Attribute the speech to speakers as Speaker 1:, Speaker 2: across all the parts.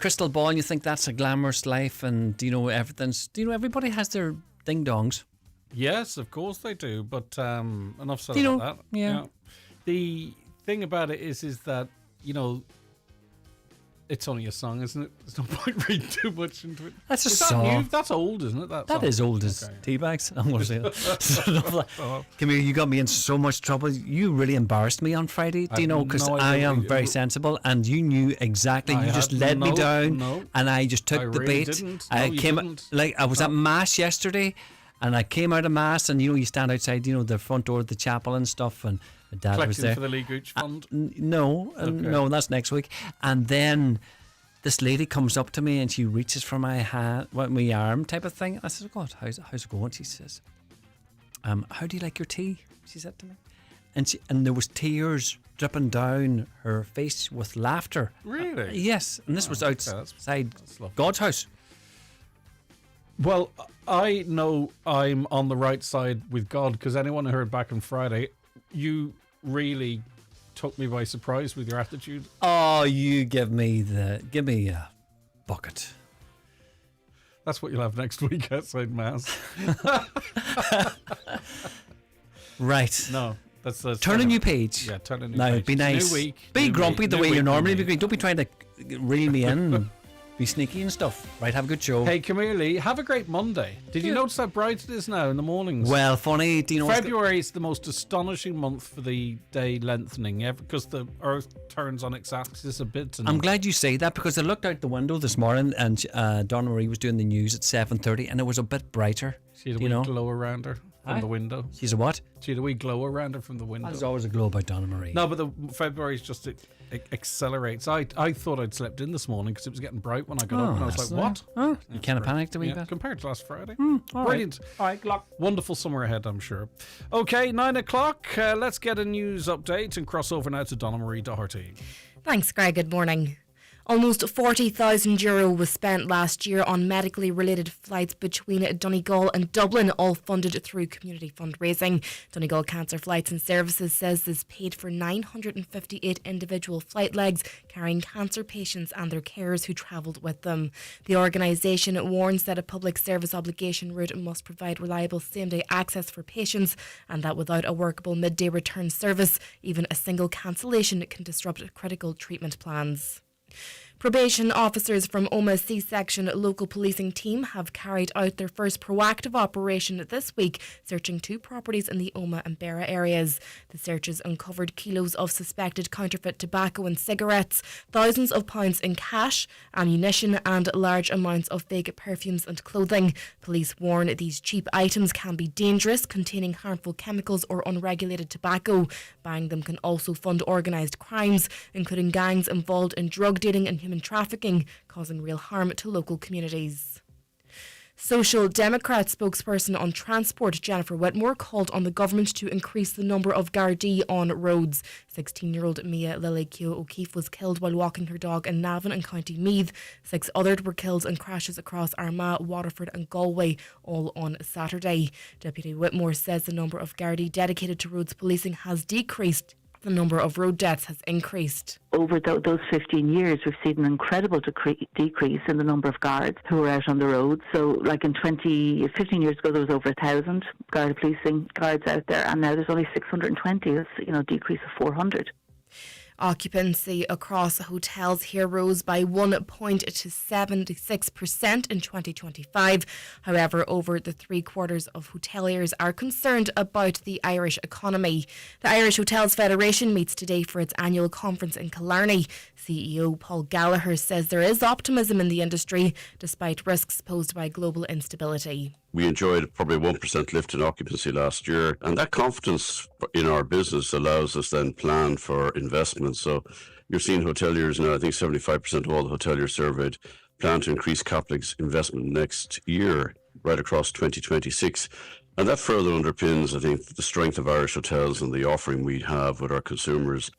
Speaker 1: crystal ball and you think that's a glamorous life and, everything's... everybody has their ding-dongs.
Speaker 2: Yes, of course they do, but enough said about that.
Speaker 1: Yeah.
Speaker 2: The thing about it is that, it's only a song, isn't it? There's no point reading too much into it.
Speaker 1: That's a
Speaker 2: Is
Speaker 1: song.
Speaker 2: That new? That's old, isn't it? That
Speaker 1: is old as teabags. I'm going to say that. Come here, you got me in so much trouble. You really embarrassed me on Friday, because I am very sensible, and you knew exactly. You just led me down, and I just took the bait.
Speaker 2: Didn't.
Speaker 1: I was at Mass yesterday, and I came out of Mass, and you stand outside, the front door of the chapel and stuff, and my dad
Speaker 2: Collecting
Speaker 1: was there
Speaker 2: for the Lee Gooch Fund.
Speaker 1: No, that's next week. And then this lady comes up to me and she reaches for my hand, my arm type of thing. I said, "God, how's it going?" She says, "How do you like your tea?" She said to me, and there was tears dripping down her face with laughter.
Speaker 2: Really?
Speaker 1: Yes, and this was outside God's house.
Speaker 2: Well, I know I'm on the right side with God, because anyone who heard back on Friday, you really took me by surprise with your attitude.
Speaker 1: Oh, you give me a bucket.
Speaker 2: That's what you'll have next week outside Mass.
Speaker 1: Right.
Speaker 2: No, that's
Speaker 1: turn a new page.
Speaker 2: Yeah, turn a new page.
Speaker 1: Now, be nice.
Speaker 2: New week.
Speaker 1: Be grumpy the way you normally be.
Speaker 2: Week.
Speaker 1: Don't be trying to reel me in. Be sneaky and stuff. Right, have a good show.
Speaker 2: Hey, come here, Lee. Have a great Monday. Did you notice how bright it is now in the mornings?
Speaker 1: Well, funny. Do you know
Speaker 2: February is the most astonishing month for the day lengthening, because the Earth turns on its axis a bit.
Speaker 1: I'm glad you say that, because I looked out the window this morning and Donna Marie was doing the news at 7:30 and it was a bit brighter.
Speaker 2: She had a wee glow around her from the window.
Speaker 1: She's a what?
Speaker 2: She had a wee glow around her from the window.
Speaker 1: There's always a glow about Donna Marie.
Speaker 2: No, but the February's just it accelerates. I thought I'd slept in this morning because it was getting bright when I got up, and I was like, "What?"
Speaker 1: Oh, you kind of panicked a wee bit
Speaker 2: compared to last Friday.
Speaker 1: Brilliant.
Speaker 2: All right, wonderful summer ahead, I'm sure. Okay, 9:00. Let's get a news update and cross over now to Donna Marie Doherty.
Speaker 3: Thanks, Greg. Good morning. Almost €40,000 was spent last year on medically related flights between Donegal and Dublin, all funded through community fundraising. Donegal Cancer Flights and Services says this paid for 958 individual flight legs carrying cancer patients and their carers who travelled with them. The organisation warns that a public service obligation route must provide reliable same-day access for patients, and that without a workable midday return service, even a single cancellation can disrupt critical treatment plans. Probation officers from Omagh C-Section local policing team have carried out their first proactive operation this week, searching 2 properties in the Omagh and Beara areas. The searches uncovered kilos of suspected counterfeit tobacco and cigarettes, thousands of pounds in cash, ammunition and large amounts of fake perfumes and clothing. Police warn these cheap items can be dangerous, containing harmful chemicals or unregulated tobacco. Buying them can also fund organised crimes, including gangs involved in drug dealing and human trafficking, causing real harm to local communities. Social Democrat spokesperson on transport Jennifer Whitmore called on the government to increase the number of Gardaí on roads. 16-year-old Mia Lily Keogh O'Keefe was killed while walking her dog in Navan and County Meath. 6 others were killed in crashes across Armagh, Waterford and Galway, all on Saturday. Deputy Whitmore says the number of Gardaí dedicated to roads policing has decreased. The number of road deaths has increased.
Speaker 4: Over those 15 years, we've seen an incredible decrease in the number of guards who are out on the road. So, like 15 years ago, there was over 1,000 Garda policing guards out there, and now there's only 620. That's a decrease of 400.
Speaker 3: Occupancy across hotels here rose by 1 point to 76% in 2025. However, over the 3/4 of hoteliers are concerned about the Irish economy. The Irish Hotels Federation meets today for its annual conference in Killarney. CEO Paul Gallagher says there is optimism in the industry despite risks posed by global instability.
Speaker 5: We enjoyed probably 1% lift in occupancy last year, and that confidence in our business allows us then plan for investment. So you're seeing hoteliers now, I think 75% of all the hoteliers surveyed plan to increase capital investment next year, right across 2026. And that further underpins, I think, the strength of Irish hotels and the offering we have with our consumers.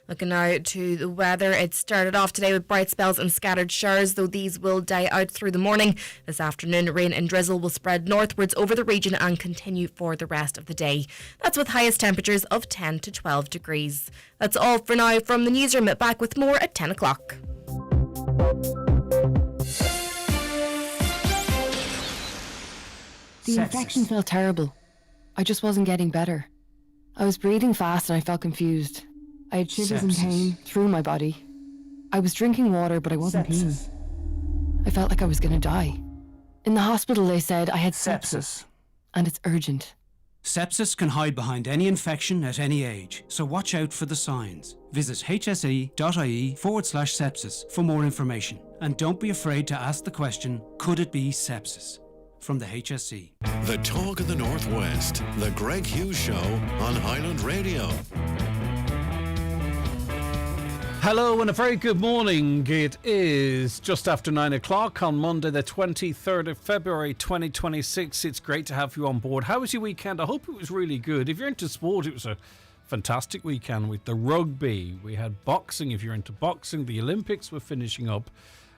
Speaker 3: Looking now to the weather, it started off today with bright spells and scattered showers, though these will die out through the morning. This afternoon, rain and drizzle will spread northwards over the region and continue for the rest of the day. That's with highest temperatures of 10 to 12 degrees. That's all for now from the newsroom. Back with more at 10 o'clock.
Speaker 6: The infection felt terrible. I just wasn't getting better. I was breathing fast and I felt confused. I had shivers and pain through my body. I was drinking water, but I wasn't peeing. I felt like I was going to die. In the hospital, they said I had sepsis. And it's urgent.
Speaker 7: Sepsis can hide behind any infection at any age, so watch out for the signs. Visit hse.ie/sepsis for more information. And don't be afraid to ask the question, could it be sepsis? From the HSE.
Speaker 8: The talk of the Northwest, the Greg Hughes Show on Highland Radio.
Speaker 2: Hello and a very good morning. It is just after 9 o'clock on Monday the 23rd of February 2026. It's great to have you on board. How was your weekend? I hope it was really good. If you're into sport, it was a fantastic weekend with the rugby. We had boxing, if you're into boxing. The Olympics were finishing up.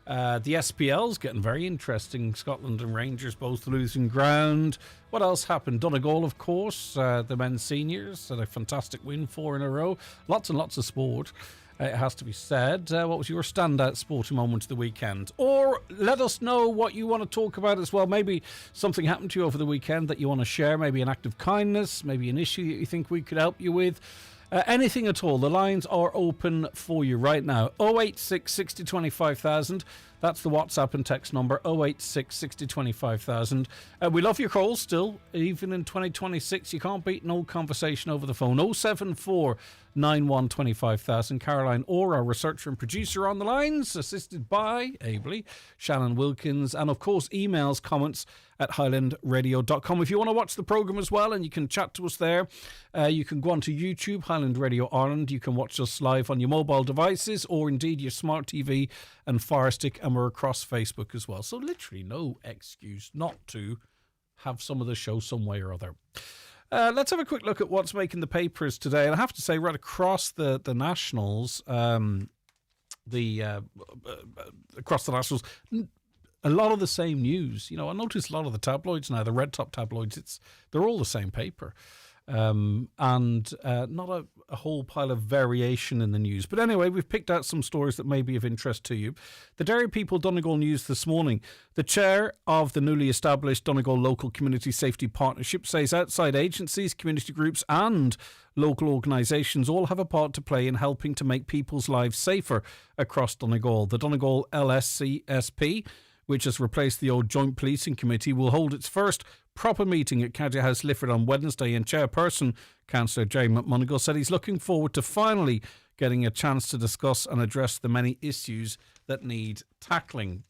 Speaker 2: The SPL's getting very interesting. Scotland and Rangers both losing ground. What else happened? Donegal, of course. The men's seniors had a fantastic win, 4 in a row. Lots and lots of sport. It has to be said. What was your standout sporting moment of the weekend? Or let us know what you want to talk about as well. Maybe something happened to you over the weekend that you want to share. Maybe an act of kindness. Maybe an issue that you think we could help you with. Anything at all. The lines are open for you right now. 086 60 25,000. That's the WhatsApp and text number. 086 60 25,000. We love your calls still. Even in 2026, you can't beat an old conversation over the phone. 074 91 25,000. Caroline Orr, our researcher and producer, on the lines, assisted by, ably, Shannon Wilkins. And of course, emails, comments at highlandradio.com. If you want to watch the programme as well and you can chat to us there, you can go onto YouTube, Highland Radio Ireland. You can watch us live on your mobile devices or indeed your smart TV and Fire Stick, and we're across Facebook as well. So literally no excuse not to have some of the show some way or other. Let's have a quick look at what's making the papers today. And I have to say, right across the nationals, across the nationals, a lot of the same news. You know, I notice a lot of the tabloids now, the red top tabloids, they're all the same paper. And not a whole pile of variation in the news. But anyway, we've picked out some stories that may be of interest to you. The Derry People Donegal News this morning. The chair of the newly established Donegal Local Community Safety Partnership says outside agencies, community groups and local organisations all have a part to play in helping to make people's lives safer across Donegal. The Donegal LSCSP, which has replaced the old Joint Policing Committee, will hold its first proper meeting at County House Lifford on Wednesday, and chairperson Councillor Jerry McMonigal said he's looking forward to finally getting a chance to discuss and address the many issues that need tackling.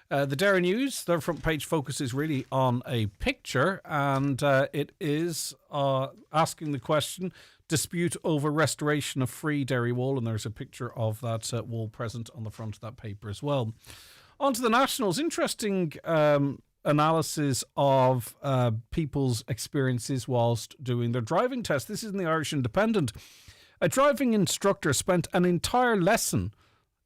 Speaker 2: The Derry News, their front page focuses really on a picture, and it is asking the question, dispute over restoration of Free Derry Wall, and there's a picture of that wall present on the front of that paper as well. On to the Nationals. Interesting analysis of people's experiences whilst doing their driving test. This is in the Irish Independent. A driving instructor spent an entire lesson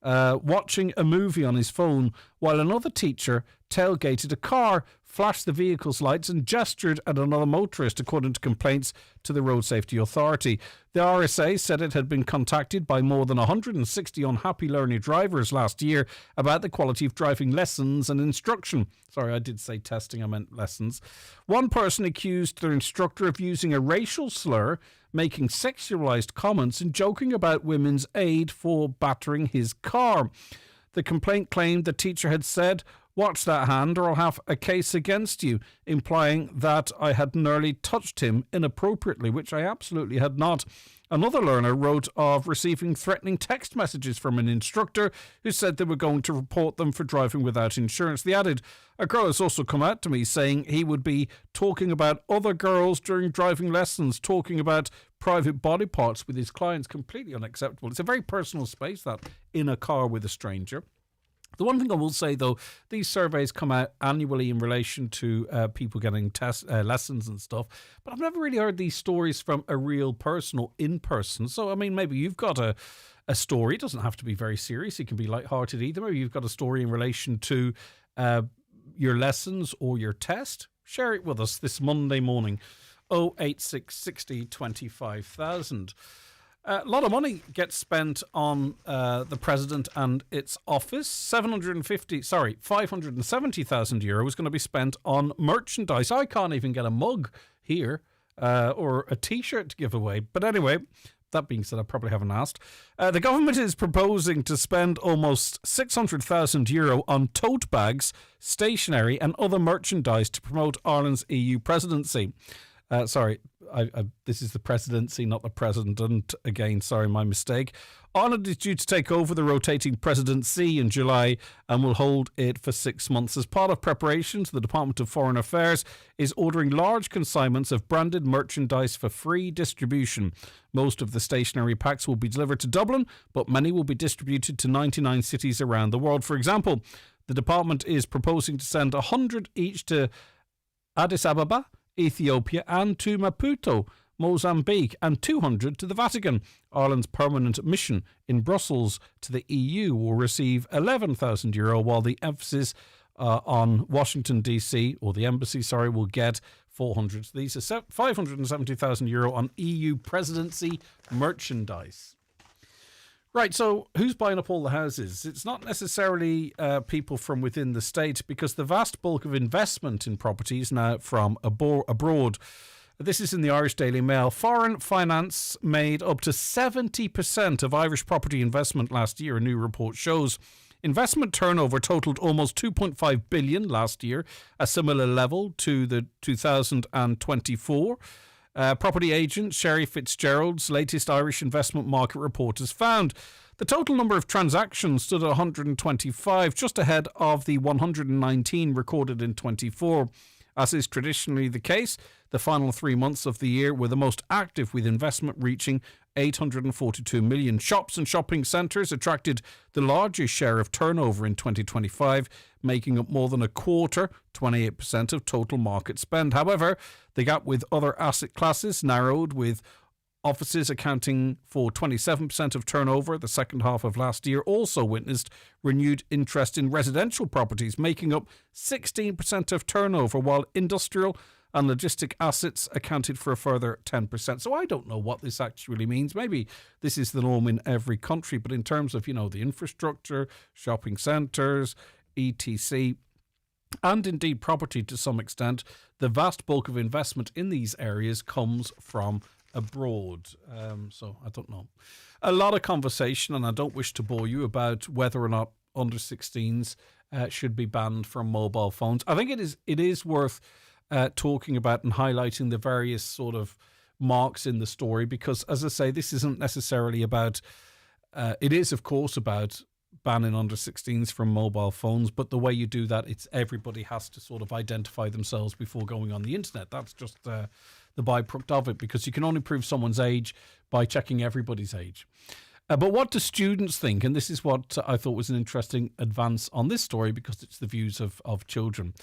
Speaker 2: watching a movie on his phone while another teacher tailgated a car, flashed the vehicle's lights and gestured at another motorist, according to complaints to the Road Safety Authority. The RSA said it had been contacted by more than 160 unhappy learner drivers last year about the quality of driving lessons and instruction. Sorry, I did say testing, I meant lessons. One person accused their instructor of using a racial slur, making sexualised comments and joking about women's aid for battering his car. The complaint claimed the teacher had said, "Watch that hand or I'll have a case against you," implying that I had nearly touched him inappropriately, which I absolutely had not. Another learner wrote of receiving threatening text messages from an instructor who said they were going to report them for driving without insurance. They added, "A girl has also come out to me saying he would be talking about other girls during driving lessons, talking about private body parts with his clients." Completely unacceptable. It's a very personal space, that, in a car with a stranger. The one thing I will say, though, these surveys come out annually in relation to people getting lessons and stuff, but I've never really heard these stories from a real person or in person. So, I mean, maybe you've got a story. It doesn't have to be very serious. It can be lighthearted either. Maybe you've got a story in relation to your lessons or your test. Share it with us this Monday morning. 086 60 25,000. A lot of money gets spent on the president and its office. 570,000 euro is going to be spent on merchandise. I can't even get a mug here or a T-shirt to give away. But anyway, that being said, I probably haven't asked. The government is proposing to spend almost 600,000 euro on tote bags, stationery and other merchandise to promote Ireland's EU presidency. This is the presidency, not the president. Again, sorry, my mistake. Ireland is due to take over the rotating presidency in July and will hold it for 6 months. As part of preparations, the Department of Foreign Affairs is ordering large consignments of branded merchandise for free distribution. Most of the stationery packs will be delivered to Dublin, but many will be distributed to 99 cities around the world. For example, the department is proposing to send 100 each to Addis Ababa, Ethiopia, and to Maputo, Mozambique, and 200 to the Vatican. Ireland's permanent mission in Brussels to the EU will receive €11,000, while the emphasis on Washington DC, or the embassy, will get 400. So these are €570,000 on EU presidency merchandise. Right, so who's buying up all the houses? It's not necessarily people from within the state, because the vast bulk of investment in property is now from abroad. This is in the Irish Daily Mail. Foreign finance made up to 70% of Irish property investment last year, a new report shows. Investment turnover totaled almost 2.5 billion last year, a similar level to the 2024. Property agent Sherry Fitzgerald's latest Irish investment market report has found the total number of transactions stood at 125, just ahead of the 119 recorded in 24. As is traditionally the case, the final 3 months of the year were the most active, with investment reaching 842 million. Shops and shopping centres attracted the largest share of turnover in 2025, making up more than a quarter, 28% of total market spend. However, the gap with other asset classes narrowed, with offices accounting for 27% of turnover. The second half of last year also witnessed renewed interest in residential properties, making up 16% of turnover, while industrial and logistic assets accounted for a further 10%. So I don't know what this actually means. Maybe this is the norm in every country, but in terms of, the infrastructure, shopping centres, etc., and indeed property to some extent, the vast bulk of investment in these areas comes from abroad. So I don't know. A lot of conversation, and I don't wish to bore you, about whether or not under 16s should be banned from mobile phones. I think it is worth talking about and highlighting the various sort of marks in the story, because, as I say, this isn't necessarily about it is of course about banning under 16s from mobile phones, but the way you do that, it's everybody has to sort of identify themselves before going on the internet. That's just the byproduct of it, because you can only prove someone's age by checking everybody's age. But what do students think? And this is what I thought was an interesting advance on this story, because it's the views of children.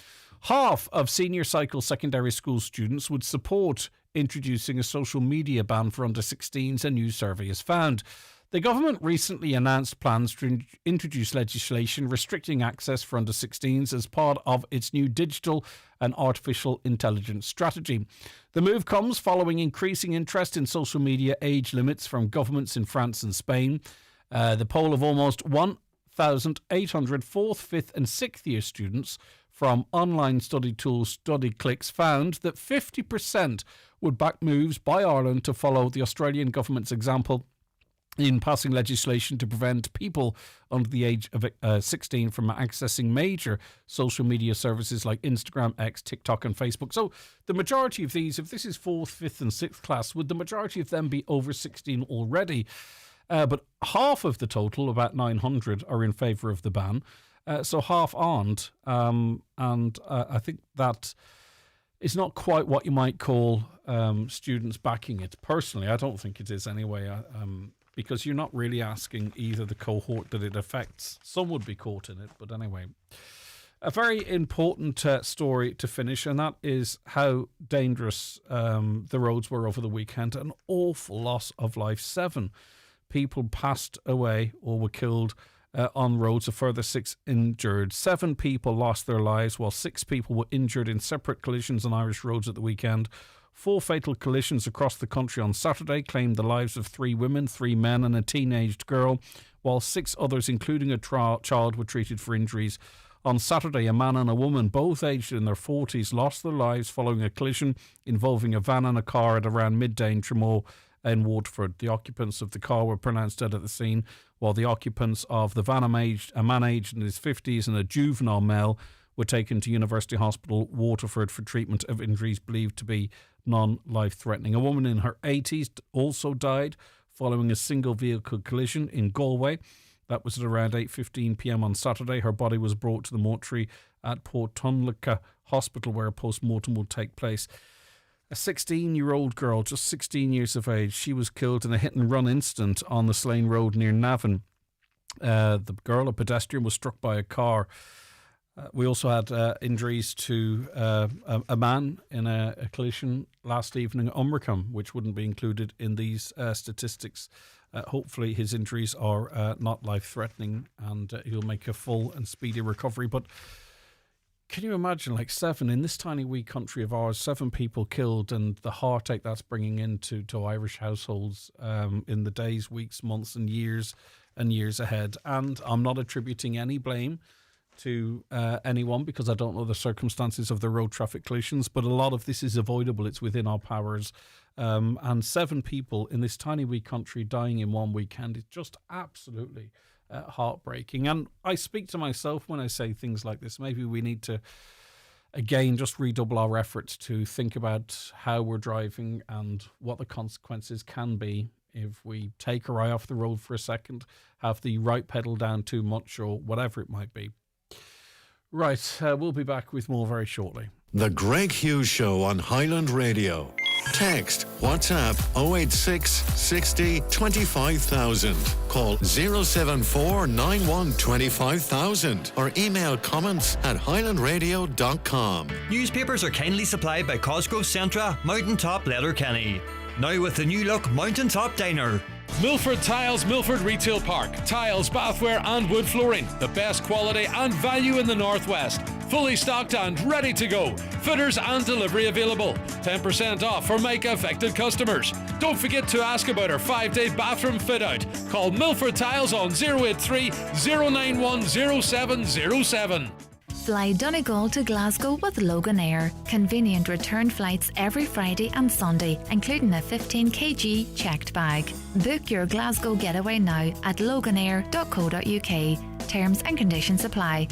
Speaker 2: Half of senior cycle secondary school students would support introducing a social media ban for under 16s, a new survey has found. The government recently announced plans to introduce legislation restricting access for under 16s as part of its new digital and artificial intelligence strategy. The move comes following increasing interest in social media age limits from governments in France and Spain. The poll of almost 1,800 4th, 5th and 6th year students from online study tool StudyClix found that 50% would back moves by Ireland to follow the Australian government's example in passing legislation to prevent people under the age of 16 from accessing major social media services like Instagram, X, TikTok and Facebook. So the majority of these, if this is 4th, 5th and 6th class, would the majority of them be over 16 already? But half of the total, about 900, are in favour of the ban. So half aren't. I think that is not quite what you might call students backing it. Personally, I don't think it is anyway. Because you're not really asking either the cohort that it affects. Some would be caught in it, but anyway. A very important story to finish, and that is how dangerous the roads were over the weekend. An awful loss of life. 7 people passed away or were killed on roads, a further 6 injured. 7 people lost their lives, while 6 people were injured in separate collisions on Irish roads at the weekend. 4 fatal collisions across the country on Saturday claimed the lives of 3 women, 3 men and a teenaged girl, while 6 others, including a child, were treated for injuries. On Saturday, a man and a woman, both aged in their 40s, lost their lives following a collision involving a van and a car at around midday in Tramore in Waterford. The occupants of the car were pronounced dead at the scene, while the occupants of the van, a man aged in his 50s and a juvenile male, were taken to University Hospital Waterford for treatment of injuries believed to be non-life-threatening. A woman in her 80s also died following a single vehicle collision in Galway. That was at around 8:15 p.m. on Saturday. Her body was brought to the mortuary at Port Tunlica Hospital, where a post-mortem will take place. A 16-year-old girl, just 16 years of age, she was killed in a hit-and-run incident on the Slane Road near Navan. The girl, a pedestrian, was struck by a car. We also had injuries to a man in a collision last evening at Umbercombe, which wouldn't be included in these statistics. Hopefully his injuries are not life-threatening and he'll make a full and speedy recovery. But can you imagine, like 7, in this tiny wee country of ours, 7 people killed, and the heartache that's bringing into Irish households in the days, weeks, months and years ahead. And I'm not attributing any blame to anyone because I don't know the circumstances of the road traffic collisions, but a lot of this is avoidable. It's within our powers. And 7 people in this tiny wee country dying in one weekend is just absolutely heartbreaking. And I speak to myself when I say things like this. Maybe we need to, again, just redouble our efforts to think about how we're driving and what the consequences can be if we take our eye off the road for a second, have the right pedal down too much or whatever it might be. Right, we'll be back with more very shortly.
Speaker 8: The Greg Hughes Show on Highland Radio. Text WhatsApp 086 60 25000. Call 074 91 25000 or email comments at highlandradio.com.
Speaker 9: Newspapers are kindly supplied by Cosgrove Centra, Mountaintop Letterkenny. Now with the new look Mountaintop Diner.
Speaker 10: Milford Tiles, Milford Retail Park. Tiles, bathware and wood flooring. The best quality and value in the Northwest. Fully stocked and ready to go. Fitters and delivery available. 10% off for Mica affected customers. Don't forget to ask about our 5-day bathroom fit out. Call Milford Tiles on 083 091 0707.
Speaker 11: Fly Donegal to Glasgow with Logan Air. Convenient return flights every Friday and Sunday, including a 15 kg checked bag. Book your Glasgow getaway now at loganair.co.uk. Terms and conditions apply.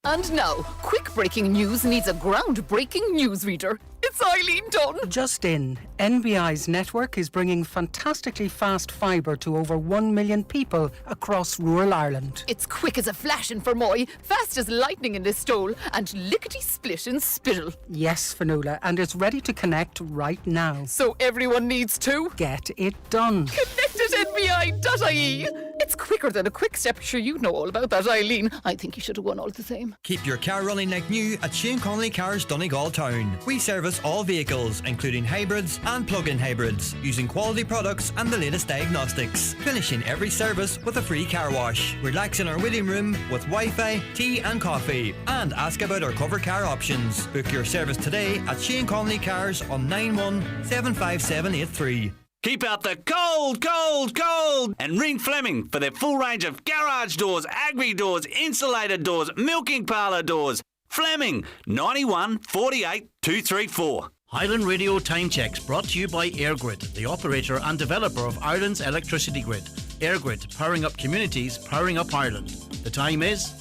Speaker 12: And now, quick breaking news needs a groundbreaking newsreader. It's Eileen Dunn.
Speaker 13: Just in, NBI's network is bringing fantastically fast fibre to over 1 million people across rural Ireland.
Speaker 12: It's quick as a flash in Fermoy, fast as lightning in Listowel, and lickety-split in Spittle.
Speaker 13: Yes, Fionnuala, and it's ready to connect right now.
Speaker 12: So everyone needs to
Speaker 13: get it done.
Speaker 12: Connect at nbi.ie. It's quicker than a quick step. Sure, you know all about that, Eileen. I think you should have won all the same.
Speaker 9: Keep your car running like new at Shane Connolly Cars Donegal Town. We service all vehicles, including hybrids and plug-in hybrids, using quality products and the latest diagnostics. Finishing every service with a free car wash. Relax in our waiting room with Wi-Fi, tea and coffee. And ask about our cover car options. Book your service today at Shane Connolly Cars on 9175783.
Speaker 14: Keep out the cold, cold, cold! And ring Fleming for their full range of garage doors, agri doors, insulated doors, milking parlour doors. Fleming, 91 48 234.
Speaker 15: Highland Radio Time Checks brought to you by EirGrid, the operator and developer of Ireland's electricity grid. EirGrid, powering up communities, powering up Ireland. The time is...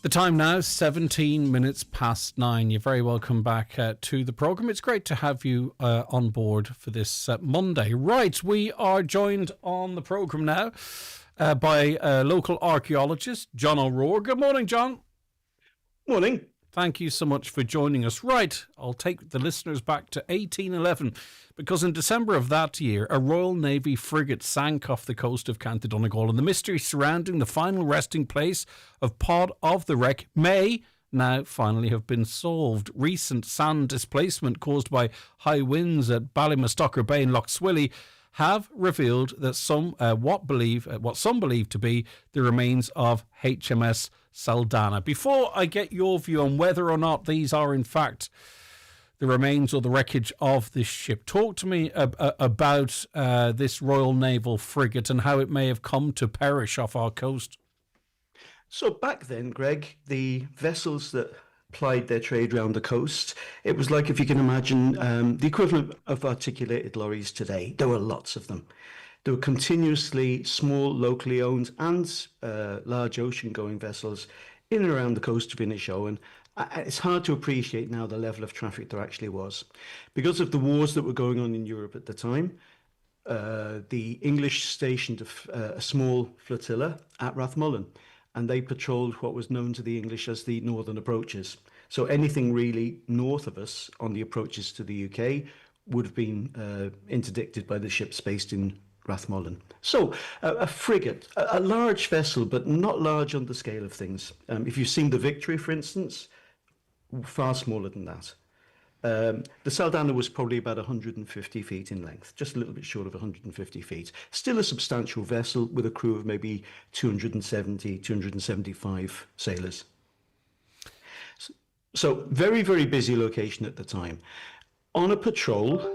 Speaker 2: The time now, 17 minutes past 9. You're very welcome back to the programme. It's great to have you on board for this Monday. Right, we are joined on the programme now by local archaeologist John O'Rourke. Good morning, John.
Speaker 16: Morning.
Speaker 2: Thank you so much for joining us. Right, I'll take the listeners back to 1811 because in December of that year, a Royal Navy frigate sank off the coast of County Donegal, and the mystery surrounding the final resting place of part of the wreck may now finally have been solved. Recent sand displacement caused by high winds at Ballymastocker Bay in Lough Swilly have revealed that what some believe to be the remains of HMS Saldanha. Before I get your view on whether or not these are in fact the remains or the wreckage of this ship. Talk to me about this Royal Naval frigate and how it may have come to perish off our coast.
Speaker 16: So back then, Greg, the vessels that plied their trade round the coast, it was like, if you can imagine, the equivalent of articulated lorries today. There were lots of them. There were continuously small, locally owned and large ocean-going vessels in and around the coast of Inishowen. It's hard to appreciate now the level of traffic there actually was. Because of the wars that were going on in Europe at the time, the English stationed a small flotilla at Rathmullen, and they patrolled what was known to the English as the northern approaches. So anything really north of us on the approaches to the UK would have been interdicted by the ships based in Rathmullen. So a frigate, a large vessel, but not large on the scale of things. If you've seen the Victory, for instance, far smaller than that. The Saldanha was probably about 150 feet in length, just a little bit short of 150 feet. Still a substantial vessel with a crew of maybe 270, 275 sailors. So very, very busy location at the time. On a patrol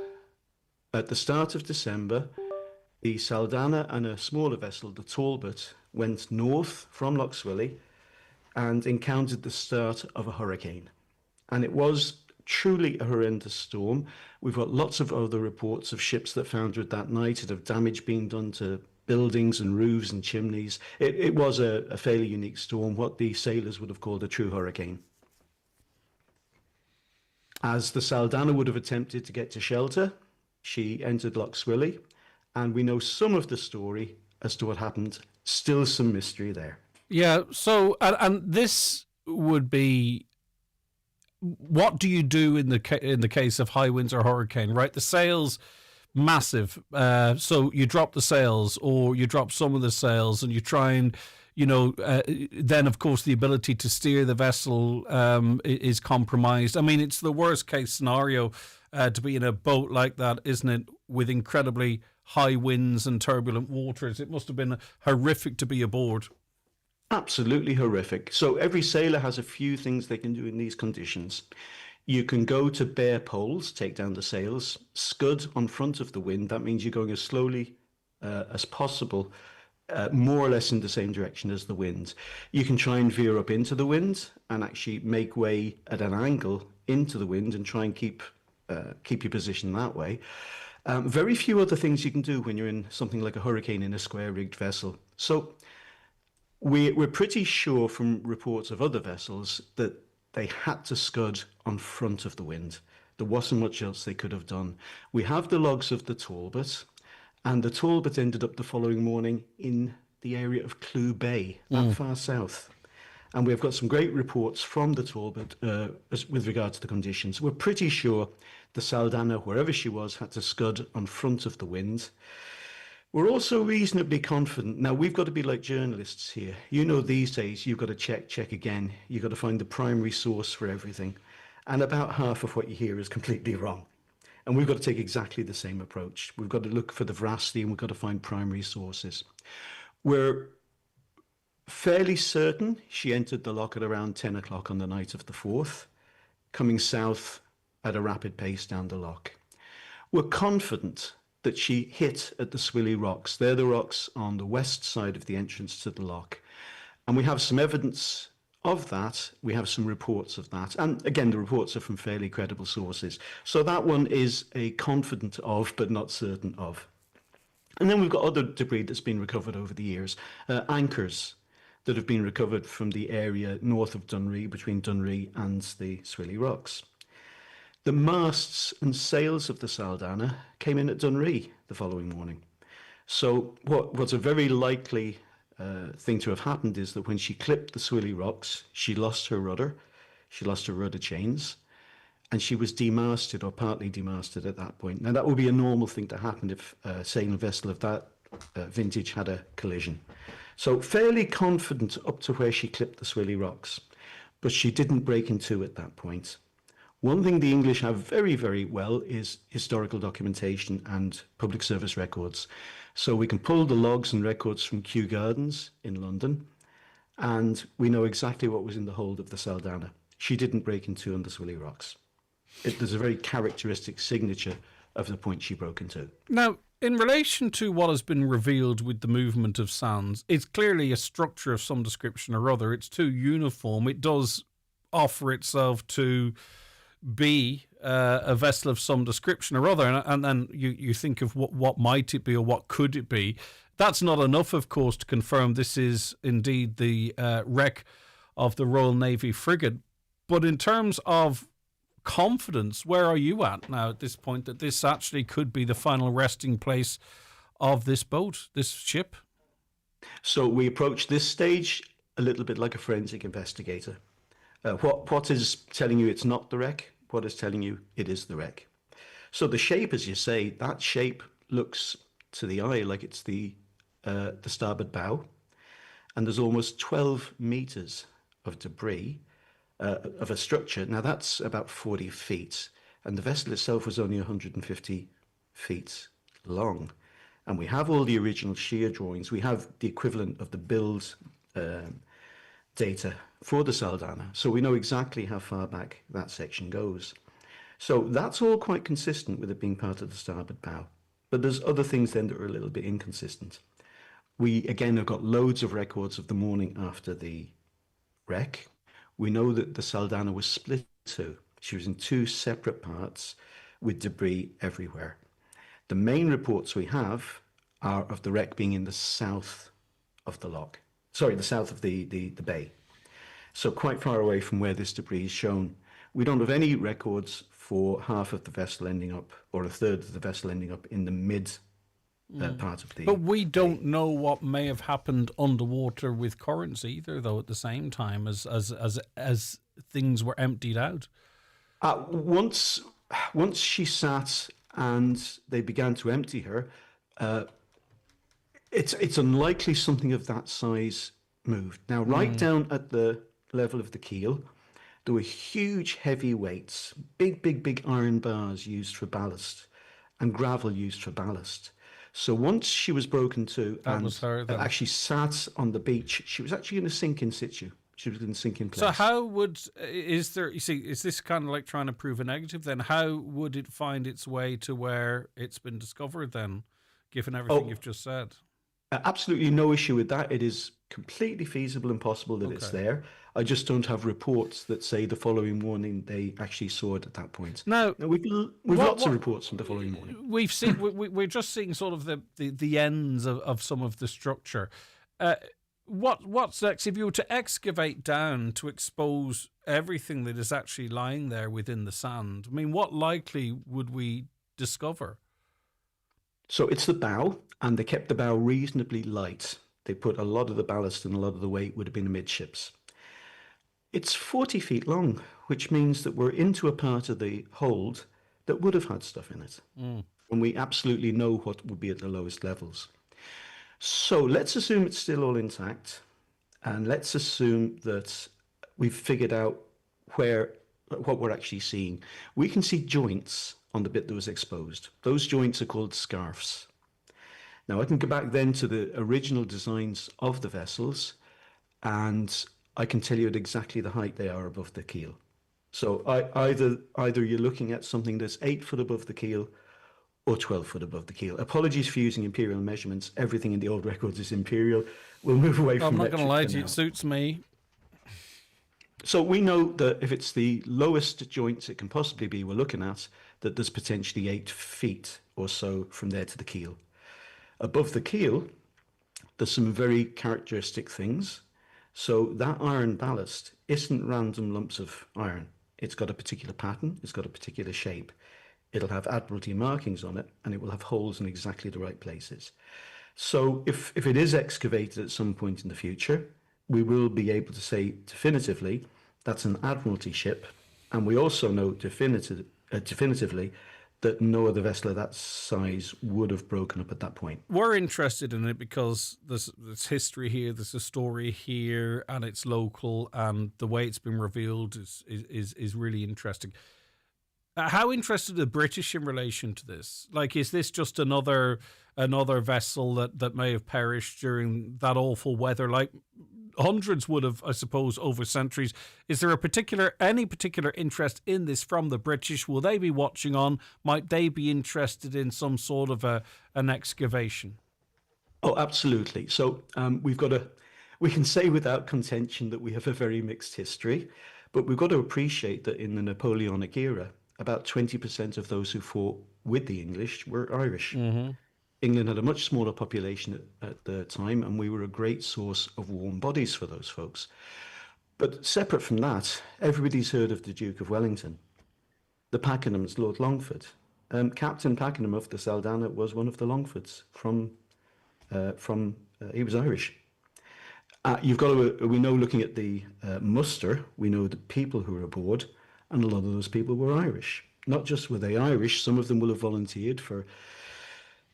Speaker 16: at the start of December, the Saldanha and a smaller vessel, the Talbot, went north from Lough Swilly and encountered the start of a hurricane. And it was truly a horrendous storm. We've got lots of other reports of ships that foundered that night and of damage being done to buildings and roofs and chimneys. It was a fairly unique storm, what the sailors would have called a true hurricane. As the Saldanha would have attempted to get to shelter, she entered Lough Swilly, and we know some of the story as to what happened. Still some mystery there.
Speaker 2: Yeah, so, and this would be, what do you do in the case of high winds or hurricane, right? The sails, massive. So you drop the sails, or you drop some of the sails, and you try and, then of course the ability to steer the vessel is compromised. I mean, it's the worst case scenario to be in a boat like that, isn't it? With incredibly high winds and turbulent waters. It must have been horrific to be aboard.
Speaker 16: Absolutely horrific. So every sailor has a few things they can do in these conditions. You can go to bare poles, take down the sails, scud on front of the wind. That means you're going as slowly as possible, more or less in the same direction as the wind. You can try and veer up into the wind and actually make way at an angle into the wind and try and keep your position that way. Very few other things you can do when you're in something like a hurricane in a square-rigged vessel. So we're pretty sure from reports of other vessels that they had to scud on front of the wind. There wasn't much else they could have done. We have the logs of the Talbot, and the Talbot ended up the following morning in the area of Clew Bay, that far south. And we've got some great reports from the Talbot with regard to the conditions. We're pretty sure the Saldanha, wherever she was, had to scud on front of the wind. We're also reasonably confident. Now, we've got to be like journalists here. These days, you've got to check again. You've got to find the primary source for everything. And about half of what you hear is completely wrong. And we've got to take exactly the same approach. We've got to look for the veracity, and we've got to find primary sources. We're fairly certain she entered the loch at around 10 o'clock on the night of the 4th, coming south at a rapid pace down the loch. We're confident that she hit at the Swilly Rocks. They're the rocks on the west side of the entrance to the loch. And we have some evidence of that. We have some reports of that. And again, the reports are from fairly credible sources. So that one is a confident of, but not certain of. And then we've got other debris that's been recovered over the years. Anchors that have been recovered from the area north of Dunree, between Dunree and the Swilly Rocks. The masts and sails of the Saldanha came in at Dunree the following morning. So what's a very likely thing to have happened is that when she clipped the Swilly Rocks, she lost her rudder, she lost her rudder chains, and she was demasted or partly demasted at that point. Now, that would be a normal thing to happen if a sailing vessel of that vintage had a collision. So fairly confident up to where she clipped the Swilly Rocks, but she didn't break in two at that point. One thing the English have very, very well is historical documentation and public service records. So we can pull the logs and records from Kew Gardens in London, and we know exactly what was in the hold of the Saldanha. She didn't break in two on the Swilly Rocks. There's a very characteristic signature of the point she broke into.
Speaker 2: Now, in relation to what has been revealed with the movement of sands, it's clearly a structure of some description or other. It's too uniform. It does offer itself to be a vessel of some description or other, and then you think of what might it be or what could it be. That's not enough, of course, to confirm this is indeed the wreck of the Royal Navy frigate. But in terms of confidence, where are you at now at this point that this actually could be the final resting place of this boat, this ship?
Speaker 16: So we approach this stage a little bit like a forensic investigator. What is telling you it's not the wreck? What is telling you it is the wreck? So the shape, as you say, that shape looks to the eye like it's the starboard bow, and there's almost 12 meters of debris of a structure. Now that's about 40 feet, and the vessel itself was only 150 feet long. And we have all the original shear drawings. We have the equivalent of the build data for the Saldanha, so we know exactly how far back that section goes. So that's all quite consistent with it being part of the starboard bow. But there's other things then that are a little bit inconsistent. We again have got loads of records of the morning after the wreck. We know that the Saldanha was split too. She was in two separate parts with debris everywhere. The main reports we have are of the wreck being in the south of the loch. Sorry, the south of the bay. So quite far away from where this debris is shown. We don't have any records for half of the vessel ending up, or a third of the vessel ending up in the mid part of the...
Speaker 2: But we don't know what may have happened underwater with currents either, though, at the same time as things were emptied out.
Speaker 16: Once she sat and they began to empty her, it's unlikely something of that size moved. Now, right down at the level of the keel, there were huge heavy weights, big iron bars used for ballast and gravel used for ballast. So once she was broken to actually sat on the beach, she was actually going to sink in situ. She was going to sink in place.
Speaker 2: So how would, is this kind of like trying to prove a negative then? How would it find its way to where it's been discovered then, given everything you've just said?
Speaker 16: Absolutely no issue with that. It is completely feasible and possible that it's there. I just don't have reports that say the following morning they actually saw it at that point.
Speaker 2: Now
Speaker 16: we've lots of reports from the following morning.
Speaker 2: We've seen we're just seeing sort of the ends of some of the structure. What's next? If you were to excavate down to expose everything that is actually lying there within the sand, I mean, what likely would we discover?
Speaker 16: So it's the bow, and they kept the bow reasonably light. They put a lot of the ballast and a lot of the weight would have been amidships. It's 40 feet long, which means that we're into a part of the hold that would have had stuff in it. And we absolutely know what would be at the lowest levels. So let's assume it's still all intact, and let's assume that we've figured out what we're actually seeing. We can see joints on the bit that was exposed. Those joints are called scarfs. Now I can go back then to the original designs of the vessels, and I can tell you at exactly the height they are above the keel. So either you're looking at something that's 8 foot above the keel or 12 foot above the keel. Apologies for using imperial measurements. Everything in the old records is imperial. We'll move away from that.
Speaker 2: I'm not going to lie to you, it suits me.
Speaker 16: So we know that if it's the lowest joints it can possibly be we're looking at, that there's potentially 8 feet or so from there to the keel. Above the keel, there's some very characteristic things. So that iron ballast isn't random lumps of iron. It's got a particular pattern, it's got a particular shape. It'll have Admiralty markings on it, and it will have holes in exactly the right places. So if it is excavated at some point in the future, we will be able to say definitively that's an Admiralty ship, and we also know definitively that no other vessel of that size would have broken up at that point.
Speaker 2: We're interested in it because there's history here, there's a story here, and it's local, and the way it's been revealed is really interesting. How interested are the British in relation to this? Like, is this just another vessel that may have perished during that awful weather? Like hundreds would have, I suppose, over centuries. Is there any particular interest in this from the British? Will they be watching on? Might they be interested in some sort of an excavation?
Speaker 16: Oh, absolutely. So we can say without contention that we have a very mixed history, but we've got to appreciate that in the Napoleonic era, about 20% of those who fought with the English were Irish.
Speaker 2: Mm-hmm.
Speaker 16: England had a much smaller population at the time, and we were a great source of warm bodies for those folks. But separate from that, everybody's heard of the Duke of Wellington. The Pakenhams, Lord Longford. Captain Pakenham of the Saldanha was one of the Longfords he was Irish. We know, looking at the muster, we know the people who were aboard, and a lot of those people were Irish. Not just were they Irish, some of them will have volunteered for,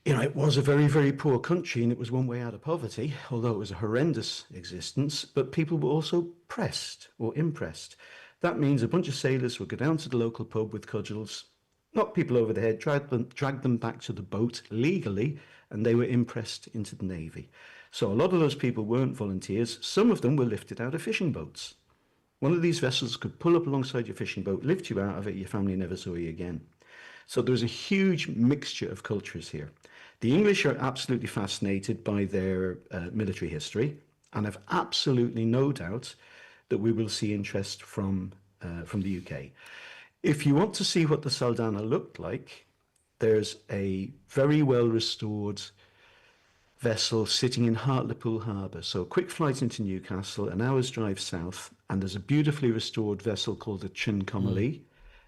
Speaker 16: it was a very, very poor country, and it was one way out of poverty, although it was a horrendous existence, but people were also pressed or impressed. That means a bunch of sailors would go down to the local pub with cudgels, knock people over the head, drag them back to the boat legally, and they were impressed into the Navy. So a lot of those people weren't volunteers. Some of them were lifted out of fishing boats. One of these vessels could pull up alongside your fishing boat, lift you out of it, your family never saw you again. So there's a huge mixture of cultures here. The English are absolutely fascinated by their military history, and have absolutely no doubt that we will see interest from the UK. If you want to see what the Saldanha looked like, there's a very well restored vessel sitting in Hartlepool Harbour. So a quick flight into Newcastle, an hour's drive south, and there's a beautifully restored vessel called the Trincomalee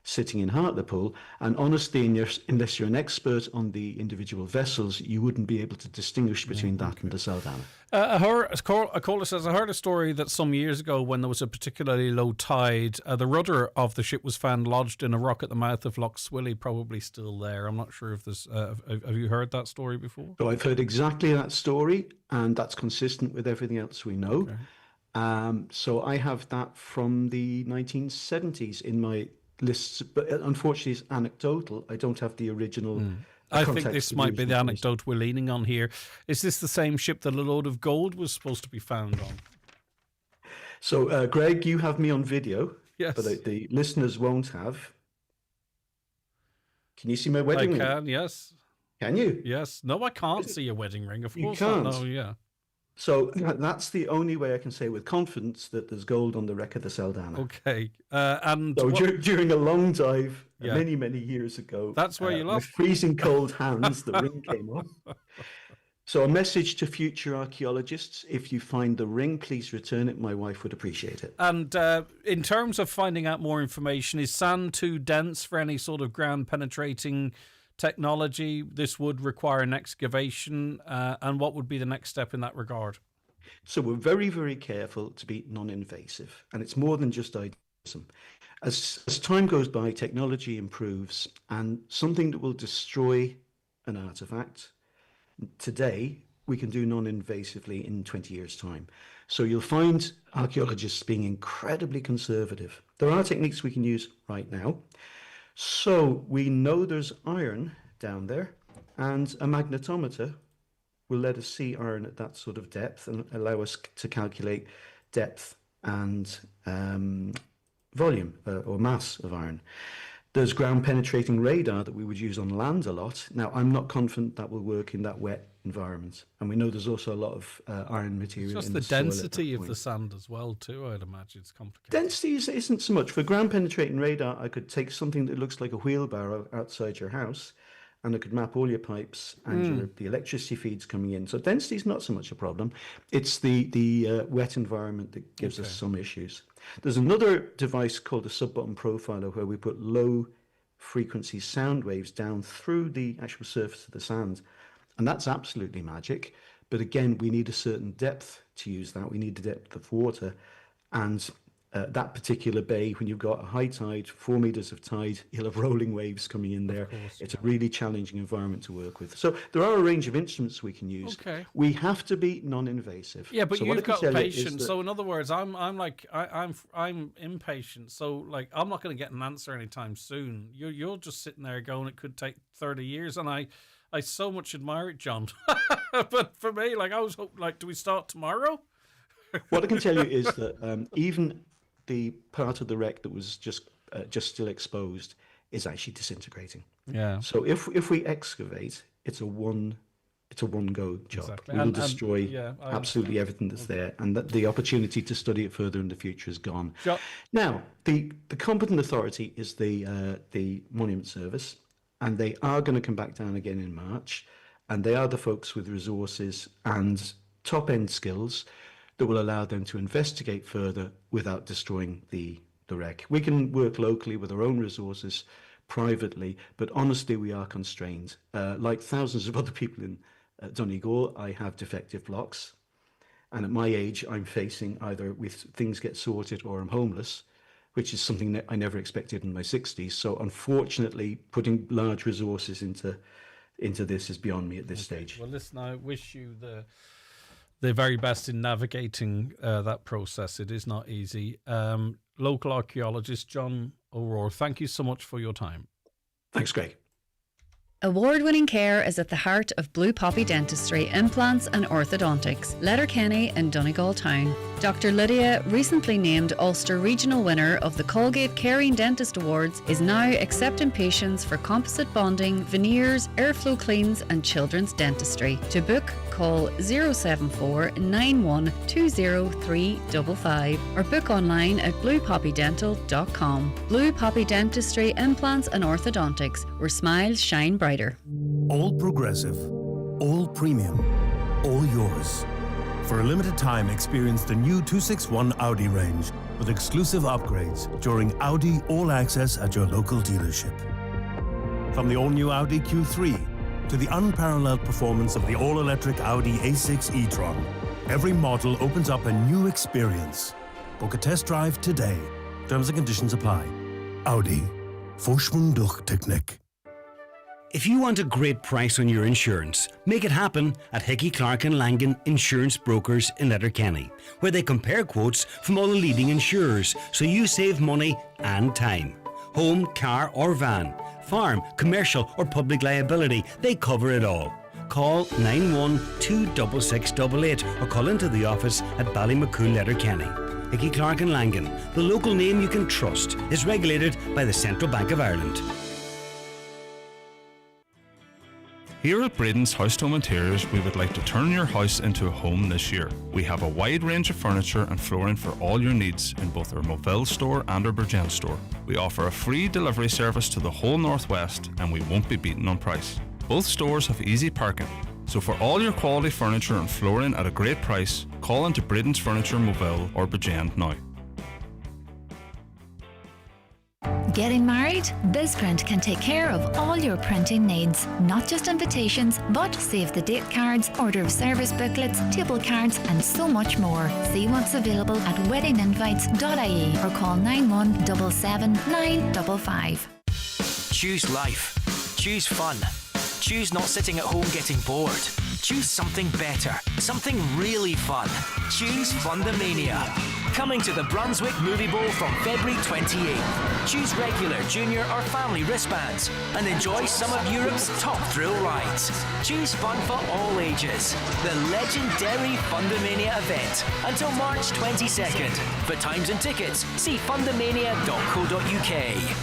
Speaker 16: sitting in Hartlepool. And honestly, unless you're an expert on the individual vessels, you wouldn't be able to distinguish between that and the Saldanha.
Speaker 2: A caller says, I heard a story that some years ago, when there was a particularly low tide, the rudder of the ship was found lodged in a rock at the mouth of Loch Swilly, probably still there. I'm not sure if there's... have you heard that story before?
Speaker 16: So I've heard exactly that story, and that's consistent with everything else we know. Okay. So I have that from the 1970s in my lists, but unfortunately it's anecdotal. I don't have the original...
Speaker 2: I think this might be the anecdote we're leaning on here. Is this the same ship that a load of gold was supposed to be found on?
Speaker 16: So, Greg, you have me on video,
Speaker 2: yes,
Speaker 16: but the listeners won't have. Can you see my wedding ring?
Speaker 2: I can, yes.
Speaker 16: Can you?
Speaker 2: Yes. No, I can't see your wedding ring, of course.
Speaker 16: You can't?
Speaker 2: No, yeah.
Speaker 16: So that's the only way I can say with confidence that there's gold on the wreck of the Saldanha.
Speaker 2: Okay. And
Speaker 16: so during a long dive many, many years ago,
Speaker 2: that's where you lost.
Speaker 16: With freezing cold hands, the ring came off. So a message to future archaeologists: if you find the ring, please return it. My wife would appreciate it.
Speaker 2: And in terms of finding out more information, is sand too dense for any sort of ground penetrating technology? This would require an excavation, and what would be the next step in that regard?
Speaker 16: So we're very, very careful to be non-invasive, and it's more than just idealism. As time goes by, technology improves, and something that will destroy an artifact today, we can do non-invasively in 20 years' time. So you'll find archaeologists being incredibly conservative. There are techniques we can use right now. So we know there's iron down there, and a magnetometer will let us see iron at that sort of depth and allow us to calculate depth and volume or mass of iron. There's ground penetrating radar that we would use on land a lot. Now, I'm not confident that will work in that wet environment. And we know there's also a lot of iron material.
Speaker 2: It's just
Speaker 16: in
Speaker 2: the density
Speaker 16: of
Speaker 2: the sand as well, too, I'd imagine. It's complicated.
Speaker 16: Density isn't so much. For ground penetrating radar, I could take something that looks like a wheelbarrow outside your house, and I could map all your pipes and the electricity feeds coming in. So density is not so much a problem. It's the wet environment that gives us some issues. There's another device called a sub-bottom profiler where we put low frequency sound waves down through the actual surface of the sand. And that's absolutely magic. But again, we need a certain depth to use that. We need the depth of water. And that particular bay, when you've got a high tide, 4 meters of tide, you'll have rolling waves coming in there. It's a really challenging environment to work with. So there are a range of instruments we can use.
Speaker 2: Okay.
Speaker 16: We have to be non-invasive.
Speaker 2: Yeah, but
Speaker 16: so
Speaker 2: you've got patience.
Speaker 16: that,
Speaker 2: So in other words, I'm impatient. So like I'm not going to get an answer anytime soon. You're just sitting there going, it could take 30 years, and I so much admire it, John. But for me, like I was hoping, like, do we start tomorrow?
Speaker 16: What I can tell you is that even the part of the wreck that was just still exposed is actually disintegrating.
Speaker 2: Yeah.
Speaker 16: So if we excavate, it's a one go job.
Speaker 2: Exactly.
Speaker 16: We will destroy absolutely everything that's there, and that the opportunity to study it further in the future is gone.
Speaker 2: Sure.
Speaker 16: Now, the competent authority is the Monument Service, and they are going to come back down again in March, and they are the folks with resources and top end skills that will allow them to investigate further without destroying the wreck. We can work locally with our own resources, privately, but honestly, we are constrained. Like thousands of other people in Donegal, I have defective blocks. And at my age, I'm facing either with things get sorted or I'm homeless, which is something that I never expected in my 60s. So unfortunately, putting large resources into this is beyond me at this stage.
Speaker 2: Well, listen, I wish you the very best in navigating that process. It is not easy. Local archaeologist John O'Rourke, thank you so much for your time.
Speaker 16: Thanks, Greg.
Speaker 17: Award-winning care is at the heart of Blue Poppy Dentistry, Implants and Orthodontics, Letterkenny in Donegal Town. Dr. Lydia, recently named Ulster Regional winner of the Colgate Caring Dentist Awards, is now accepting patients for composite bonding, veneers, airflow cleans and children's dentistry. To book, call 074 9120355 or book online at bluepoppydental.com. Blue Poppy Dentistry, Implants and Orthodontics, where smiles shine brighter.
Speaker 18: All progressive, all premium, all yours. For a limited time, experience the new 261 Audi range with exclusive upgrades during Audi All Access at your local dealership. From the all-new Audi Q3 to the unparalleled performance of the all-electric Audi A6 e-tron, every model opens up a new experience. Book a test drive today. Terms and conditions apply. Audi. Vorsprung durch Technik.
Speaker 19: If you want a great price on your insurance, make it happen at Hickey, Clark and Langan Insurance Brokers in Letterkenny, where they compare quotes from all the leading insurers so you save money and time. Home, car or van, farm, commercial or public liability, they cover it all. Call 9126688 or call into the office at Ballymacool, Letterkenny. Hickey, Clark and Langan, the local name you can trust, is regulated by the Central Bank of Ireland.
Speaker 20: Here at Braden's House to Home Interiors, we would like to turn your house into a home this year. We have a wide range of furniture and flooring for all your needs in both our Moville store and our Bridgend store. We offer a free delivery service to the whole Northwest and we won't be beaten on price. Both stores have easy parking. So for all your quality furniture and flooring at a great price, call into Braden's Furniture Moville or Bridgend now.
Speaker 11: Getting married? BizPrint can take care of all your printing needs. Not just invitations, but save the date cards, order of service booklets, table cards and so much more. See what's available at weddinginvites.ie or call 9177 955.
Speaker 21: Choose life. Choose fun. Choose not sitting at home getting bored. Choose something better. Something really fun. Choose Fundamania. Coming to the Brunswick Movie Bowl from February 28th. Choose regular, junior or family wristbands and enjoy some of Europe's top thrill rides. Choose fun for all ages. The legendary Fundamania event until March 22nd. For times and tickets, see fundamania.co.uk.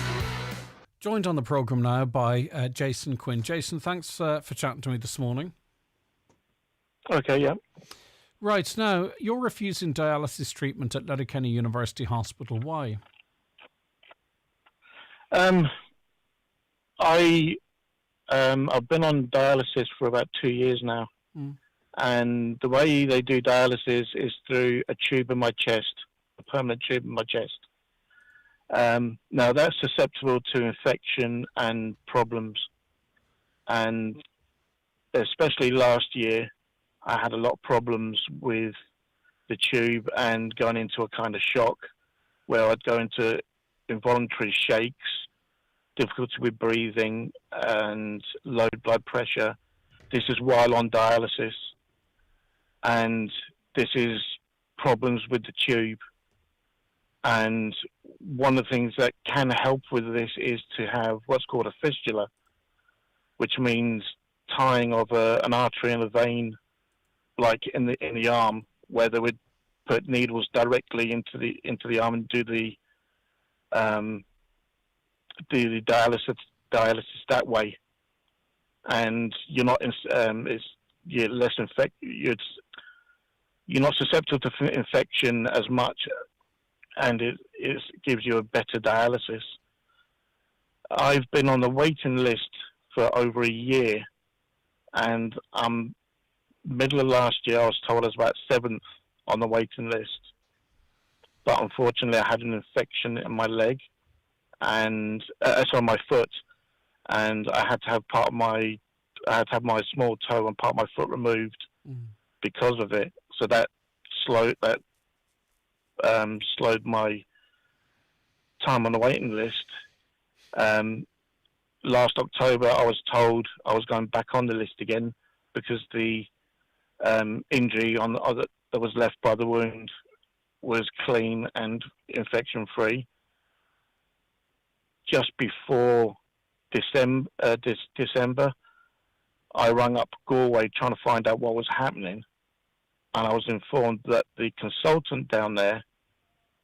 Speaker 2: Joined on the programme now by Jason Quinn. Jason, thanks for chatting to me this morning.
Speaker 22: Okay, yeah.
Speaker 2: Right, now, you're refusing dialysis treatment at Letterkenny University Hospital. Why?
Speaker 22: I've been on dialysis for about 2 years now. And the way they do dialysis is through a tube in my chest, a permanent tube in my chest. Now, that's susceptible to infection and problems. And especially last year, I had a lot of problems with the tube and gone into a kind of shock where I'd go into involuntary shakes, difficulty with breathing, and low blood pressure. This is while on dialysis, and this is problems with the tube. And one of the things that can help with this is to have what's called a fistula, which means tying of an artery and a vein, like in the arm, where they would put needles directly into the arm and do the dialysis that way. And you're not you're less you're not susceptible to infection as much, and it gives you a better dialysis. I've been on the waiting list for over a year, and middle of last year I was told I was about 7th on the waiting list. But unfortunately I had an infection in my leg, and my foot, and I had to have my small toe and part of my foot removed because of it. So that slowed my time on the waiting list. Last October, I was told I was going back on the list again because the injury that was left by the wound was clean and infection-free. Just before December, I rang up Galway trying to find out what was happening, and I was informed that the consultant down there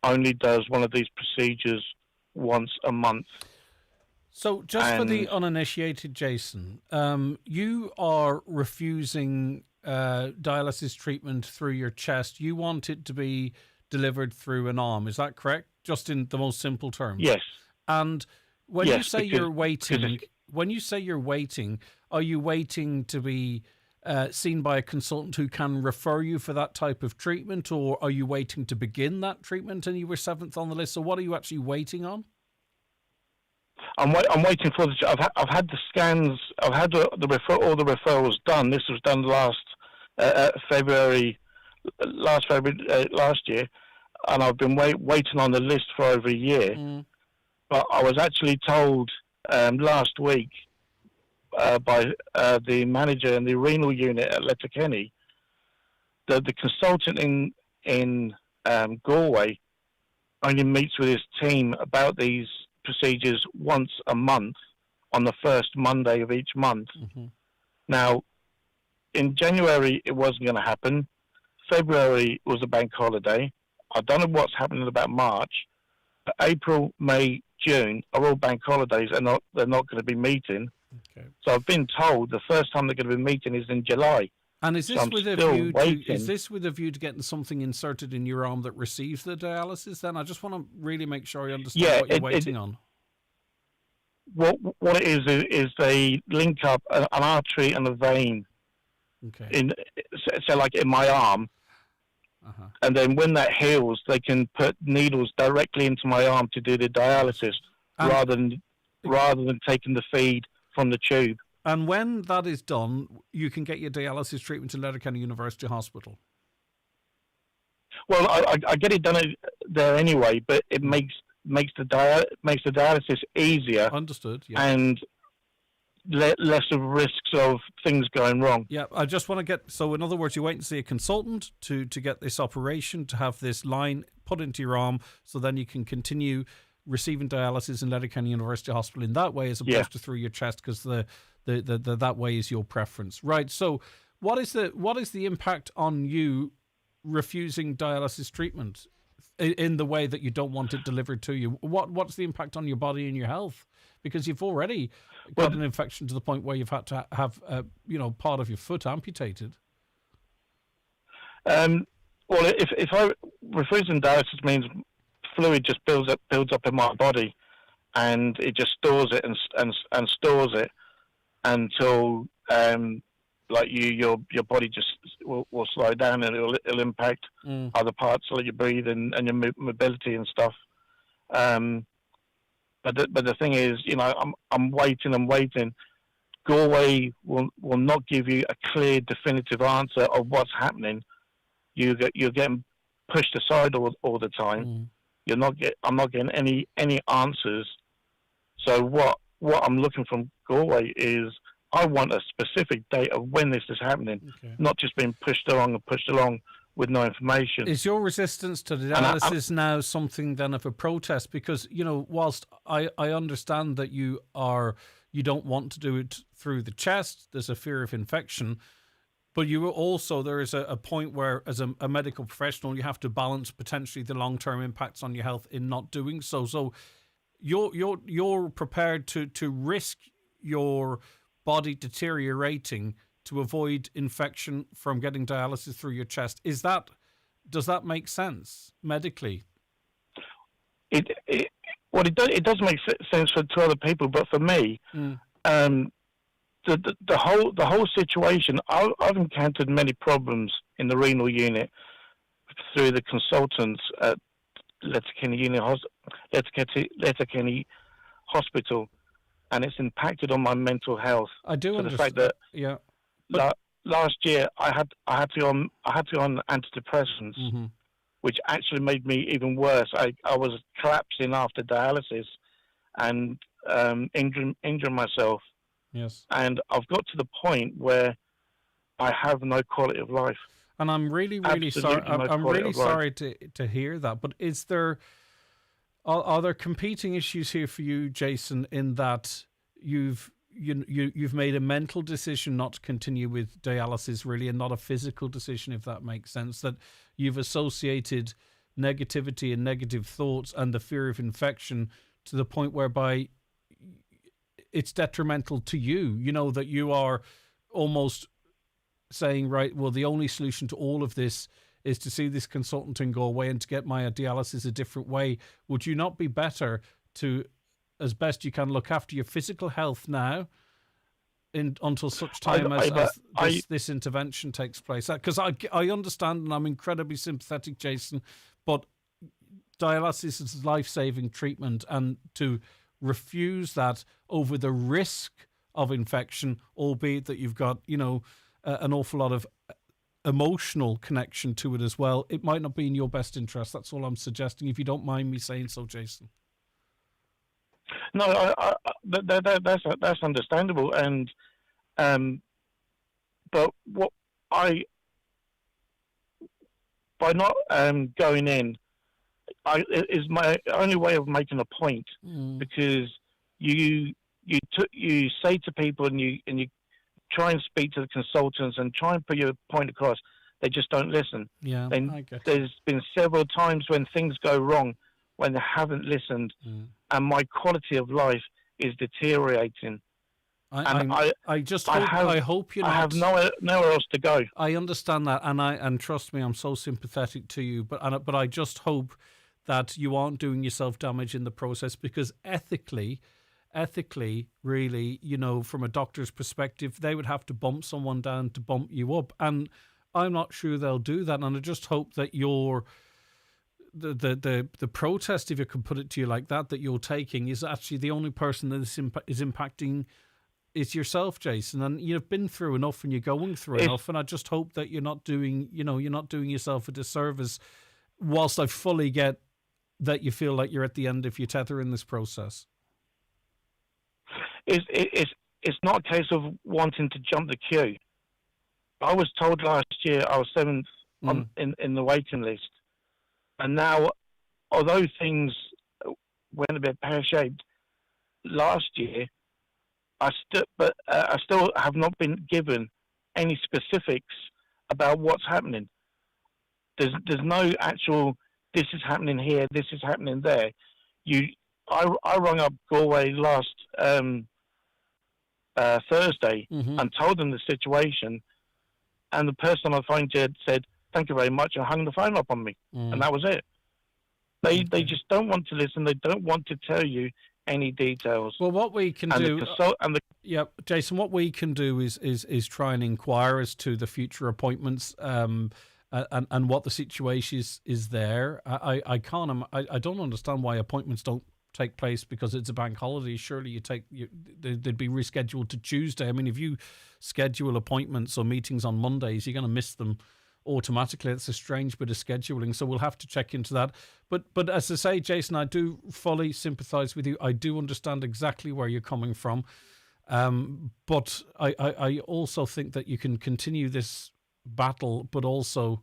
Speaker 22: only does one of these procedures once a month.
Speaker 2: So just for the uninitiated, Jason, you are refusing dialysis treatment through your chest. You want it to be delivered through an arm. Is that correct? Just in the most simple terms?
Speaker 22: Yes.
Speaker 2: And when you say you're waiting, are you waiting to be seen by a consultant who can refer you for that type of treatment, or are you waiting to begin that treatment and you were 7th on the list? So what are you actually waiting on?
Speaker 22: I'm waiting for I've had the scans. I've had all the referrals done. This was done last February last year, and I've been waiting on the list for over a year. But I was actually told last week by the manager in the renal unit at Letterkenny that the consultant in Galway only meets with his team about these procedures once a month on the first Monday of each month. Now, in January, it wasn't going to happen. February was a bank holiday. I don't know what's happening about March. But April, May, June are all bank holidays, and they're not going to be meeting. Okay. So I've been told the first time they're going to be meeting is in July.
Speaker 2: And is this with a view to getting something inserted in your arm that receives the dialysis? Then I just want to really make sure I understand what you're waiting on.
Speaker 22: What it is they link up an artery and a vein.
Speaker 2: Okay.
Speaker 22: So like in my arm, and then when that heals, they can put needles directly into my arm to do the dialysis rather than taking the feed from the tube.
Speaker 2: And when that is done, you can get your dialysis treatment in Letterkenny University Hospital.
Speaker 22: Well, I get it done there anyway, but it makes the dialysis easier.
Speaker 2: Understood. Yeah.
Speaker 22: And less of risks of things going wrong.
Speaker 2: Yeah, I just want to get... So, in other words, you wait and see a consultant to get this operation, to have this line put into your arm, so then you can continue receiving dialysis in Letterkenny University Hospital in that way, as opposed to through your chest, because the that way is your preference. Right, so what is the impact on you refusing dialysis treatment in the way that you don't want it delivered to you? What's the impact on your body and your health? Because you've already got an infection to the point where you've had to have part of your foot amputated.
Speaker 22: Well, if I refusing dialysis means fluid just builds up in my body, and it just stores it and stores it until your body just will slow down, and it'll impact other parts like your breathing and your mobility and stuff. But the thing is, I'm waiting. Galway will not give you a clear, definitive answer of what's happening. You're getting pushed aside all the time. I'm not getting any answers. So what I'm looking from Galway is I want a specific date of when this is happening, not just being pushed along with no information.
Speaker 2: Is your resistance to the dialysis now something then of a protest? Because, whilst I understand that you don't want to do it through the chest, there's a fear of infection, but there is a point where, as a medical professional, you have to balance potentially the long-term impacts on your health in not doing so. So you're prepared to risk your body deteriorating to avoid infection from getting dialysis through your chest. Does that make sense medically?
Speaker 22: It does make sense to other people, but for me, the whole situation, I've encountered many problems in the renal unit through the consultants at Letterkenny Hospital, and it's impacted on my mental health.
Speaker 2: I do understand.
Speaker 22: The fact that last year I had to go on antidepressants, which actually made me even worse. I was collapsing after dialysis and injuring myself.
Speaker 2: Yes.
Speaker 22: And I've got to the point where I have no quality of life.
Speaker 2: And I'm really sorry. I'm really sorry to hear that. But are there competing issues here for you, Jason, in that you've made a mental decision not to continue with dialysis, really, and not a physical decision, if that makes sense? That you've associated negativity and negative thoughts and the fear of infection to the point whereby it's detrimental to you, that you are almost saying, right, well, the only solution to all of this is to see this consultant and go away and to get my dialysis a different way. Would you not be better to, as best you can, look after your physical health now until such time as this intervention takes place? Because I understand, and I'm incredibly sympathetic, Jason, but dialysis is life-saving treatment, and to refuse that over the risk of infection, albeit that you've got, an awful lot of emotional connection to it as well, it might not be in your best interest. That's all I'm suggesting, if you don't mind me saying so, Jason.
Speaker 22: No, that's understandable, and but what by not going in, is my only way of making a point, because you say to people and you try and speak to the consultants and try and put your point across, they just don't listen.
Speaker 2: Yeah,
Speaker 22: and there's been several times when things go wrong when they haven't listened, and my quality of life is deteriorating.
Speaker 2: I hope you're not.
Speaker 22: I have nowhere else to go.
Speaker 2: I understand that, and trust me, I'm so sympathetic to you. But I just hope that you aren't doing yourself damage in the process, because ethically, really, from a doctor's perspective, they would have to bump someone down to bump you up, and I'm not sure they'll do that. And I just hope that the protest, if you can put it to you like that you're taking, is actually the only person that is impacting is yourself, Jason. And you've been through enough, and you're going through enough. And I just hope that you're not doing yourself a disservice. Whilst I fully get that you feel like you're at the end of your tether in this process.
Speaker 22: It's not a case of wanting to jump the queue. I was told last year I was 7th in the waiting list, and now, although things went a bit pear-shaped last year, I still have not been given any specifics about what's happening. There's no actual, this is happening here, this is happening there. I rung up Galway last Thursday and told them the situation, and the person on the phone said, "Thank you very much," and hung the phone up on me, and that was it. They just don't want to listen. They don't want to tell you any details.
Speaker 2: Well, what we can do, Jason, what we can do is try and inquire as to the future appointments and what the situation is there. I don't understand why appointments don't take place because it's a bank holiday. Surely they'd be rescheduled to Tuesday. I mean, if you schedule appointments or meetings on Mondays, you're going to miss them automatically. It's a strange bit of scheduling, so we'll have to check into that. But as I say, Jason, I do fully sympathise with you. I do understand exactly where you're coming from. But I also think that you can continue this battle, but also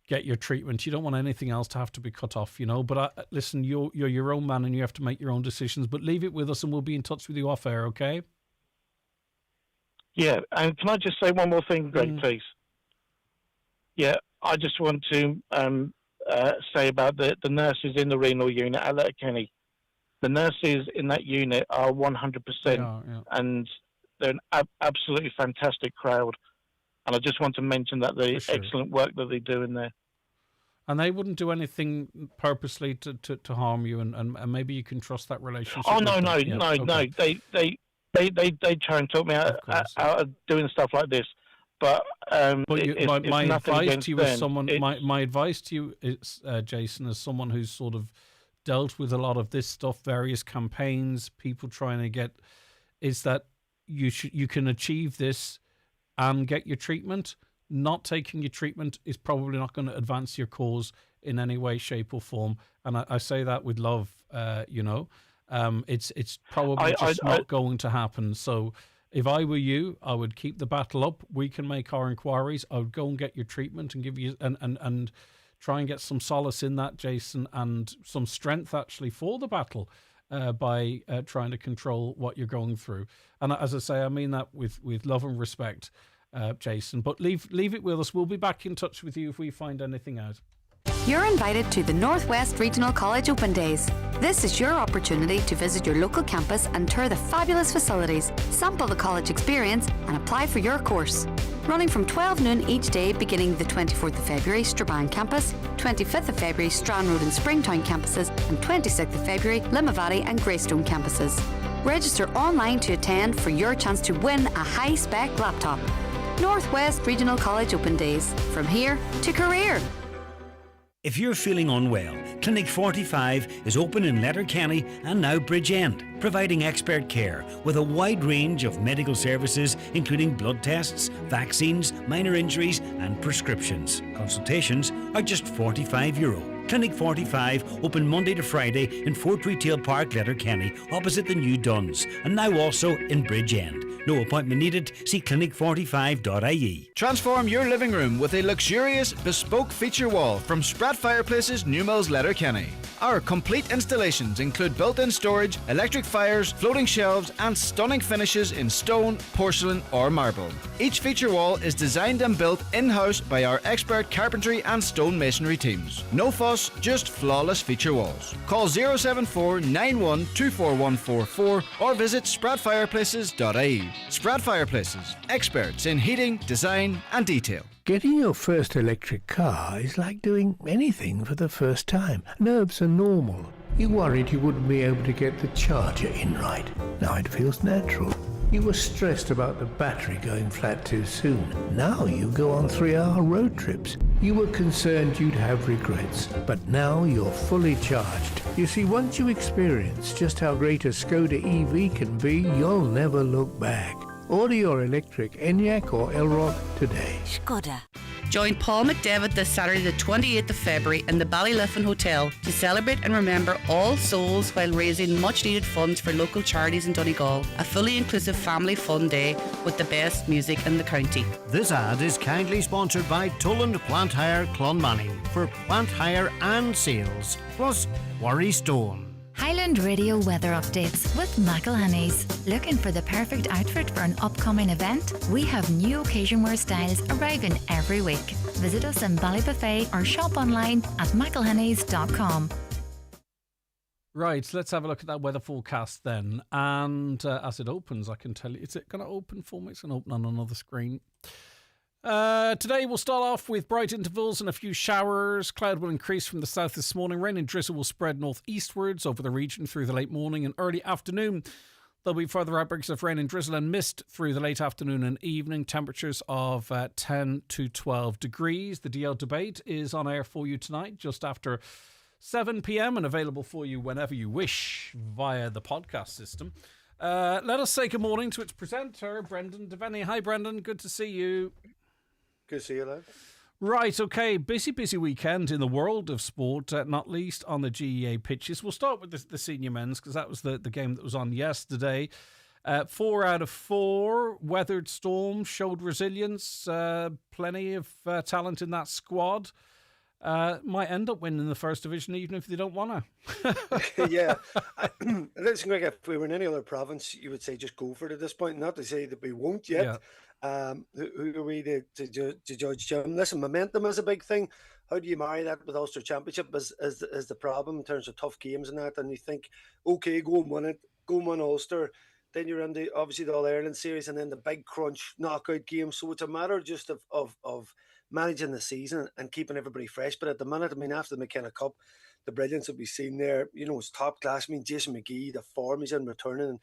Speaker 2: get your treatment. You don't want anything else to have to be cut off, But listen, you're your own man and you have to make your own decisions. But leave it with us and we'll be in touch with you off air, okay?
Speaker 22: Yeah, and can I just say one more thing, Greg, please? Yeah, I just want to say about the nurses in the renal unit at Letterkenny. The nurses in that unit are 100%, and they're an absolutely fantastic crowd. And I just want to mention that the excellent work that they do in there.
Speaker 2: And they wouldn't do anything purposely to harm you, and maybe you can trust that relationship.
Speaker 22: Oh no. They try and talk me out of doing stuff like this. But
Speaker 2: my advice to you as someone, my advice to you is, Jason, as someone who's sort of dealt with a lot of this stuff, various campaigns, people trying to get, is that you can achieve this and get your treatment. Not taking your treatment is probably not going to advance your cause in any way, shape, or form. And I say that with love. It's probably not going to happen. So if I were you, I would keep the battle up. We can make our inquiries. I would go and get your treatment and give you and try and get some solace in that, Jason, and some strength actually for the battle by trying to control what you're going through. And as I say, I mean that with love and respect, Jason. But leave it with us. We'll be back in touch with you if we find anything out.
Speaker 1: You're invited to the Northwest Regional College Open Days. This is your opportunity to visit your local campus and tour the fabulous facilities, sample the college experience and apply for your course. Running from 12 noon each day beginning the 24th of February, Strabane campus, 25th of February, Strand Road and Springtown campuses, and 26th of February, Limavady and Greystone campuses. Register online to attend for your chance to win a high-spec laptop. Northwest Regional College Open Days. From here to career.
Speaker 19: If you're feeling unwell, Clinic 45 is open in Letterkenny and now Bridgend, providing expert care with a wide range of medical services including blood tests, vaccines, minor injuries and prescriptions. Consultations are just €45. Clinic 45 open Monday to Friday in Fort Retail Park, Letterkenny, opposite the new Duns, and now also in Bridgend. No appointment needed. See clinic45.ie.
Speaker 4: Transform your living room with a luxurious, bespoke feature wall from Spratt Fireplaces, Newmills, Letterkenny. Our complete installations include built-in storage, electric fires, floating shelves, and stunning finishes in stone, porcelain, or marble. Each feature wall is designed and built in-house by our expert carpentry and stone masonry teams. No fuss, just flawless feature walls. Call 074 91 24144 or visit sprattfireplaces.ie. Spratt Fireplaces, experts in heating, design and detail.
Speaker 23: Getting your first electric car is like doing anything for the first time. Nerves are normal. You worried you wouldn't be able to get the charger in right. Now it feels natural. You were stressed about the battery going flat too soon. Now you go on 3-hour road trips. You were concerned you'd have regrets, but now you're fully charged. You see, once you experience just how great a Skoda EV can be, you'll never look back. Order your electric Enyaq or Elrock today.
Speaker 24: Skoda. Join Paul McDavid this Saturday the 28th of February in the Ballyliffin Hotel to celebrate and remember all souls while raising much needed funds for local charities in Donegal. A fully inclusive family fun day with the best music in the county.
Speaker 15: This ad is kindly sponsored by Toland Plant Hire Clonmany for plant hire and sales, plus Worry Stone.
Speaker 11: Highland Radio weather updates with McElhenney's. Looking for the perfect outfit for an upcoming event? We have new occasion wear styles arriving every week. Visit us in Ballybuffet or shop online at mcelhenneys.com.
Speaker 2: Right, let's have a look at that weather forecast then. And as it opens, I can tell you, is it going to open for me? It's going to open on another screen. Today we'll start off with bright intervals and a few showers. Cloud will increase from the south this morning. Rain and drizzle will spread northeastwards over the region through the late morning and early afternoon. There'll be further outbreaks of rain and drizzle and mist through the late afternoon and evening. Temperatures of 10 to 12 degrees. The DL debate is on air for you tonight just after 7 p.m. and available for you whenever you wish via the podcast system. Let us say good morning to its presenter, Brendan Devaney. Hi, Brendan. Good to see you.
Speaker 25: Good to see you, love.
Speaker 2: Right, okay, busy weekend in the world of sport, not least on the GEA pitches. We'll start with the senior men's because that was the game that was on yesterday. 4 out of 4, weathered storms, showed resilience, plenty of talent in that squad. Might end up winning the first division even if they don't want
Speaker 3: to. Yeah. Listen, Greg, if we were in any other province, you would say just go for it at this point. Not to say that we won't yet. Yeah. Who are we to judge, Jim? Listen, momentum is a big thing. How do you marry that with Ulster Championship is the problem in terms of tough games and that? And you think, okay, go and win it, go and win Ulster. Then you're in obviously the All-Ireland series and then the big crunch knockout game. So it's a matter just of managing the season and keeping everybody fresh. But at the minute, I mean, after the McKenna Cup, the brilliance that we've seen there, it's top class. I mean, Jason McGee, the form he's in returning,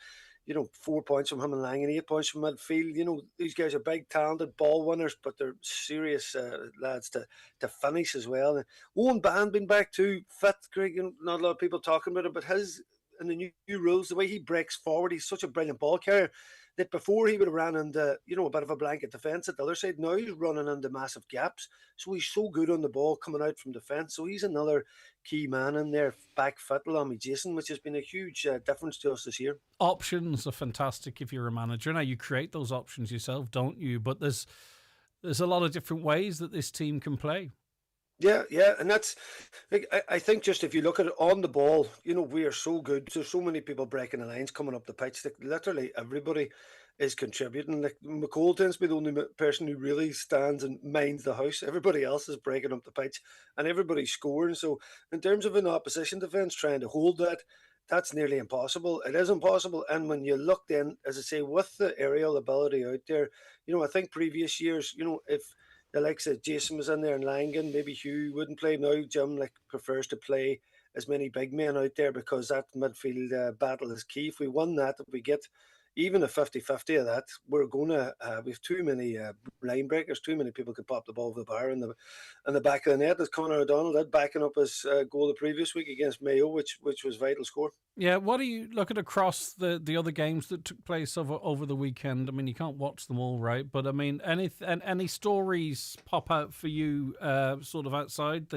Speaker 3: and 4 points from him and Lang and 8 points from midfield. These guys are big, talented ball winners, but they're serious lads to finish as well. And Owen Band been back too fit, Greg. Not a lot of people talking about it, but his and the new rules, the way he breaks forward, he's such a brilliant ball carrier that before he would have ran into, a bit of a blanket defence at the other side. Now he's running into massive gaps. So he's so good on the ball coming out from defence. So he's another key man in there, back fit along with Jason, which has been a huge difference to us this year.
Speaker 2: Options are fantastic if you're a manager. Now you create those options yourself, don't you? But there's a lot of different ways that this team can play.
Speaker 3: Yeah, and that's, I think just if you look at it on the ball, we are so good. There's so many people breaking the lines, coming up the pitch. Like, literally everybody is contributing. Like McCall tends to be the only person who really stands and minds the house. Everybody else is breaking up the pitch and everybody's scoring. So in terms of an opposition defence trying to hold that, that's nearly impossible. It is impossible. And when you look then, as I say, with the aerial ability out there, I think previous years, if the likes of Jason was in there and Langan, maybe Hugh wouldn't play. Now Jim prefers to play as many big men out there because that midfield battle is key. If we win that, if we get even a 50-50 of that, we're going to we have too many line breakers, too many people could pop the ball over the bar in the back of the net. As Conor O'Donnell did, backing up his goal the previous week against Mayo, which was vital score.
Speaker 2: Yeah, what do you look at across the other games that took place over the weekend? I mean, you can't watch them all, right? But I mean, any stories pop out for you, sort of outside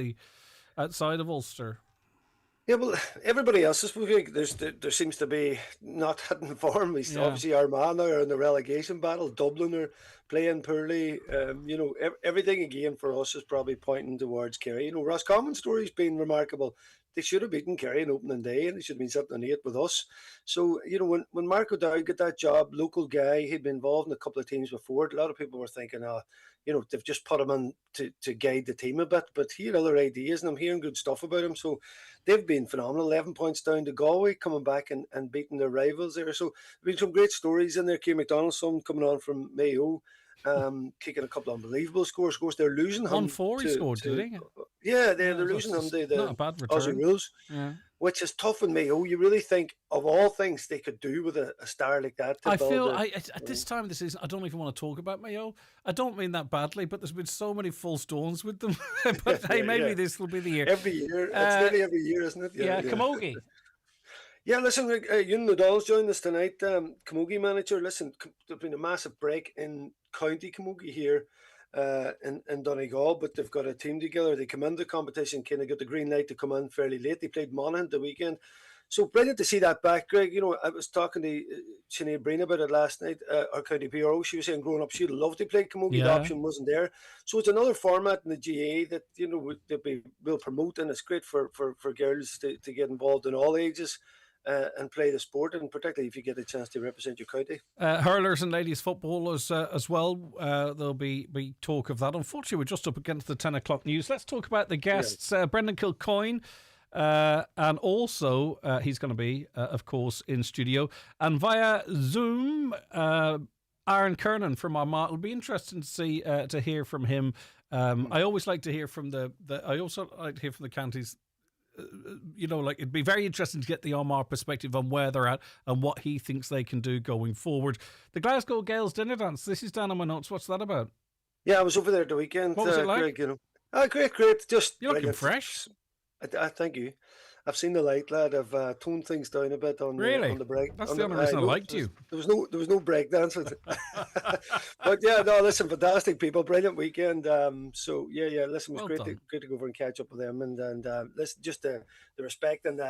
Speaker 2: of Ulster?
Speaker 3: Yeah, well, everybody else this week, there seems to be not hitting form. Obviously Armagh are in the relegation battle. Dublin are playing poorly. Everything again for us is probably pointing towards Kerry. Roscommon's story's been remarkable. They should have beaten Kerry on opening day and they should have been sitting on 8 with us. So, when Mark O'Dowd got that job, local guy, he'd been involved in a couple of teams before. A lot of people were thinking, they've just put him in to guide the team a bit. But he had other ideas and I'm hearing good stuff about him. So they've been phenomenal. 11 points down to Galway, coming back and beating their rivals there. So there's been some great stories in there. Keir McDonald's son coming on from Mayo, kicking a couple of unbelievable scores. Of course, they're losing him.
Speaker 2: 1-4 he scored, did he?
Speaker 3: Yeah, they're losing him to the
Speaker 2: not a bad return.
Speaker 3: Aussie rules, which is tough in Mayo. You really think of all things they could do with a star like that.
Speaker 2: I feel at this time of the season, I don't even want to talk about Mayo. I don't mean that badly, but there's been so many false dawns with them. But hey, maybe this will be the year.
Speaker 3: Every year, it's nearly every year, isn't it?
Speaker 2: Yeah, Camogie.
Speaker 3: Yeah, listen, Ewan O'Donnell's joined us tonight. Camogie manager. Listen, there's been a massive break in County Camogie here in Donegal, but they've got a team together. They come into the competition, kind of got the green light to come in fairly late. They played Monaghan the weekend. So brilliant to see that back, Greg. I was talking to Sinead Breen about it last night, our county PRO. She was saying growing up, she'd love to play Camogie. The option wasn't there. So it's another format in the GA that, will promote, and it's great for girls to get involved in all ages. And play the sport, and particularly if you get a chance to represent your county.
Speaker 2: Hurlers and ladies footballers as well. There'll be talk of that. Unfortunately, we're just up against the 10 o'clock news. Let's talk about the guests. Brendan Kilcoyne, and also he's going to be, of course, in studio. And via Zoom, Aaron Kernan from Armagh. It'll be interesting to see to hear from him. I always like to hear from I also like to hear from the counties. It'd be very interesting to get the Armagh perspective on where they're at and what he thinks they can do going forward. The Glasgow Gales dinner dance. This is down on my notes. What's that about?
Speaker 3: Yeah, I was over there the weekend.
Speaker 2: What was it like?
Speaker 3: Greg, great. Just
Speaker 2: you're looking fresh.
Speaker 3: I thank you. I've seen the light, lad. I've toned things down a bit on the break.
Speaker 2: That's the only reason I liked you.
Speaker 3: There was no break dancing. But yeah, no, listen, fantastic people, brilliant weekend. So yeah, listen, it was great to go over and catch up with them, and listen, just the respect and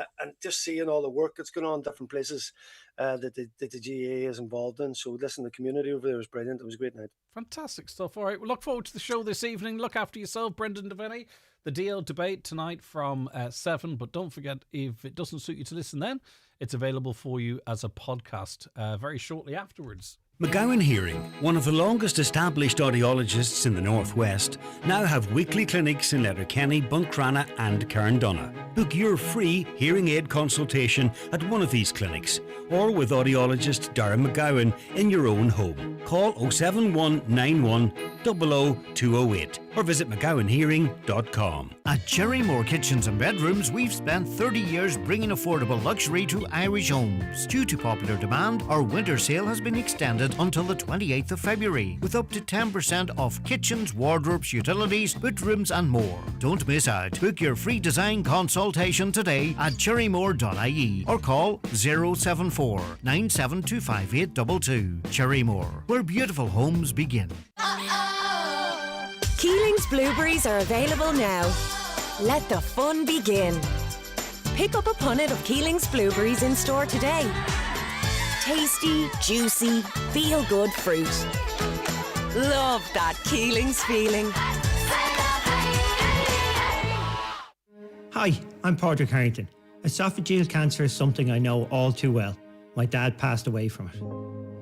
Speaker 3: just seeing all the work that's going on in different places that the GA is involved in. So listen, the community over there was brilliant. It was a great night.
Speaker 2: Fantastic stuff. All right, we'll look forward to the show this evening. Look after yourself, Brendan Devaney. The DL debate tonight from 7, but don't forget, if it doesn't suit you to listen then, it's available for you as a podcast very shortly afterwards.
Speaker 19: McGowan Hearing, one of the longest established audiologists in the Northwest, now have weekly clinics in Letterkenny, Buncrana and Carndonna. Book your free hearing aid consultation at one of these clinics or with audiologist Darren McGowan in your own home. Call 07191 00208 or visit McGowanHearing.com.
Speaker 5: At Cherrymore Kitchens and Bedrooms, we've spent 30 years bringing affordable luxury to Irish homes. Due to popular demand, our winter sale has been extended until the 28th of February, with up to 10% off kitchens, wardrobes, utilities, bedrooms and more. Don't miss out. Book your free design consultation today at cherrymore.ie or call 074 9725822. Cherrymore, where beautiful homes begin.
Speaker 6: Keeling's blueberries are available now. Let the fun begin. Pick up a punnet of Keeling's blueberries in store today. Tasty, juicy, feel-good fruit. Love that Keeling's feeling.
Speaker 7: Hi, I'm Padraig Harrington. Esophageal cancer is something I know all too well. My dad passed away from it.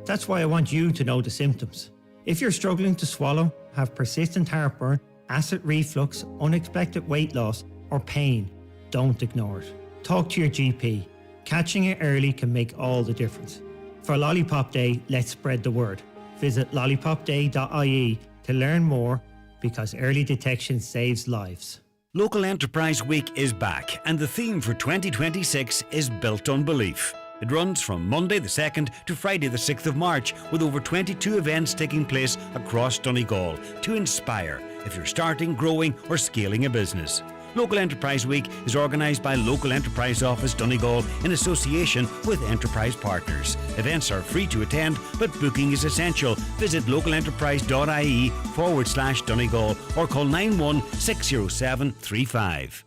Speaker 7: That's why I want you to know the symptoms. If you're struggling to swallow, have persistent heartburn, acid reflux, unexpected weight loss, or pain, don't ignore it. Talk to your GP. Catching it early can make all the difference. For Lollipop Day, let's spread the word. Visit lollipopday.ie to learn more, because early detection saves lives.
Speaker 19: Local Enterprise Week is back, and the theme for 2026 is Built on Belief. It runs from Monday the 2nd to Friday the 6th of March, with over 22 events taking place across Donegal to inspire if you're starting, growing or scaling a business. Local Enterprise Week is organised by Local Enterprise Office Donegal in association with Enterprise Partners. Events are free to attend, but booking is essential. Visit localenterprise.ie/Donegal or call 91-607-35.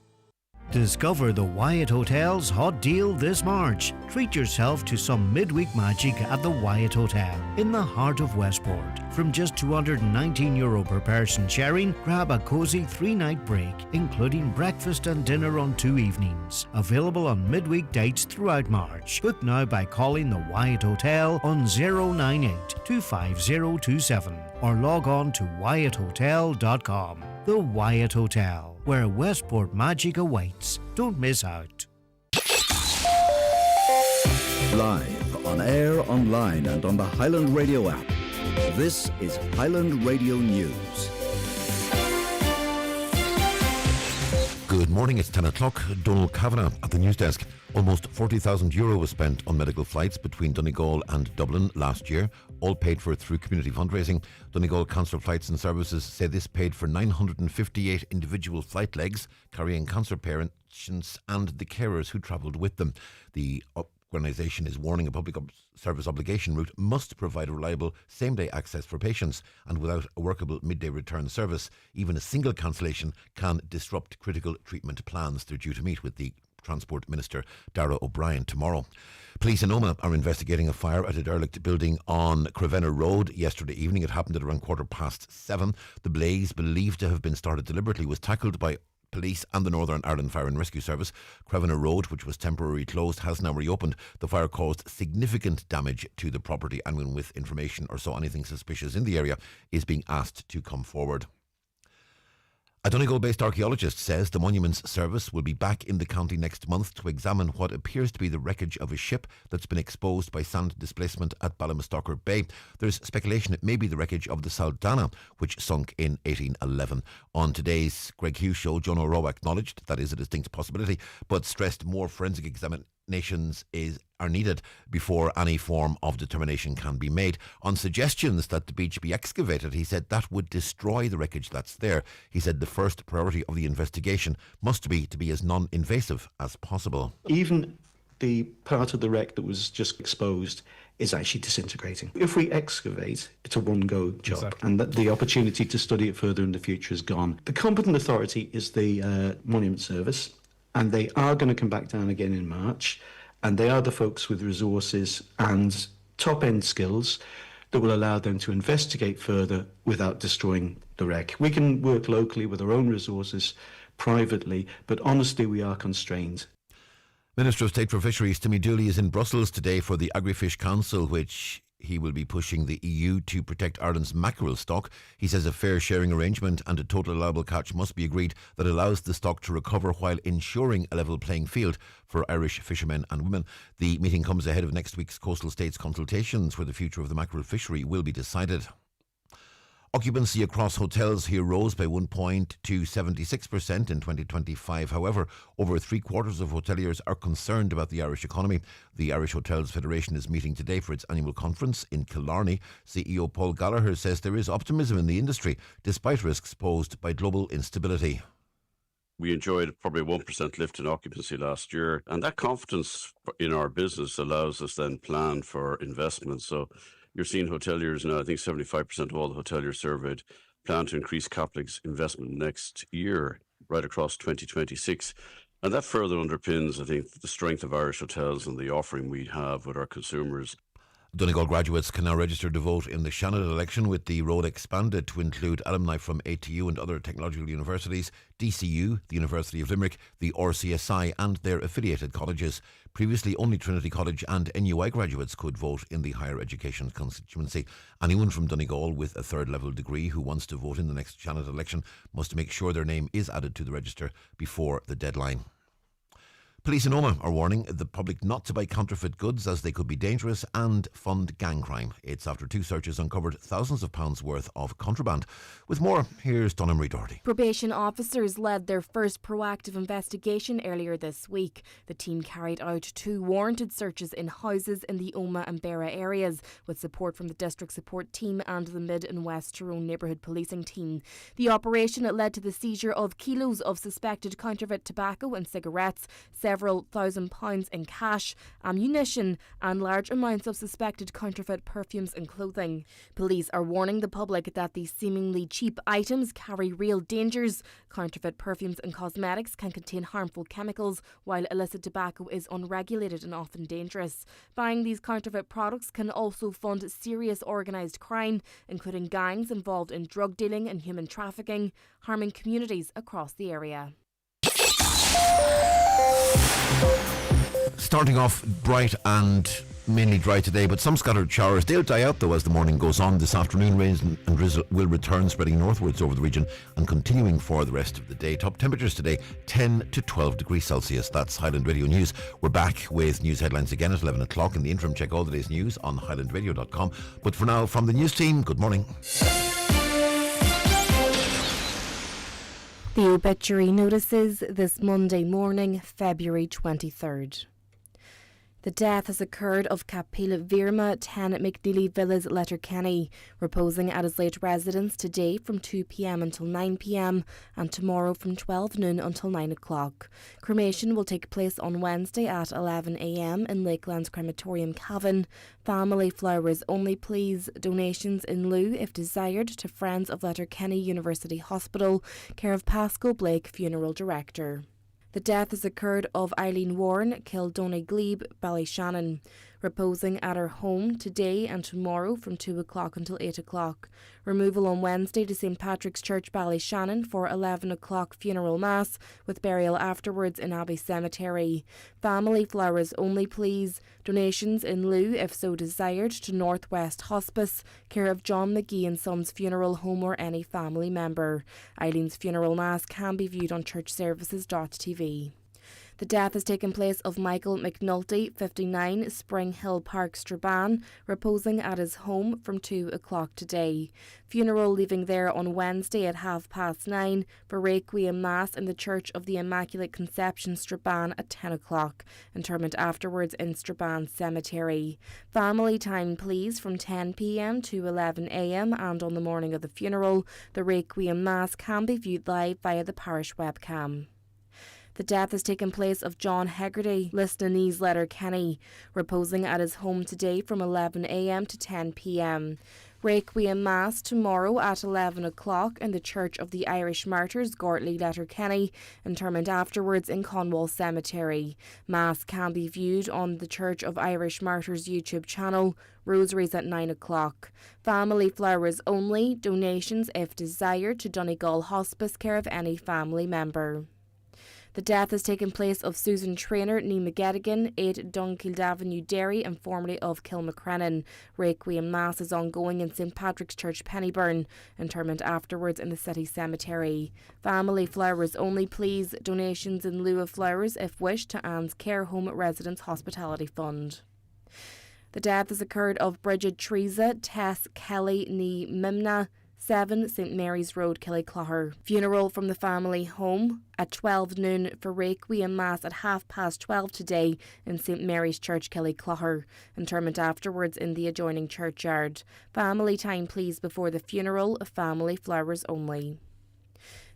Speaker 5: Discover the Wyatt Hotel's hot deal this March. Treat yourself to some midweek magic at the Wyatt Hotel in the heart of Westport. From just €219 per person sharing, grab a cosy 3-night break, including breakfast and dinner on 2 evenings. Available on midweek dates throughout March. Book now by calling the Wyatt Hotel on 098 25027 or log on to wyatthotel.com. The Wyatt Hotel, where Westport magic awaits. Don't miss out.
Speaker 8: Live, on air, online and on the Highland Radio app. This is Highland Radio News.
Speaker 25: Good morning, it's 10 o'clock. Donald Kavanagh at the news desk. Almost €40,000 was spent on medical flights between Donegal and Dublin last year, all paid for through community fundraising. Donegal Council Flights and Services say this paid for 958 individual flight legs, carrying cancer patients and the carers who travelled with them. The organisation is warning a public service obligation route must provide reliable same-day access for patients, and without a workable midday return service, even a single cancellation can disrupt critical treatment plans. They're due to meet with the Transport Minister Darragh O'Brien tomorrow. Police in Omagh are investigating a fire at a derelict building on Crevenner Road yesterday evening. It happened at around 7:15. The blaze, believed to have been started deliberately, was tackled by police and the Northern Ireland Fire and Rescue Service. Crevenner Road, which was temporarily closed, has now reopened. The fire caused significant damage to the property. Anyone with information or saw anything suspicious in the area is being asked to come forward. A Donegal-based archaeologist says the Monuments Service will be back in the county next month to examine what appears to be the wreckage of a ship that's been exposed by sand displacement at Ballymastocker Bay. There's speculation it may be the wreckage of the Saldanha, which sunk in 1811. On today's Greg Hughes Show, John O'Rourke acknowledged that is a distinct possibility, but stressed more forensic examinations are needed before any form of determination can be made. On suggestions that the beach be excavated, he said that would destroy the wreckage that's there. He said the first priority of the investigation must be to be as non-invasive as possible.
Speaker 16: Even the part of the wreck that was just exposed is actually disintegrating. If we excavate, it's a one-go job, exactly. And that the opportunity to study it further in the future is gone. The competent authority is the Monument Service, and they are going to come back down again in March, and they are the folks with resources and top-end skills that will allow them to investigate further without destroying the wreck. We can work locally with our own resources, privately, but honestly we are constrained.
Speaker 25: Minister of State for Fisheries Timmy Dooley is in Brussels today for the Agrifish Council, which he will be pushing the EU to protect Ireland's mackerel stock. He says a fair sharing arrangement and a total allowable catch must be agreed that allows the stock to recover while ensuring a level playing field for Irish fishermen and women. The meeting comes ahead of next week's Coastal States consultations, where the future of the mackerel fishery will be decided. Occupancy across hotels here rose by 1 point to 76% in 2025. However, over 3/4 of hoteliers are concerned about the Irish economy. The Irish Hotels Federation is meeting today for its annual conference in Killarney. CEO Paul Gallagher says there is optimism in the industry despite risks posed by global instability.
Speaker 9: We enjoyed probably a 1% lift in occupancy last year, and that confidence in our business allows us then plan for investment. So you're seeing hoteliers now, I think 75% of all the hoteliers surveyed plan to increase capital investment next year, right across 2026. And that further underpins, I think, the strength of Irish hotels and the offering we have with our consumers.
Speaker 25: Donegal graduates can now register to vote in the Shannon election, with the roll expanded to include alumni from ATU and other technological universities, DCU, the University of Limerick, the RCSI and their affiliated colleges. Previously, only Trinity College and NUI graduates could vote in the higher education constituency. Anyone from Donegal with a third level degree who wants to vote in the next Shannon election must make sure their name is added to the register before the deadline. Police in Omagh are warning the public not to buy counterfeit goods as they could be dangerous and fund gang crime. It's after 2 searches uncovered thousands of pounds worth of contraband. With more, here's Donna Marie Doherty.
Speaker 10: Probation officers led their first proactive investigation earlier this week. The team carried out 2 warranted searches in houses in the Omagh and Beara areas, with support from the District Support Team and the Mid and West Tyrone Neighbourhood Policing Team. The operation led to the seizure of kilos of suspected counterfeit tobacco and cigarettes, several £1,000 in cash, ammunition and large amounts of suspected counterfeit perfumes and clothing. Police are warning the public that these seemingly cheap items carry real dangers. Counterfeit perfumes and cosmetics can contain harmful chemicals, while illicit tobacco is unregulated and often dangerous. Buying these counterfeit products can also fund serious organised crime, including gangs involved in drug dealing and human trafficking, harming communities across the area.
Speaker 25: Starting off bright and mainly dry today, but some scattered showers. They'll die out though as the morning goes on. This afternoon, rain and drizzle will return, spreading northwards over the region and continuing for the rest of the day. Top temperatures today, 10 to 12 degrees Celsius. That's Highland Radio News. We're back with news headlines again at 11 o'clock. In the interim, check all the day's news on highlandradio.com. But for now, from the news team, good morning.
Speaker 10: The obituary notices this Monday morning, February 23rd. The death has occurred of Capil Virma 10 McNeely Villas, Letterkenny, reposing at his late residence today from 2 p.m. until 9 p.m. and tomorrow from 12 noon until 9 o'clock. Cremation will take place on Wednesday at 11 a.m. in Lakelands Crematorium, Cavan. Family flowers only, please. Donations in lieu, if desired, to Friends of Letterkenny University Hospital, care of Pascal Blake, Funeral Director. The death has occurred of Eileen Warren, Kildoney Glebe, Ballyshannon, reposing at her home today and tomorrow from 2 o'clock until 8 o'clock. Removal on Wednesday to St Patrick's Church, Ballyshannon for 11 o'clock funeral mass, with burial afterwards in Abbey Cemetery. Family flowers only, please. Donations in lieu, if so desired, to Northwest Hospice, care of John McGee and Sons Funeral Home or any family member. Eileen's funeral mass can be viewed on churchservices.tv. The death has taken place of Michael McNulty, 59, Spring Hill Park, Strabane, reposing at his home from 2 o'clock today. Funeral leaving there on Wednesday at 9:30 for Requiem Mass in the Church of the Immaculate Conception, Strabane at 10 o'clock. Interment afterwards in Strabane Cemetery. Family time please from 10 p.m. to 11 a.m. and on the morning of the funeral, the Requiem Mass can be viewed live via the parish webcam. The death has taken place of John Hegarty, Listonese Letterkenny, reposing at his home today from 11 a.m. to 10 p.m. Requiem Mass tomorrow at 11 o'clock in the Church of the Irish Martyrs, Gortley, Letterkenny, interment afterwards in Conwall Cemetery. Mass can be viewed on the Church of Irish Martyrs YouTube channel. Rosaries at 9 o'clock. Family flowers only, donations if desired to Donegal Hospice, care of any family member. The death has taken place of Susan Traynor, ní McGettigan, 8 Dunkeld Avenue, Derry, and formerly of Kilmacrennan. Requiem Mass is ongoing in St Patrick's Church, Pennyburn. Interment afterwards in the city cemetery. Family flowers only please, donations in lieu of flowers if wished to Anne's Care Home Residence Hospitality Fund. The death has occurred of Bridget Teresa Tess Kelly ní Mimna, 7 St Mary's Road, Killyclogher. Funeral from the family home at 12 noon for Requiem Mass at 12:30 today in St Mary's Church, Killyclogher. Interment afterwards in the adjoining churchyard. Family time please before the funeral, family flowers only.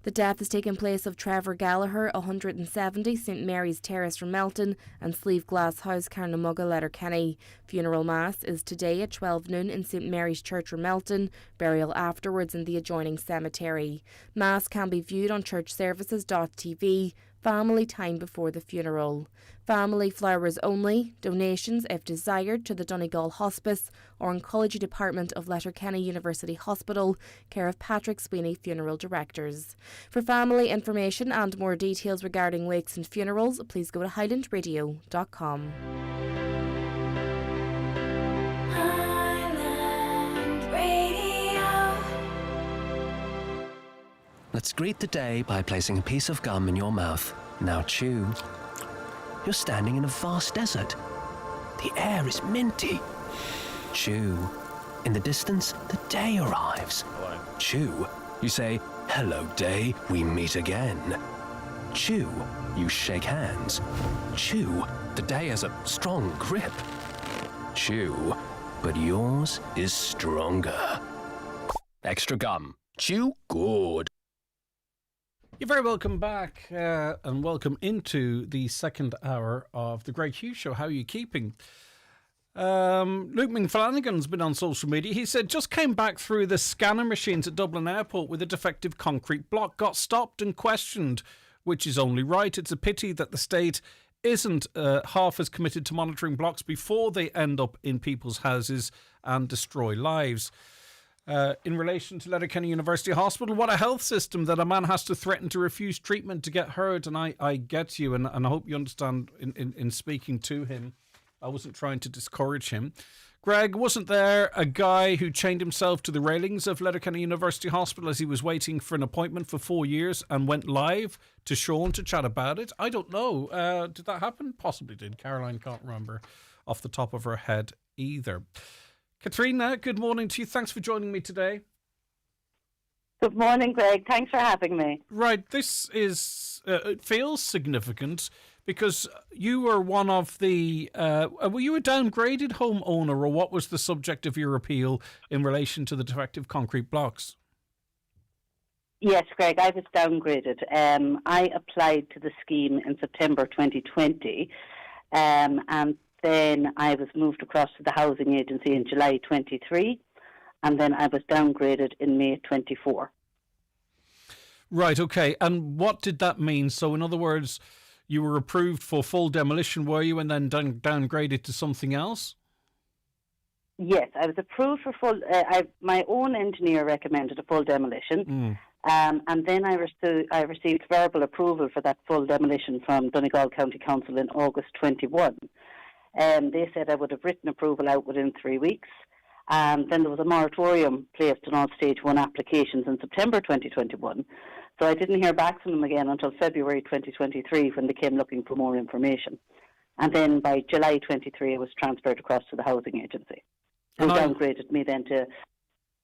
Speaker 10: The death has taken place of Trevor Gallagher, 170 St Mary's Terrace, Ramelton, and Sleeve Glass House, Carnamugga, Letterkenny. Funeral Mass is today at 12 noon in St Mary's Church, Ramelton. Burial afterwards in the adjoining cemetery. Mass can be viewed on churchservices.tv. Family time before the funeral. Family flowers only, donations if desired to the Donegal Hospice or Oncology Department of Letterkenny University Hospital, care of Patrick Sweeney Funeral Directors. For family information and more details regarding wakes and funerals, please go to highlandradio.com.
Speaker 21: Let's greet the day by placing a piece of gum in your mouth. Now chew. You're standing in a vast desert. The air is minty. Chew. In the distance, the day arrives. Chew. You say, "Hello, day, we meet again." Chew. You shake hands. Chew. The day has a strong grip. Chew. But yours is stronger. Extra gum. Chew good.
Speaker 2: You're very welcome back and welcome into the second hour of the Greg Hughes Show. How are you keeping? Luke McFlanagan's been on social media. He said, just came back through the scanner machines at Dublin Airport with a defective concrete block. Got stopped and questioned, which is only right. It's a pity that the state isn't half as committed to monitoring blocks before they end up in people's houses and destroy lives. In relation to Letterkenny University Hospital, what a health system that a man has to threaten to refuse treatment to get heard. And I get you, and I hope you understand in speaking to him, I wasn't trying to discourage him. Greg, wasn't there a guy who chained himself to the railings of Letterkenny University Hospital as he was waiting for an appointment for 4 years and went live to Sean to chat about it? I don't know. Did that happen? Possibly did. Caroline can't remember off the top of her head either. Katrina, good morning to you. Thanks for joining me today.
Speaker 12: Good morning, Greg. Thanks for having me.
Speaker 2: Right, this is it feels significant because you were one of the were you a downgraded homeowner, or what was the subject of your appeal in relation to the defective concrete blocks?
Speaker 12: Yes, Greg, I was downgraded. I applied to the scheme in September 2020, and then I was moved across to the housing agency in July 23, and then I was downgraded in May 24.
Speaker 2: Right, okay. And what did that mean? So in other words, you were approved for full demolition, were you, and then downgraded to something else?
Speaker 12: Yes, I was approved for full... my own engineer recommended a full demolition, and then I received verbal approval for that full demolition from Donegal County Council in August 21. They said I would have written approval out within 3 weeks. Then there was a moratorium placed on all stage 1 applications in September 2021. So I didn't hear back from them again until February 2023 when they came looking for more information. And then by July 23, I was transferred across to the housing agency. Who downgraded me then to...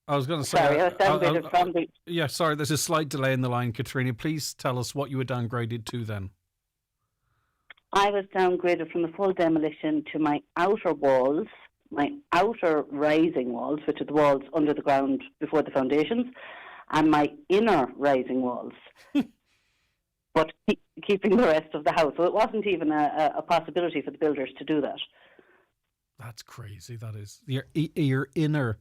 Speaker 2: I was going to say...
Speaker 12: Sorry, I was downgraded from the...
Speaker 2: Yeah, sorry, there's a slight delay in the line, Katrina. Please tell us what you were downgraded to then.
Speaker 12: I was downgraded from the full demolition to my outer walls, my outer rising walls, which are the walls under the ground before the foundations, and my inner rising walls, but keeping the rest of the house. So it wasn't even a possibility for the builders to do that.
Speaker 2: That's crazy, that is. Your inner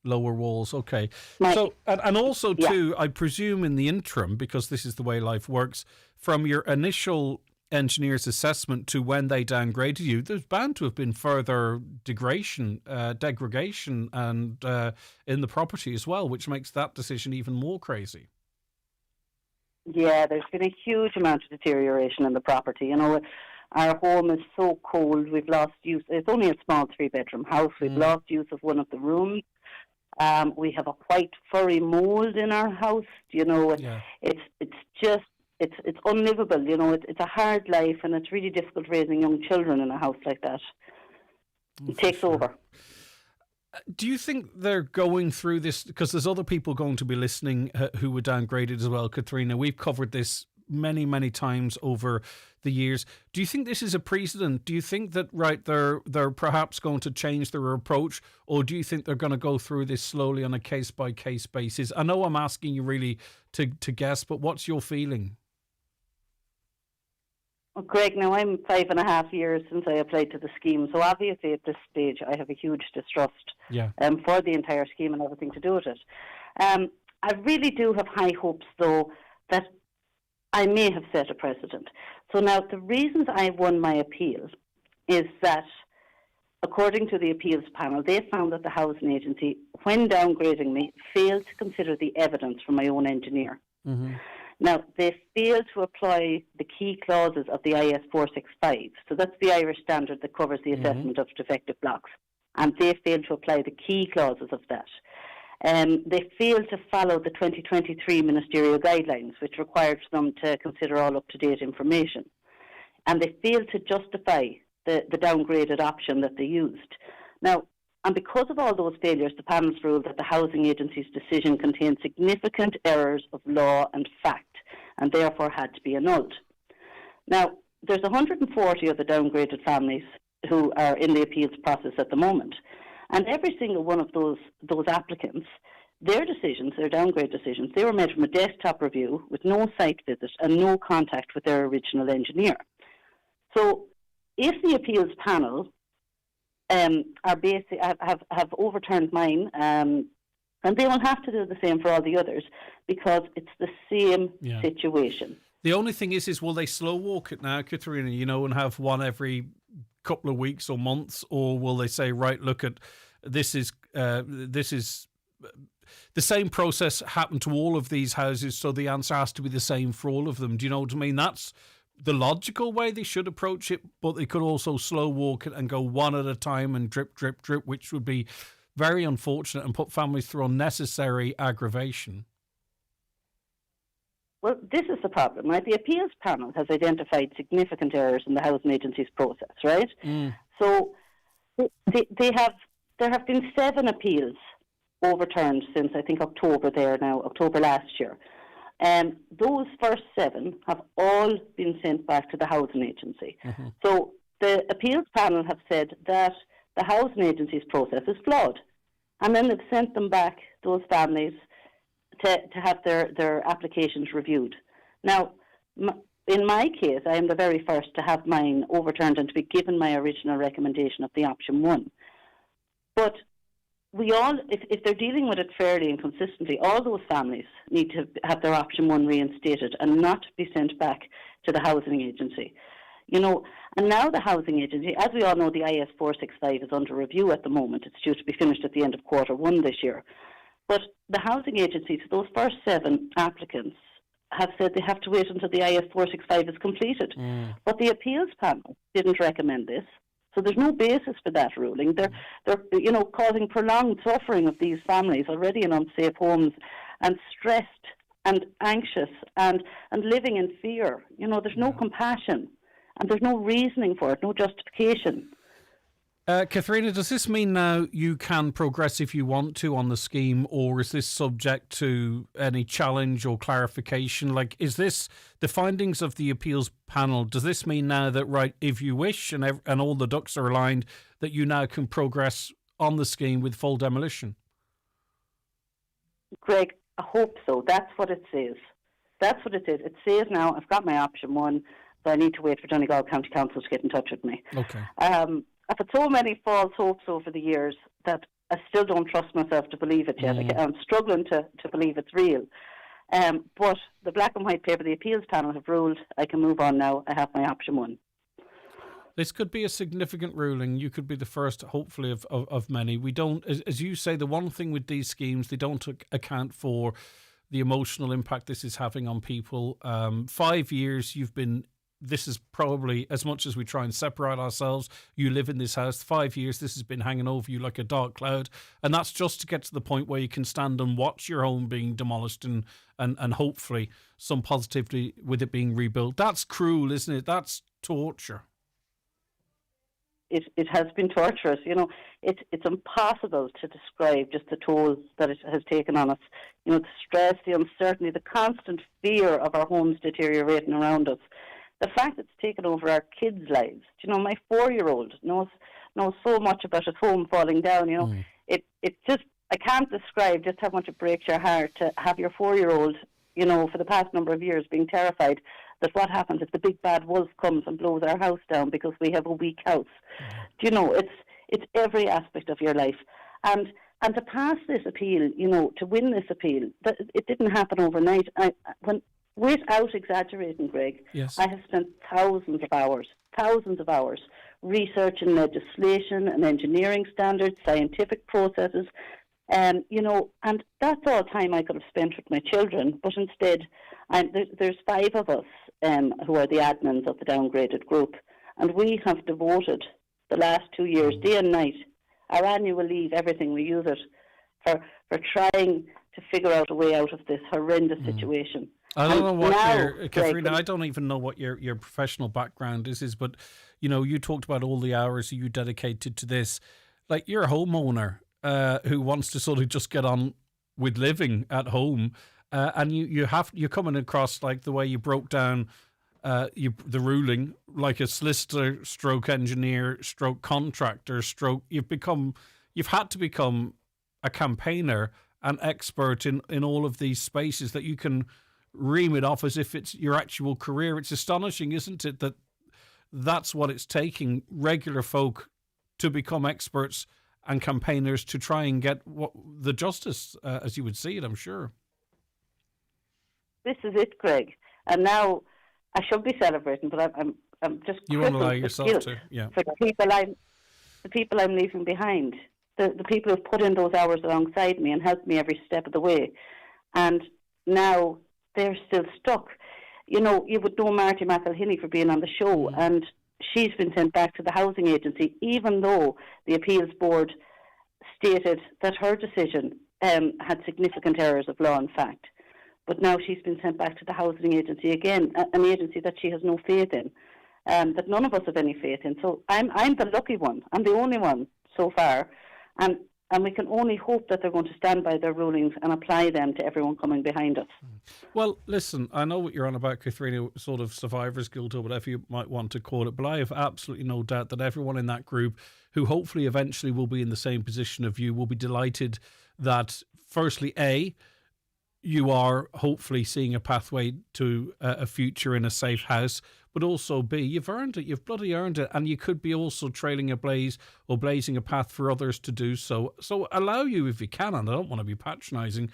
Speaker 2: lower walls, okay. And also, too, I presume in the interim, because this is the way life works, from your initial engineer's assessment to when they downgraded you, there's bound to have been further degradation and in the property as well, which makes that decision even more crazy.
Speaker 12: Yeah, there's been a huge amount of deterioration in the property. You know, our home is so cold, we've lost use. It's only a small 3-bedroom house. We've lost use of one of the rooms. We have a white furry mold in our house. You know, it's just, it's unlivable. You know, it's a hard life, and it's really difficult raising young children in a house like that. It takes over.
Speaker 2: Do you think they're going through this, because there's other people going to be listening who were downgraded as well, Katrina? We've covered this many, many times over the years. Do you think this is a precedent? Do you think that, they're perhaps going to change their approach, or do you think they're going to go through this slowly on a case-by-case basis? I know I'm asking you really to guess, but what's your feeling?
Speaker 12: Well, Greg, now I'm 5.5 years since I applied to the scheme, so obviously at this stage I have a huge distrust for the entire scheme and everything to do with it. I really do have high hopes, though, that I may have set a precedent. So now the reasons I won my appeal is that, according to the appeals panel, they found that the housing agency, when downgrading me, failed to consider the evidence from my own engineer. Mm-hmm. Now, they failed to apply the key clauses of the IS 465. So that's the Irish standard that covers the assessment of defective blocks. And they failed to apply the key clauses of that. They failed to follow the 2023 ministerial guidelines, which required them to consider all up-to-date information. And they failed to justify the downgraded option that they used. Now, and because of all those failures, the panels ruled that the housing agency's decision contained significant errors of law and fact, and therefore had to be annulled. Now, there's 140 of the downgraded families who are in the appeals process at the moment, and every single one of those applicants, their decisions, their downgrade decisions, they were made from a desktop review with no site visit and no contact with their original engineer. So, if the appeals panel have overturned mine, and they will have to do the same for all the others, because it's the same situation.
Speaker 2: The only thing is will they slow walk it now, Katrina, and have one every couple of weeks or months, or will they say, right, look at this is the same process happened to all of these houses, so the answer has to be the same for all of them? Do you know what I mean? That's the logical way they should approach it, but they could also slow walk it and go one at a time and drip, drip, drip, which would be very unfortunate and put families through unnecessary aggravation.
Speaker 12: Well, this is the problem, right? The appeals panel has identified significant errors in the housing agency's process, right? So there have been 7 appeals overturned since, I think, October last year. Those first 7 have all been sent back to the housing agency. Mm-hmm. So the appeals panel have said that the housing agency's process is flawed. And then they've sent them back, those families, to have their applications reviewed. Now, in my case, I am the very first to have mine overturned and to be given my original recommendation of the option 1. But we all, if they're dealing with it fairly and consistently, all those families need to have their option 1 reinstated and not be sent back to the housing agency. And now the housing agency, as we all know, the IS 465 is under review at the moment. It's due to be finished at the end of Q1 this year. But the housing agency, so those first 7 applicants, have said they have to wait until the IS 465 is completed. But the appeals panel didn't recommend this. So there's no basis for that ruling. They're causing prolonged suffering of these families already in unsafe homes and stressed and anxious and living in fear. You know, there's no compassion and there's no reasoning for it, no justification.
Speaker 2: Katharina, does this mean now you can progress if you want to on the scheme, or is this subject to any challenge or clarification? Like, is this the findings of the appeals panel? Does this mean now that, right, if you wish and all the ducks are aligned, that you now can progress on the scheme with full demolition?
Speaker 12: Greg, I hope so. That's what it says. That's what it says. It says now I've got my option one, so I need to wait for Donegal County Council to get in touch with me.
Speaker 2: Okay.
Speaker 12: I've had so many false hopes over the years that I still don't trust myself to believe it yet. I'm struggling to believe it's real. But the black and white paper, the appeals panel have ruled I can move on now. I have my option one.
Speaker 2: This could be a significant ruling. You could be the first, hopefully, of many. We don't, as you say, the one thing with these schemes, they don't account for the emotional impact this is having on people. 5 years you've been, this is probably, as much as we try and separate ourselves, you live in this house, 5 years this has been hanging over you like a dark cloud. And that's just to get to the point where you can stand and watch your home being demolished and hopefully some positivity with it being rebuilt. That's cruel, isn't it? That's torture.
Speaker 12: It has been torturous. You know, it's impossible to describe just the toll that it has taken on us. You know, the stress, the uncertainty, the constant fear of our homes deteriorating around us. The fact it's taken over our kids' lives. You know, my 4-year-old knows so much about his home falling down. You know, it just, I can't describe just how much it breaks your heart to have your 4-year-old, you know, for the past number of years being terrified that what happens if the big bad wolf comes and blows our house down because we have a weak house. Do you know, it's every aspect of your life. And to pass this appeal, you know, to win this appeal, it didn't happen overnight. Without exaggerating, Greg,
Speaker 2: yes.
Speaker 12: I have spent thousands of hours researching legislation and engineering standards, scientific processes, you know, and that's all time I could have spent with my children. But instead, there's 5 of us who are the admins of the downgraded group, and we have devoted the last 2 years, day and night, our annual leave, everything, we use it for trying to figure out a way out of this horrendous situation.
Speaker 2: I don't know what Katharina, I don't even know what your professional background is, but, you know, you talked about all the hours you dedicated to this. Like, you're a homeowner who wants to sort of just get on with living at home, and you're coming across, like, the way you broke down the ruling, like a solicitor, stroke engineer, stroke contractor, stroke. You've had to become a campaigner, an expert in all of these spaces that you can ream it off as if it's your actual career. It's astonishing, isn't it, that that's what it's taking regular folk to become experts and campaigners to try and get the justice, as you would see it, I'm sure.
Speaker 12: This is it, Greg. And now I should be celebrating, but I'm just
Speaker 2: you won't allow yourself to, yeah.
Speaker 12: For the people I'm leaving behind, the people who've put in those hours alongside me and helped me every step of the way, and now they're still stuck. You know, you would know Marty McElhinney for being on the show, and she's been sent back to the housing agency, even though the appeals board stated that her decision had significant errors of law and fact. But now she's been sent back to the housing agency again, an agency that she has no faith in, that none of us have any faith in. So I'm the lucky one. I'm the only one so far. And we can only hope that they're going to stand by their rulings and apply them to everyone coming behind us.
Speaker 2: Well, listen, I know what you're on about, Katharina, sort of survivor's guilt or whatever you might want to call it, but I have absolutely no doubt that everyone in that group, who hopefully eventually will be in the same position of you, will be delighted that, firstly, A, you are hopefully seeing a pathway to a future in a safe house, but also B, you've earned it. You've bloody earned it. And you could be also trailing a blaze or blazing a path for others to do so. So allow you, if you can, and I don't want to be patronising,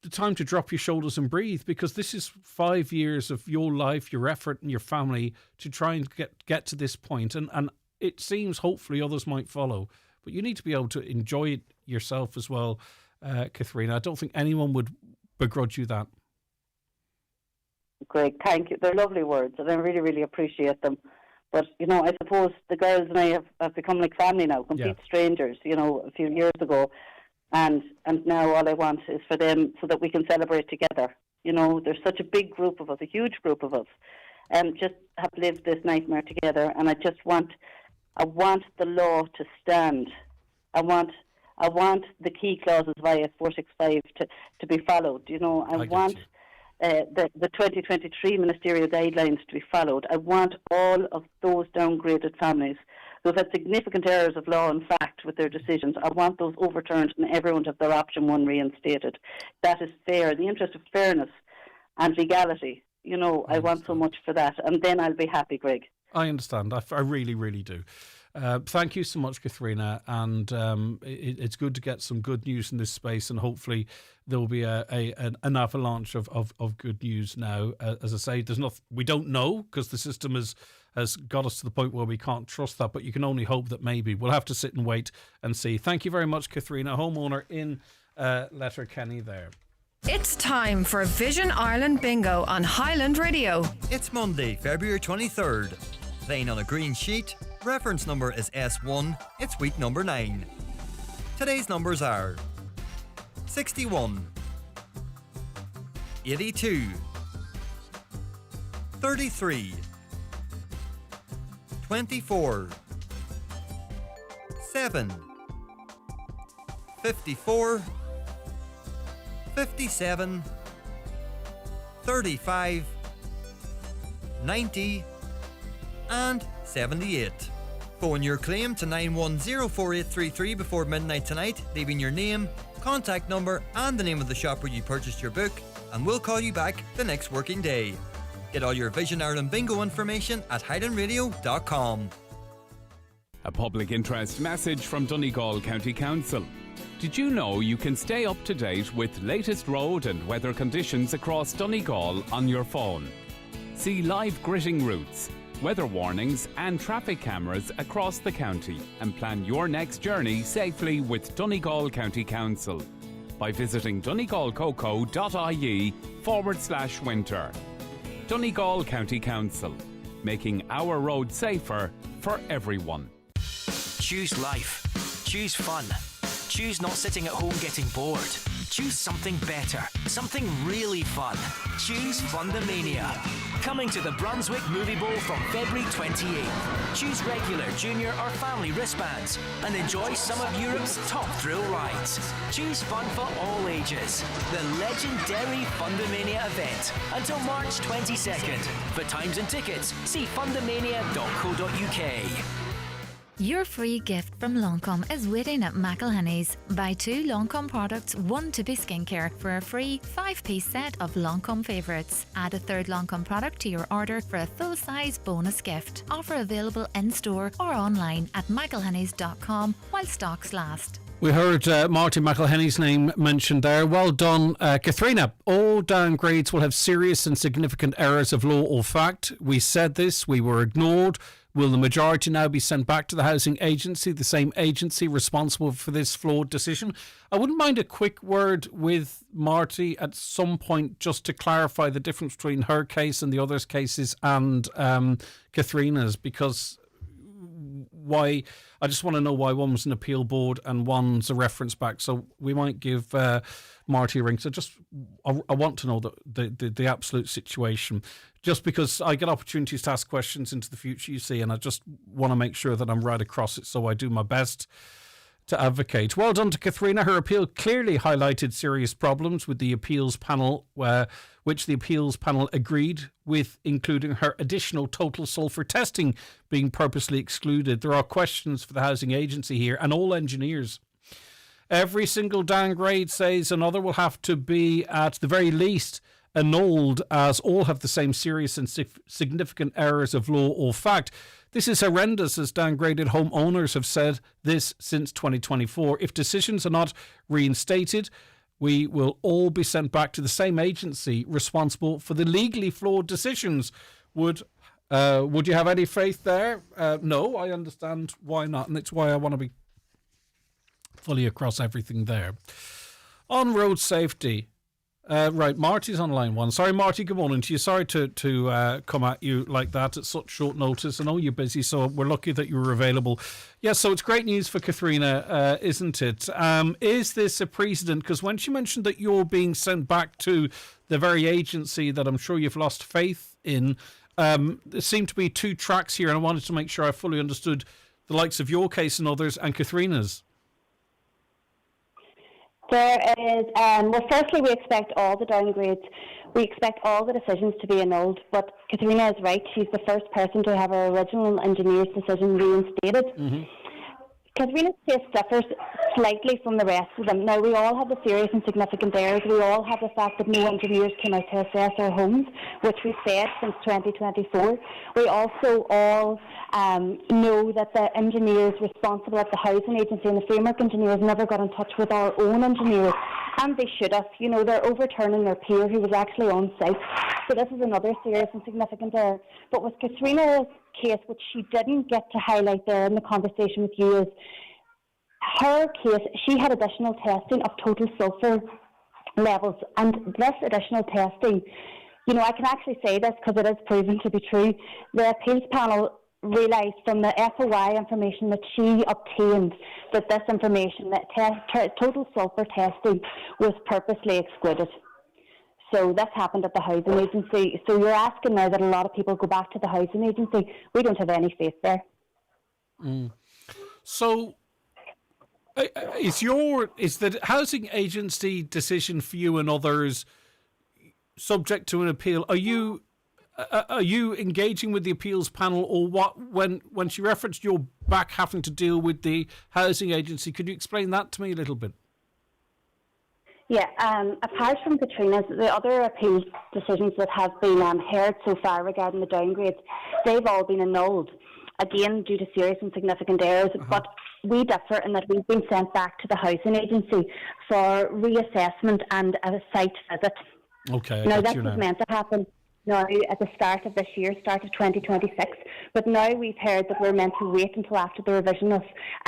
Speaker 2: the time to drop your shoulders and breathe, because this is 5 years of your life, your effort and your family to try and get to this point. And it seems hopefully others might follow. But you need to be able to enjoy it yourself as well, Katharina. I don't think anyone would begrudge you that.
Speaker 12: Greg, thank you. They're lovely words, and I really, really appreciate them. But, you know, I suppose the girls and I have become like family now, complete strangers, you know, a few years ago. And now all I want is for them so that we can celebrate together. You know, there's such a big group of us, a huge group of us, just have lived this nightmare together. And I want the law to stand. I want the key clauses via 465 to be followed. You know, I want the 2023 ministerial guidelines to be followed. I want all of those downgraded families who have had significant errors of law and fact with their decisions. I want those overturned and everyone to have their option 1 reinstated. That is fair. In the interest of fairness and legality, you know, I want so much for that. And then I'll be happy, Greg.
Speaker 2: I understand. I really, really do. Thank you so much, Katharina, and it's good to get some good news in this space, and hopefully there will be an avalanche of good news now. As I say, we don't know, because the system has got us to the point where we can't trust that, but you can only hope that maybe. We'll have to sit and wait and see. Thank you very much, Katharina, homeowner in Letterkenny there.
Speaker 13: It's time for Vision Ireland Bingo on Highland Radio.
Speaker 14: It's Monday, February 23rd. Playing on a green sheet. Reference number is S1. It's week number 9. Today's numbers are 61, 82, 33, 24, 7, 54, 57, 35, 90, and 78. Phone your claim to 9104833 before midnight tonight, leaving your name, contact number and the name of the shop where you purchased your book, and we'll call you back the next working day. Get all your Vision Ireland Bingo information at highlandradio.com.
Speaker 17: A public interest message from Donegal County Council. Did you know you can stay up to date with latest road and weather conditions across Donegal on your phone? See live gritting routes, weather warnings and traffic cameras across the county, and plan your next journey safely with Donegal County Council by visiting donegalcoco.ie/winter. Donegal County Council, making our roads safer for everyone.
Speaker 21: Choose life. Choose fun. Choose not sitting at home getting bored. Choose something better. Something really fun. Choose Fundamania. Coming to the Brunswick Movie Bowl from February 28th. Choose regular, junior or family wristbands and enjoy some of Europe's top thrill rides. Choose fun for all ages. The legendary Fundamania event until March 22nd. For times and tickets, see fundamania.co.uk.
Speaker 11: Your free gift from Lancome is waiting at McElhenney's. Buy 2 Lancome products, 1 to be skincare, for a free 5-piece set of Lancome favourites. Add a 3rd Lancome product to your order for a full-size bonus gift. Offer available in-store or online at mcelhenneys.com while stocks last.
Speaker 2: We heard Martin McElhenney's name mentioned there. Well done, Katharina. All downgrades will have serious and significant errors of law or fact. We said this, we were ignored. Will the majority now be sent back to the housing agency, the same agency responsible for this flawed decision? I wouldn't mind a quick word with Marty at some point just to clarify the difference between her case and the others' cases and Katharina's, because I just want to know why one was an appeal board and one's a reference back. So we might give Marty a ring. So I want to know the absolute situation, just because I get opportunities to ask questions into the future, you see, and I just want to make sure that I'm right across it. So I do my best to advocate. Well done to Katharina. Her appeal clearly highlighted serious problems with the appeals panel, which the appeals panel agreed with, including her additional total sulphur testing being purposely excluded. There are questions for the housing agency here and all engineers. Every single downgrade, says another, will have to be at the very least annulled, as all have the same serious and significant errors of law or fact. This is horrendous, as downgraded homeowners have said this since 2024. If decisions are not reinstated, we will all be sent back to the same agency responsible for the legally flawed decisions. Would you have any faith there? No, I understand why not, and it's why I want to be fully across everything there. On road safety, Right, Marty's on line one. Sorry, Marty, good morning to you. Sorry to come at you like that at such short notice. I know you're busy, so we're lucky that you were available. Yeah, so it's great news for Katharina, isn't it? Is this a precedent? Because when she mentioned that you're being sent back to the very agency that I'm sure you've lost faith in, there seemed to be two tracks here, and I wanted to make sure I fully understood the likes of your case and others and Katharina's.
Speaker 1: There is, well, firstly, we expect all the downgrades. We expect all the decisions to be annulled. But Katharina is right. She's the first person to have her original engineer's decision reinstated.
Speaker 2: Mm-hmm.
Speaker 1: Katharina's case differs slightly from the rest of them. Now, we all have the serious and significant errors. We all have the fact that no engineers came out to assess our homes, which we've said since 2024. We also all know that the engineers responsible at the housing agency and the framework engineers never got in touch with our own engineers, and they should have. You know, they're overturning their peer who was actually on site. So this is another serious and significant error. But with Katharina's case, which she didn't get to highlight there in the conversation with you, is her case, she had additional testing of total sulphur levels, and this additional testing, you know, I can actually say this because it is proven to be true. The appeals panel realised from the FOI information that she obtained that this information, that total sulphur testing, was purposely excluded. So this happened at the housing agency. So you're asking now that a lot of people go back to the housing agency. We don't have any faith there.
Speaker 2: So is the housing agency decision for you and others subject to an appeal? Are you engaging with the appeals panel, or what? When she referenced you're back having to deal with the housing agency, could you explain that to me a little bit?
Speaker 1: Yeah, apart from Katrina's, the other appeal decisions that have been heard so far regarding the downgrades, they've all been annulled, again due to serious and significant errors. But we differ in that we've been sent back to the housing agency for reassessment and a site visit.
Speaker 2: Okay,
Speaker 1: now this was meant to happen now at the start of this year, start of 2026, but now we've heard that we're meant to wait until after the revision of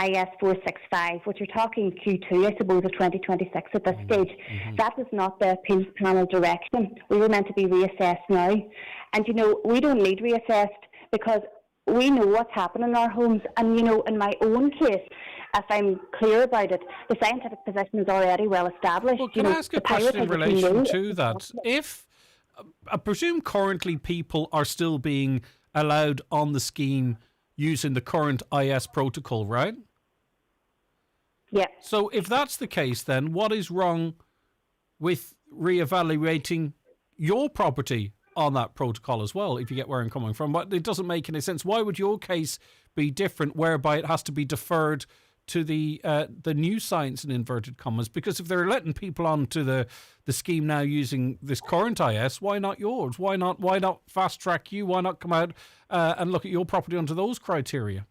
Speaker 1: IS 465, which you're talking Q2, I suppose, of 2026 at this stage. That was not the appeals panel direction. We were meant to be reassessed now. And, you know, we don't need reassessed because we know what's happening in our homes. And, you know, in my own case, if I'm clear about it, the scientific position is already well established.
Speaker 2: Well, can I ask a question in relation to that? If I presume currently people are still being allowed on the scheme using the current IS protocol, right?
Speaker 1: Yeah.
Speaker 2: So if that's the case, then what is wrong with reevaluating your property on that protocol as well, if you get where I'm coming from? But it doesn't make any sense. Why would your case be different, whereby it has to be deferred to the new science in inverted commas? Because if they're letting people onto the scheme now using this current IS, why not yours? Why not fast track you? Why not come out and look at your property under those criteria?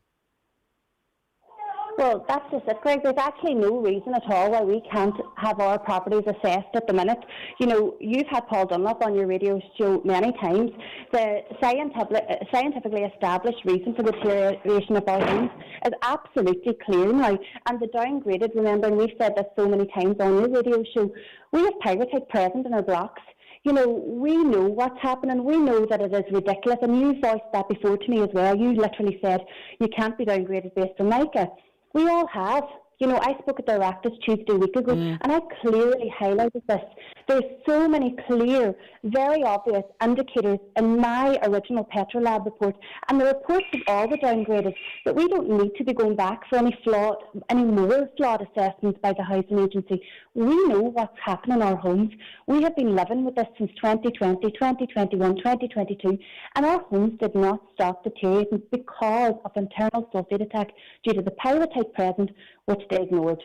Speaker 1: Well, that's just it, Greg. There's actually no reason at all why we can't have our properties assessed at the minute. You know, you've had Paul Dunlop on your radio show many times. The scientifically established reason for the deterioration of our homes is absolutely clear now. And the downgraded, remember, and we've said this so many times on your radio show, we have pyrite present in our blocks. You know, we know what's happening. We know that it is ridiculous. And you voiced that before to me as well. You literally said you can't be downgraded based on mica. We all have. You know, I spoke at the Directors Tuesday a week ago, and I clearly highlighted this. There's so many clear, very obvious indicators in my original Petrolab report, and the reports of all the downgraded, that we don't need to be going back for any more flawed assessments by the housing agency. We know what's happening in our homes. We have been living with this since 2020, 2021, 2022, and our homes did not stop deteriorating because of internal sulphate attack due to the pyrite present, which they ignored.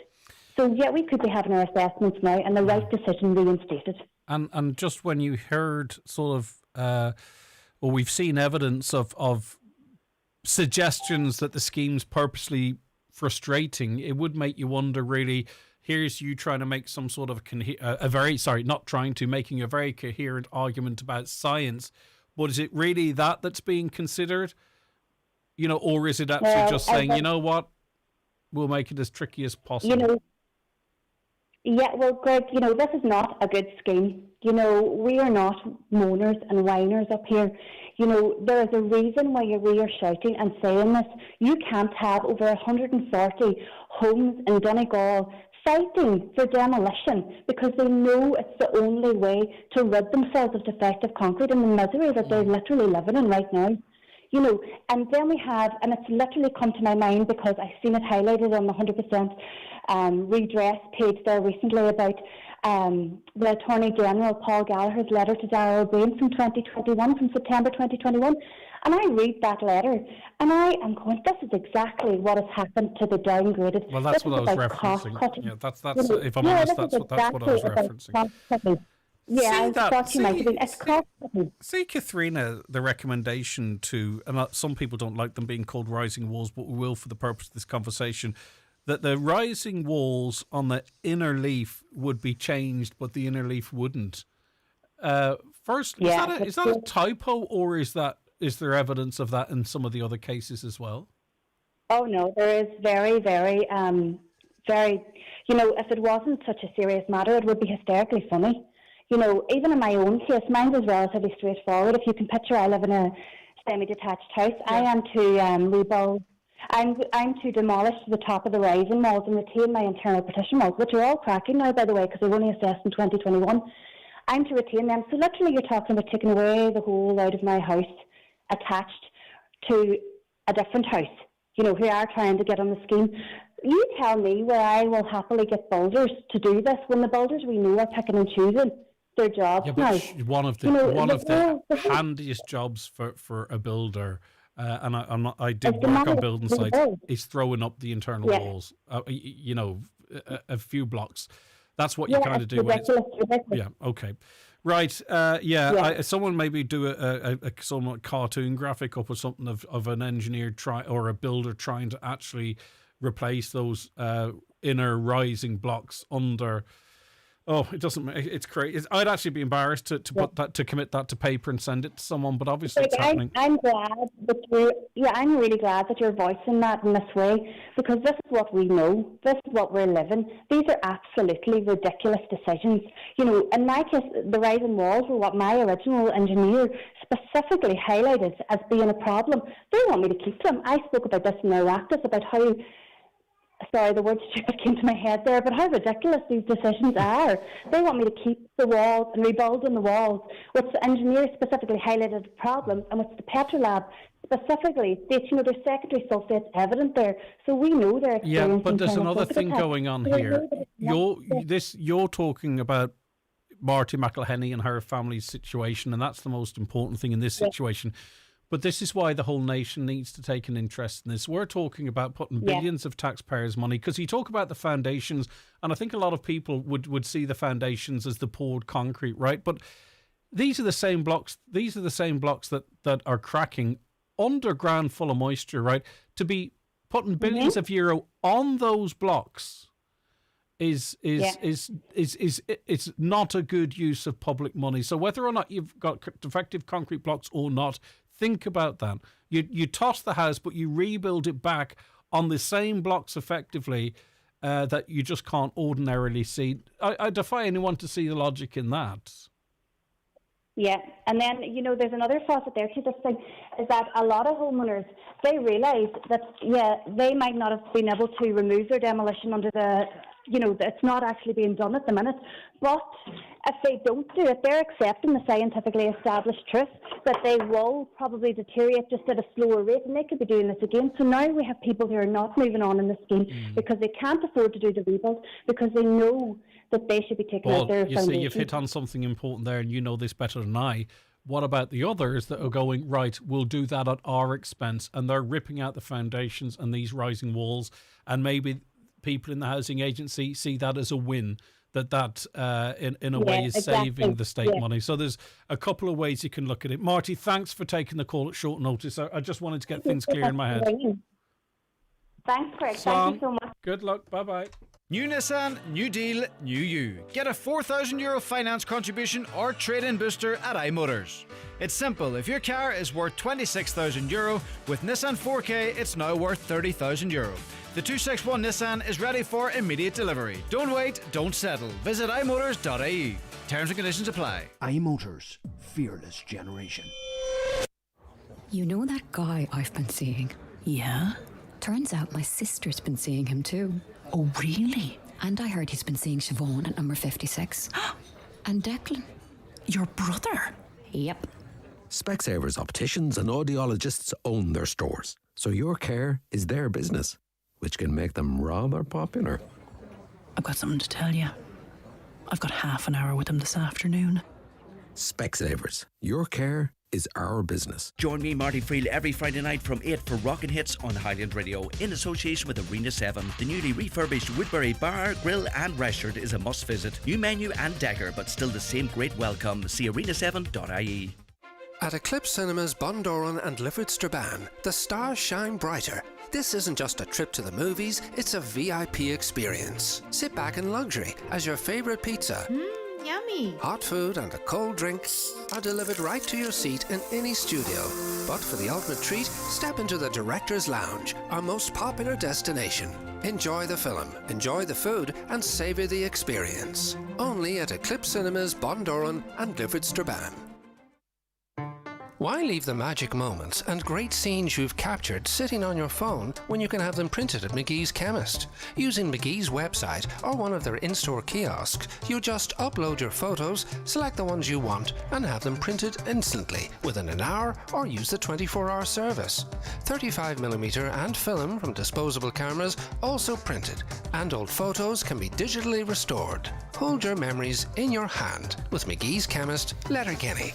Speaker 1: So, yeah, we could be having our assessments now and the right decision reinstated.
Speaker 2: And just when you heard sort of, we've seen evidence of suggestions that the scheme's purposely frustrating, it would make you wonder, really, here's you trying to make some sort of making a very coherent argument about science, but is it really that's being considered? You know, or is it actually just saying, you know what, we'll make it as tricky as possible?
Speaker 1: You know, Yeah, well, Greg, this is not a good scheme. We are not moaners and whiners up here. There is a reason why we are shouting and saying this. You can't have over 140 homes in Donegal fighting for demolition because they know it's the only way to rid themselves of defective concrete and the misery that they're literally living in right now. And then we have, and it's literally come to my mind because I've seen it highlighted on the 100% redress page there recently about the Attorney General Paul Gallagher's letter to Darrell O'Brien from September 2021. And I read that letter and I am going, this is exactly what has happened to the downgraded.
Speaker 2: Well, that's what I was referencing. Yeah, that's if I'm honest, that's what I was referencing.
Speaker 1: Yeah,
Speaker 2: See, Katharina, the recommendation to, and some people don't like them being called rising walls, but we will for the purpose of this conversation, that the rising walls on the inner leaf would be changed, but the inner leaf wouldn't. First, is that a typo, or is there evidence of that in some of the other cases as well?
Speaker 1: Oh no, there is very, very, very. If it wasn't such a serious matter, it would be hysterically funny. Even in my own case, mine was relatively straightforward. If you can picture, I live in a semi-detached house. Yeah. I am to rebuild. I'm to demolish the top of the rising walls and retain my internal partition walls, which are all cracking now, by the way, because they were only assessed in 2021. I'm to retain them. So literally, you're talking about taking away the hole out of my house, attached to a different house. Who are trying to get on the scheme. You tell me where I will happily get builders to do this when the builders we know are picking and choosing their jobs now.
Speaker 2: One of the handiest jobs for a builder, and I did work on building sites, is throwing up the internal walls. A few blocks. That's what you kind of do. Yeah. Okay. Right. Someone maybe do a somewhat cartoon graphic up or something of an engineer or a builder trying to actually replace those inner rising blocks under. Oh, it doesn't. It's crazy. I'd actually be embarrassed to put that, to commit that to paper and send it to someone. But obviously, it's happening.
Speaker 1: I'm glad that I'm really glad that you're voicing that in this way, because this is what we know. This is what we're living. These are absolutely ridiculous decisions. In my case, the rising walls were what my original engineer specifically highlighted as being a problem. They want me to keep them. I spoke about this in our practice about how. Sorry, the word stupid came to my head there, but how ridiculous these decisions are. They want me to keep the walls and rebuild on the walls, which the engineer specifically highlighted a problem, and which the Petrolab specifically states, there's secondary sulfates evident there, so we know they're experiencing.
Speaker 2: Yeah, but there's another thing going on here. You're talking about Marty McElhenney and her family's situation, and that's the most important thing in this situation. But this is why the whole nation needs to take an interest in this. We're talking about putting billions of taxpayers' money, because you talk about the foundations, and I think a lot of people would see the foundations as the poured concrete, right? But these are the same blocks. These are the same blocks that are cracking underground, full of moisture, right? To be putting billions of euro on those blocks is not a good use of public money. So whether or not you've got defective concrete blocks or not, think about that. You toss the house, but you rebuild it back on the same blocks effectively that you just can't ordinarily see. I defy anyone to see the logic in that.
Speaker 1: Yeah, and then, there's another facet there to this thing, is that a lot of homeowners, they realise that, they might not have been able to remove their demolition under the, it's not actually being done at the minute, but if they don't do it, they're accepting the scientifically established truth that they will probably deteriorate just at a slower rate, and they could be doing this again. So now we have people who are not moving on in the scheme because they can't afford to do the rebuild, because they know that they should be taking out their foundation.
Speaker 2: See, you've hit on something important there, and you know this better than I. What about the others that are going, right, we'll do that at our expense, and they're ripping out the foundations and these rising walls, and maybe people in the housing agency see that as a win, that in a way is saving the state money. So there's a couple of ways you can look at it. Marty, thanks for taking the call at short notice. I just wanted to get things clear in my head.
Speaker 1: Thanks, Craig. Thank you so much.
Speaker 2: Good luck. Bye-bye.
Speaker 4: New Nissan, new deal, new you. Get a €4,000 finance contribution or trade-in booster at iMotors. It's simple. If your car is worth €26,000, with Nissan 4K, it's now worth €30,000. The 261 Nissan is ready for immediate delivery. Don't wait, don't settle. Visit imotors.ie. Terms and conditions apply.
Speaker 18: iMotors, fearless generation.
Speaker 20: You know that guy I've been seeing? Yeah? Turns out my sister's been seeing him too. Oh, really? And I heard he's been seeing Siobhan at number 56. And Declan. Your brother? Yep.
Speaker 22: Specsavers opticians and audiologists own their stores, so your care is their business, which can make them rather popular.
Speaker 20: I've got something to tell you. I've got half an hour with him this afternoon.
Speaker 22: Specsavers, your care is our business.
Speaker 23: Join me, Marty Friel, every Friday night from 8 for Rockin' Hits on Highland Radio in association with Arena 7. The newly refurbished Woodbury Bar, Grill and Restaurant is a must visit. New menu and decor, but still the same great welcome. See arena7.ie.
Speaker 24: At Eclipse Cinemas Bundoran and Lifford Strabane, the stars shine brighter. This isn't just a trip to the movies, it's a VIP experience. Sit back in luxury as your favourite pizza,
Speaker 26: yummy,
Speaker 24: hot food and a cold drink are delivered right to your seat in any studio. But for the ultimate treat, step into the Director's Lounge, our most popular destination. Enjoy the film, enjoy the food and savour the experience. Only at Eclipse Cinemas Bundoran and Lifford Strabane. Why leave the magic moments and great scenes you've captured sitting on your phone when you can have them printed at McGee's Chemist? Using McGee's website or one of their in-store kiosks, you just upload your photos, select the ones you want, and have them printed instantly within an hour, or use the 24-hour service. 35mm and film from disposable cameras also printed, and old photos can be digitally restored. Hold your memories in your hand with McGee's Chemist, Letterkenny.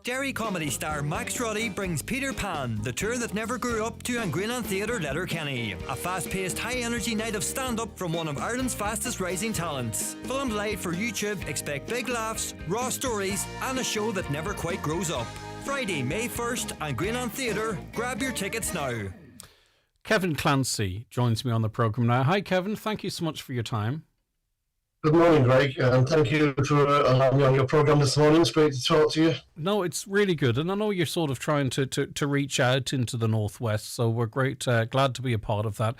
Speaker 14: Derry comedy star Max Roddy brings Peter Pan, the tour that never grew up, to Angrinan Theatre, Letterkenny. A fast-paced, high-energy night of stand-up from one of Ireland's fastest rising talents. Filmed live for YouTube, expect big laughs, raw stories, and a show that never quite grows up. Friday, May 1st, Angrinan Theatre. Grab your tickets now.
Speaker 2: Kevin Clancy joins me on the programme now. Hi, Kevin. Thank you so much for your time.
Speaker 27: Good morning, Greg, and thank you for allowing me on your programme this morning. It's great to talk to you.
Speaker 2: No, it's really good, and I know you're sort of trying to reach out into the Northwest, so we're glad to be a part of that.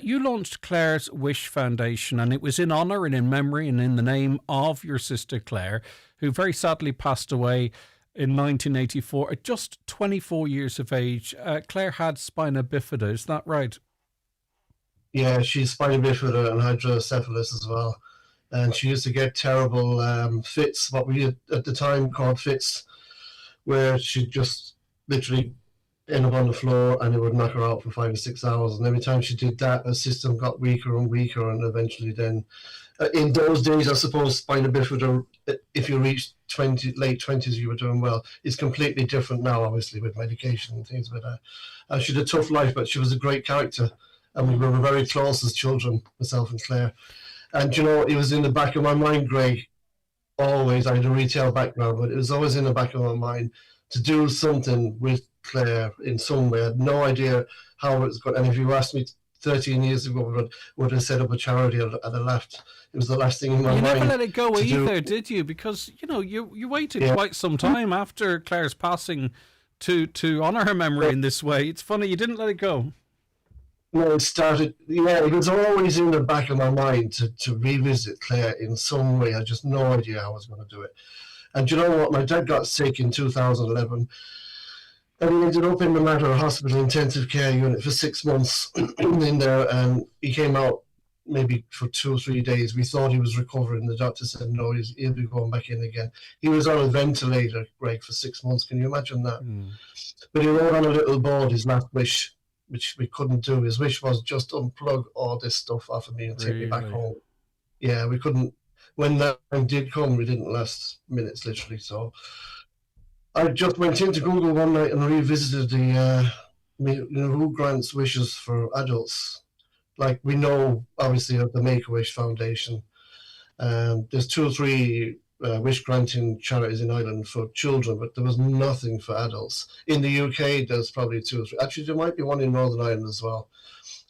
Speaker 2: You launched Claire's Wish Foundation, and it was in honour and in memory and in the name of your sister Claire, who very sadly passed away in 1984 at just 24 years of age. Claire had spina bifida, is that right?
Speaker 27: Yeah, she's spina bifida and hydrocephalus as well. And she used to get terrible fits, what we at the time called fits, where she'd just literally end up on the floor and it would knock her out for 5 or 6 hours. And every time she did that, her system got weaker and weaker, and eventually then, in those days, I suppose spina bifida, if you reached late 20s, you were doing well. It's completely different now, obviously, with medication and things like that. She had a tough life, but she was a great character, and we were very close as children, myself and Claire. And, you know, it was in the back of my mind, Greg, always. I had a retail background, but it was always in the back of my mind to do something with Claire in some way. I had no idea how it was going. And if you asked me 13 years ago, would I set up a charity, I'd have laughed. It was the last thing in my mind.
Speaker 2: You never let it go either, did you? Because, you know, you waited quite some time after Claire's passing to honour her memory in this way. It's funny, you didn't let it go.
Speaker 27: No, it was always in the back of my mind to revisit Claire in some way. I just no idea how I was going to do it. And you know what? My dad got sick in 2011, and he ended up in the Mater Hospital intensive care unit for 6 months in there, and he came out maybe for 2 or 3 days. We thought he was recovering. The doctor said, no, he'll be going back in again. He was on a ventilator, Greg, for 6 months. Can you imagine that? But he wrote on a little board his last wish, which we couldn't do. His wish was just unplug all this stuff off of me and take me back home. Yeah, we couldn't. When that time did come, we didn't last minutes, literally. So I just went into Google one night and revisited the, who grants wishes for adults. Like we know, obviously, of the Make-A-Wish Foundation. There's 2 or 3 wish-granting charities in Ireland for children, but there was nothing for adults. In the UK, there's probably 2 or 3. Actually, there might be one in Northern Ireland as well,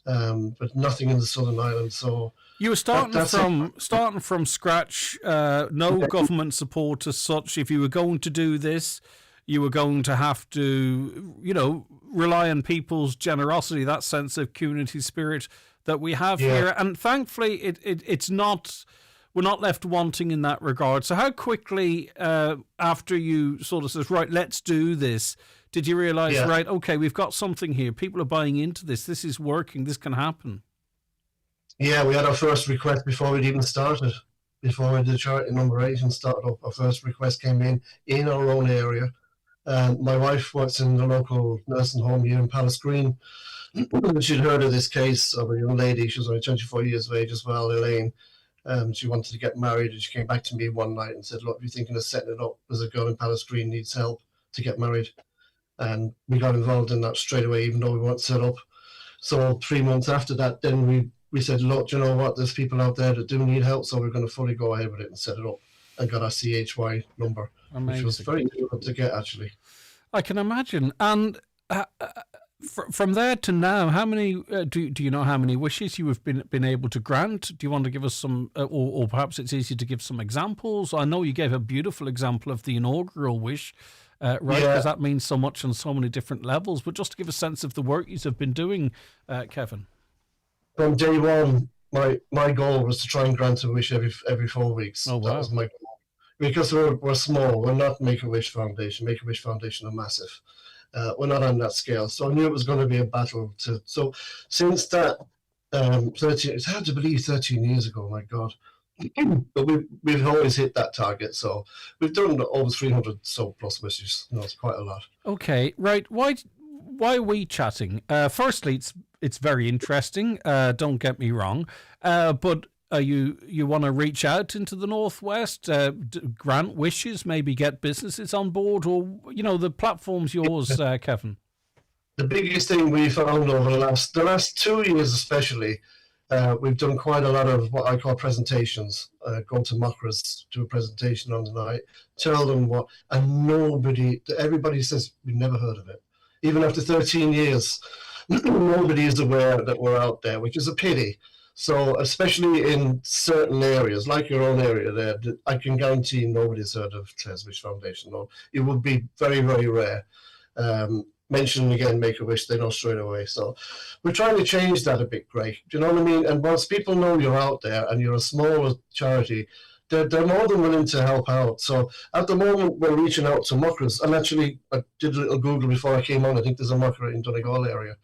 Speaker 27: but nothing in the Southern Ireland. So
Speaker 2: you were starting from scratch, no government support as such. If you were going to do this, you were going to have to, rely on people's generosity, that sense of community spirit that we have here. And thankfully, it's not... We're not left wanting in that regard. So how quickly after you sort of says, right, let's do this, did you realise, right, okay, we've got something here. People are buying into this. This is working. This can happen.
Speaker 27: Yeah, we had our first request before we'd even started. Before we did charity number 8 and started up, our first request came in our own area. My wife works in the local nursing home here in Palace Green. She'd heard of this case of a young lady. She was only 24 years of age as well, Elaine. She wanted to get married, and she came back to me one night and said, look, we're thinking of setting it up. There's a girl in Palace Green needs help to get married. And we got involved in that straight away, even though we weren't set up. So 3 months after that, then we said, look, you know what, there's people out there that do need help, so we're going to fully go ahead with it and set it up, and got our CHY number, which was very difficult to get, actually.
Speaker 2: I can imagine. And from there to now, how many do you know how many wishes you have been able to grant? Do you want to give us some, or perhaps it's easy to give some examples? I know you gave a beautiful example of the inaugural wish, right? Because that means so much on so many different levels. But just to give a sense of the work you have been doing, Kevin.
Speaker 27: From day one, my goal was to try and grant a wish every 4 weeks.
Speaker 2: Oh, wow.
Speaker 27: That was my goal. Because we're small, we're not Make-A-Wish Foundation. Make-A-Wish Foundation are massive. We're not on that scale. So I knew it was going to be a battle. So since that, 13, it's hard to believe 13 years ago, my God. But we've always hit that target. So we've done over 300 plus wishes. It's quite a lot.
Speaker 2: Okay, right. Why are we chatting? Firstly, it's very interesting. Don't get me wrong. But you want to reach out into the Northwest, grant wishes, maybe get businesses on board, or the platform's yours, Kevin.
Speaker 27: The biggest thing we found over the last 2 years, especially, we've done quite a lot of what I call presentations. Go to Mockras, do a presentation on the night, tell them what, and everybody says we've never heard of it. Even after 13 years, nobody is aware that we're out there, which is a pity. So especially in certain areas, like your own area there, I can guarantee nobody's heard of Clare's Wish Foundation. No, it would be very, very rare. Mention again, Make-A-Wish, they know straight away. So we're trying to change that a bit, Greg. Do you know what I mean? And once people know you're out there and you're a small charity, they're more than willing to help out. So at the moment, we're reaching out to Mockras. And actually, I did a little Google before I came on. I think there's a Mockra in Donegal area.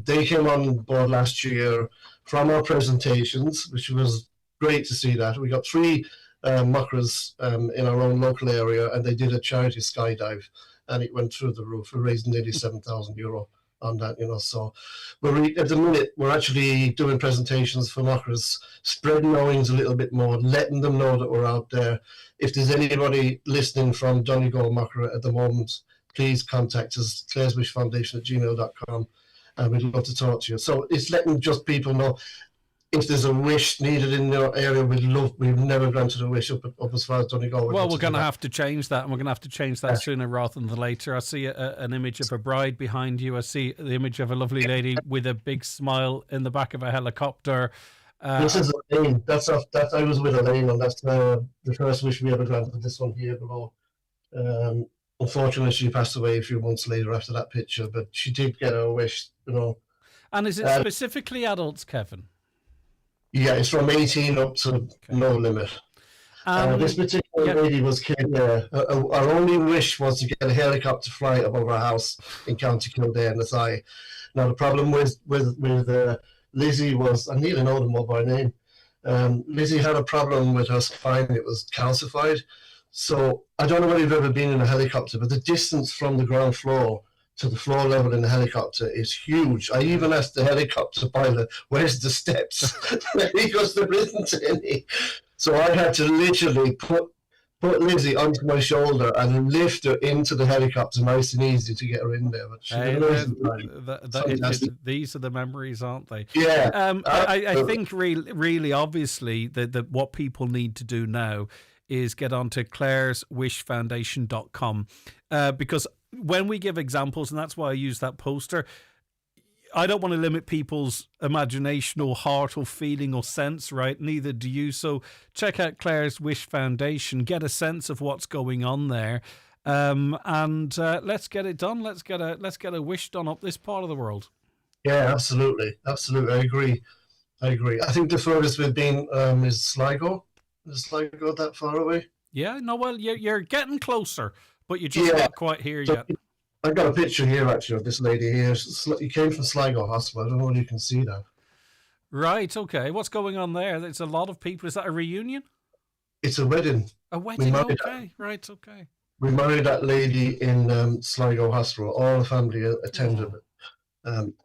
Speaker 27: They came on board last year from our presentations, which was great to see that. We got 3 Mockras in our own local area, and they did a charity skydive, and it went through the roof. We raised nearly €7,000 on that, So at the minute, we're actually doing presentations for Mockras, spreading our wings a little bit more, letting them know that we're out there. If there's anybody listening from Donegal Mockra at the moment, please contact us, clareswishfoundation@gmail.com. And we'd love to talk to you. So it's letting just people know if there's a wish needed in your area. We've never granted a wish up as far as Donegal.
Speaker 2: Well, we're going to have to change that, and we're going to have to change that sooner rather than later. I see an image of a bride behind you. I see the image of a lovely lady with a big smile in the back of a helicopter.
Speaker 27: This is Elaine. I was with Elaine, and that's the first wish we ever granted. This one here below. Unfortunately, she passed away a few months later after that picture, but she did get her wish,
Speaker 2: And is it specifically adults, Kevin?
Speaker 27: Yeah, it's from 18 up to no limit. This particular lady was Kildare. Our only wish was to get a helicopter flight above our house in County Kildare in the Thigh. Now, the problem with Lizzie was, I need to know them all by name. Lizzie had a problem with her spine. It was calcified. So I don't know whether you've ever been in a helicopter, but the distance from the ground floor to the floor level in the helicopter is huge. I even asked the helicopter pilot, where's the steps? Because there isn't any. So I had to literally put Lizzie onto my shoulder and lift her into the helicopter nice and easy to get her in there. But
Speaker 2: these are the memories, aren't they?
Speaker 27: Yeah.
Speaker 2: I think really obviously that what people need to do now is get onto clareswishfoundation.com because when we give examples, and that's why I use that poster, I don't want to limit people's imagination or heart or feeling or sense, right? Neither do you. So check out Clare's Wish Foundation, get a sense of what's going on there. and let's get it done. Let's get a wish done up this part of the world.
Speaker 27: Yeah, absolutely. I agree. I think the furthest we've been is Sligo. Is Sligo that far away?
Speaker 2: Yeah, no, well, you're getting closer, but you're just not quite here yet.
Speaker 27: I got a picture here, actually, of this lady here. She came from Sligo Hospital. I don't know if you can see that.
Speaker 2: Right, okay. What's going on there? There's a lot of people. Is that a reunion?
Speaker 27: It's a wedding.
Speaker 2: A wedding, okay. Right, okay.
Speaker 27: We married that lady in Sligo Hospital. All the family attended it.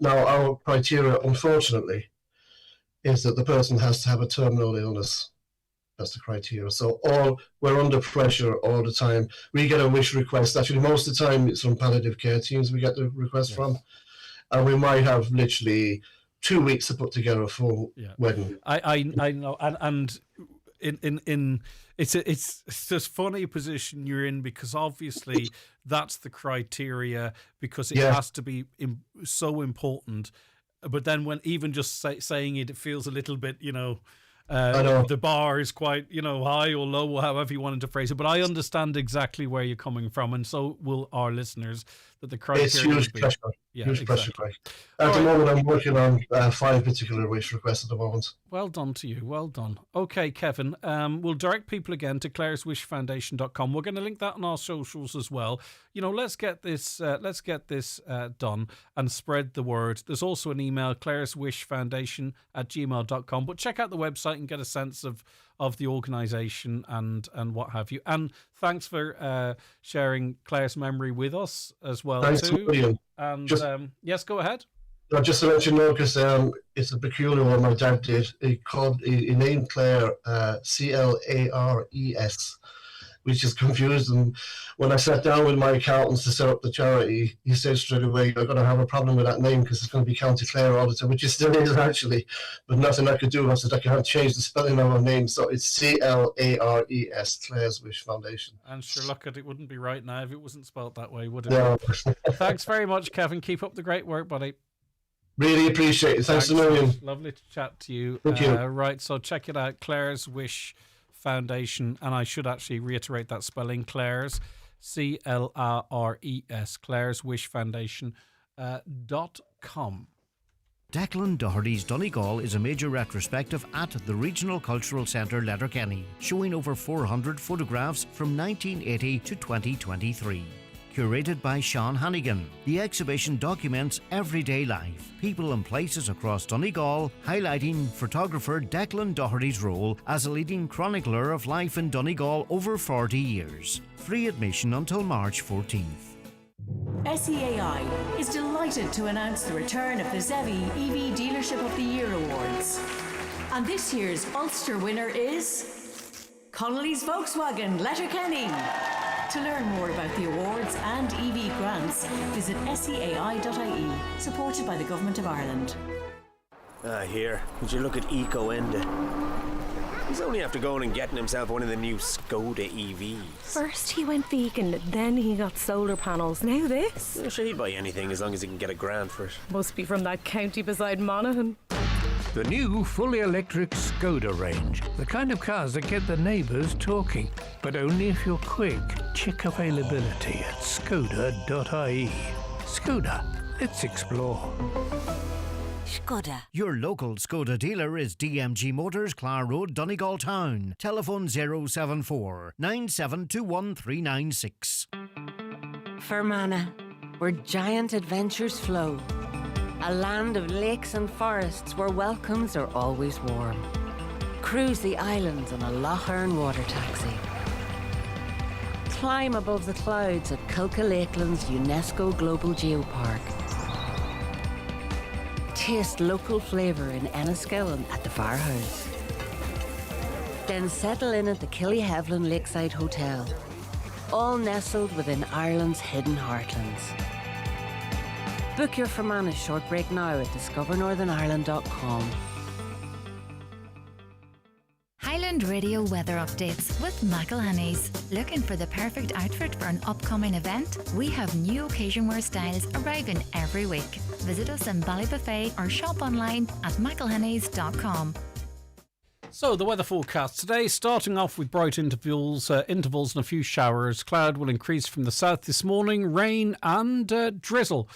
Speaker 27: Now, our criteria, unfortunately, is that the person has to have a terminal illness. That's the criteria. So we're under pressure all the time. We get a wish request. Actually, most of the time it's from palliative care teams we get the request from. And we might have literally 2 weeks to put together a full wedding.
Speaker 2: I know. And in it's this funny position you're in, because obviously that's the criteria, because it has to be so important. But then when even just saying it feels a little bit, the bar is quite, high or low, or however you wanted to phrase it. But I understand exactly where you're coming from, and so will our listeners, that the criteria
Speaker 27: it's huge pressure. Huge pressure. At the moment, I'm working on 5 particular wish requests at the moment.
Speaker 2: Well done to you. Well done. Okay, Kevin. We'll direct people again to clareswishfoundation.com. We're going to link that on our socials as well. Let's get this done and spread the word. There's also an email, clareswishfoundation@gmail.com. But check out the website and get a sense of the organisation and what have you. And thanks for sharing Claire's memory with us as well.
Speaker 27: Thanks,
Speaker 2: too.
Speaker 27: William.
Speaker 2: And yes, go ahead.
Speaker 27: Just to let you know, because it's a peculiar one my dad did. He named Claire Clares, which is confused. And when I sat down with my accountants to set up the charity, he said straight away, "You're going to have a problem with that name because it's going to be County Clare all the time," which it still is actually. But nothing I could do. I said I can't change the spelling of our name, so it's Clares, Claire's Wish Foundation.
Speaker 2: And sure, look, it wouldn't be right now if it wasn't spelled that way, would it?
Speaker 27: No.
Speaker 2: Thanks very much, Kevin. Keep up the great work, buddy.
Speaker 27: Really appreciate it. Thanks a million.
Speaker 2: Lovely to chat to you.
Speaker 27: Thank you.
Speaker 2: Right, so check it out, Claire's Wish Foundation, and I should actually reiterate that spelling, Claire's, Clares, Claire's Wish Foundation.com.
Speaker 3: Declan Doherty's Donegal is a major retrospective at the Regional Cultural Centre Letterkenny, showing over 400 photographs from 1980 to 2023. Curated by Sean Hannigan, the exhibition documents everyday life, people and places across Donegal, highlighting photographer Declan Doherty's role as a leading chronicler of life in Donegal over 40 years. Free admission until March 14th.
Speaker 5: SEAI is delighted to announce the return of the Zevi EV Dealership of the Year Awards. And this year's Ulster winner is Connolly's Volkswagen, Letterkenny. To learn more about the awards and EV grants, visit seai.ie, supported by the Government of Ireland.
Speaker 6: Here, would you look at Eco Enda? He's only after going and getting himself one of the new Skoda EVs.
Speaker 7: First he went vegan, then he got solar panels, now this.
Speaker 6: Sure, he'd buy anything as long as he can get a grant for it.
Speaker 7: Must be from that county beside Monaghan.
Speaker 15: The new fully electric Skoda range. The kind of cars that get the neighbours talking. But only if you're quick. Check availability at skoda.ie. Skoda, let's explore.
Speaker 5: Skoda.
Speaker 3: Your local Skoda dealer is DMG Motors, Clar Road, Donegal Town. Telephone 074 9721396.
Speaker 19: Fermanagh, where giant adventures flow. A land of lakes and forests where welcomes are always warm. Cruise the islands on a Lough Erne water taxi. Climb above the clouds at Culca Lakeland's UNESCO Global Geopark. Taste local flavour in Enniskillen at the Firehouse. Then settle in at the Killyhevlin Lakeside Hotel, all nestled within Ireland's hidden heartlands. Book your Fermanagh short break now at discovernorthernireland.com.
Speaker 11: Highland Radio weather updates with McElhenney's. Looking for the perfect outfit for an upcoming event? We have new occasion wear styles arriving every week. Visit us in Ballybuffet or shop online at mcelhenneys.com.
Speaker 2: So the weather forecast today, starting off with bright intervals and a few showers. Cloud will increase from the south this morning. Rain and drizzle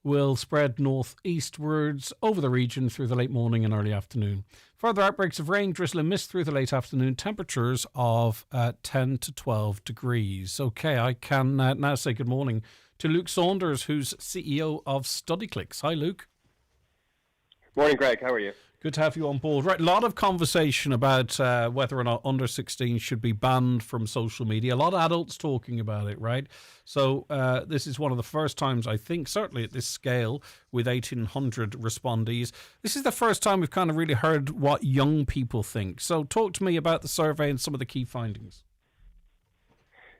Speaker 2: will spread northeastwards over the region through the late morning and early afternoon. Further outbreaks of rain, drizzle and mist through the late afternoon. Temperatures of 10 to 12 degrees. Okay, I can now say good morning to Luke Saunders, who's CEO of StudyClix. Hi, Luke.
Speaker 8: Morning, Greg. How are you?
Speaker 2: Good to have you on board. Right, a lot of conversation about whether or not under 16 should be banned from social media. A lot of adults talking about it, right? So this is one of the first times, I think, certainly at this scale, with 1,800 respondees. This is the first time we've kind of really heard what young people think. So talk to me about the survey and some of the key findings.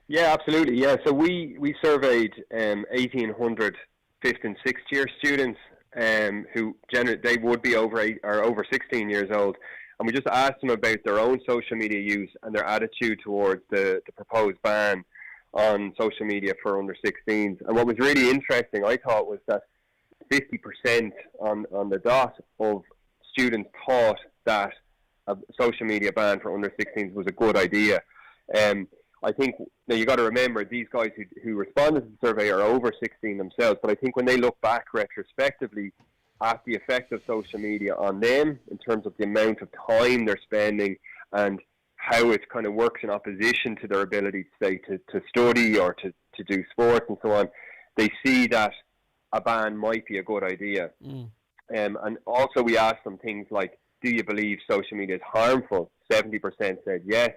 Speaker 8: Yeah, absolutely. Yeah, so we surveyed 1,800 fifth and sixth year students. Who generally they would be over 16 years old, and we just asked them about their own social media use and their attitude towards the proposed ban on social media for under 16s. And what was really interesting, I thought, was that 50% on the dot of students thought that a social media ban for under 16s was a good idea. I think now you got to remember these guys who responded to the survey are over 16 themselves, but I think when they look back retrospectively at the effect of social media on them in terms of the amount of time they're spending and how it kind of works in opposition to their ability to say to study or to do sports and so on, they see that a ban might be a good idea. And also we asked them things like, do you believe social media is harmful? 70% said yes.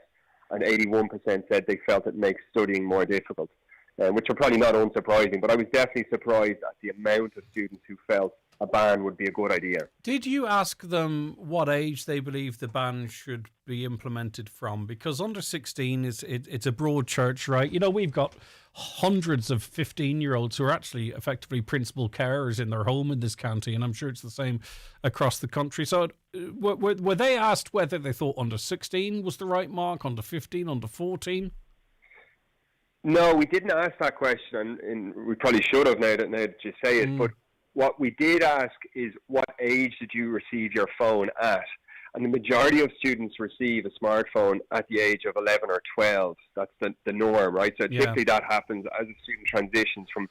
Speaker 8: And 81% said they felt it makes studying more difficult, which are probably not unsurprising. But I was definitely surprised at the amount of students who felt a ban would be a good idea.
Speaker 2: Did you ask them what age they believe the ban should be implemented from? Because under 16, it's a broad church, right? You know, we've got hundreds of 15-year-olds who are actually effectively principal carers in their home in this county, and I'm sure it's the same across the country. So were they asked whether they thought under 16 was the right mark, under 15, under 14?
Speaker 8: No, we didn't ask that question, and we probably should have now that you say it. But what we did ask is, what age did you receive your phone at? And the majority of students receive a smartphone at the age of 11 or 12. That's the norm, right? So typically that happens as a student transitions from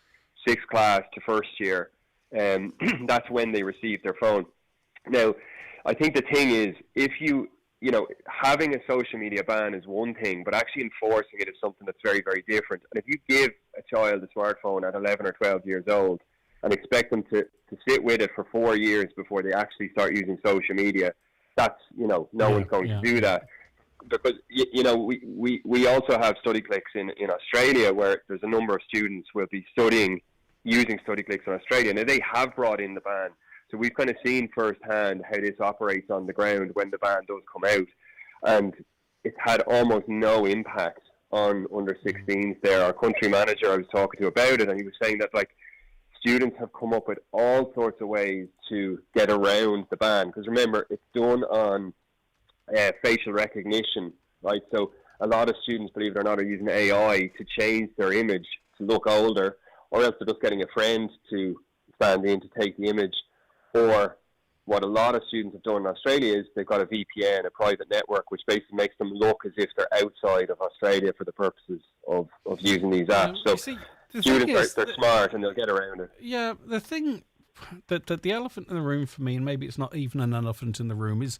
Speaker 8: sixth class to first year. That's when they receive their phone. Now, I think the thing is, if you know, having a social media ban is one thing, but actually enforcing it is something that's very, very different. And if you give a child a smartphone at 11 or 12 years old and expect them to sit with it for 4 years before they actually start using social media, that's, you know, no one's going to do that. Because, you know, we also have StudyClix in Australia, where there's a number of students will be using StudyClix in Australia. Now, they have brought in the ban. So we've kind of seen firsthand how this operates on the ground when the ban does come out. And it's had almost no impact on under 16s there. Our country manager, I was talking to about it, and he was saying that, like, students have come up with all sorts of ways to get around the ban. Because remember, it's done on facial recognition, right? So a lot of students, believe it or not, are using AI to change their image to look older, or else they're just getting a friend to stand in to take the image. Or what a lot of students have done in Australia is they've got a VPN, a private network, which basically makes them look as if they're outside of Australia for the purposes of using these apps. So students they're smart and they'll get around it.
Speaker 2: Yeah, the thing that the elephant in the room for me, and maybe it's not even an elephant in the room, is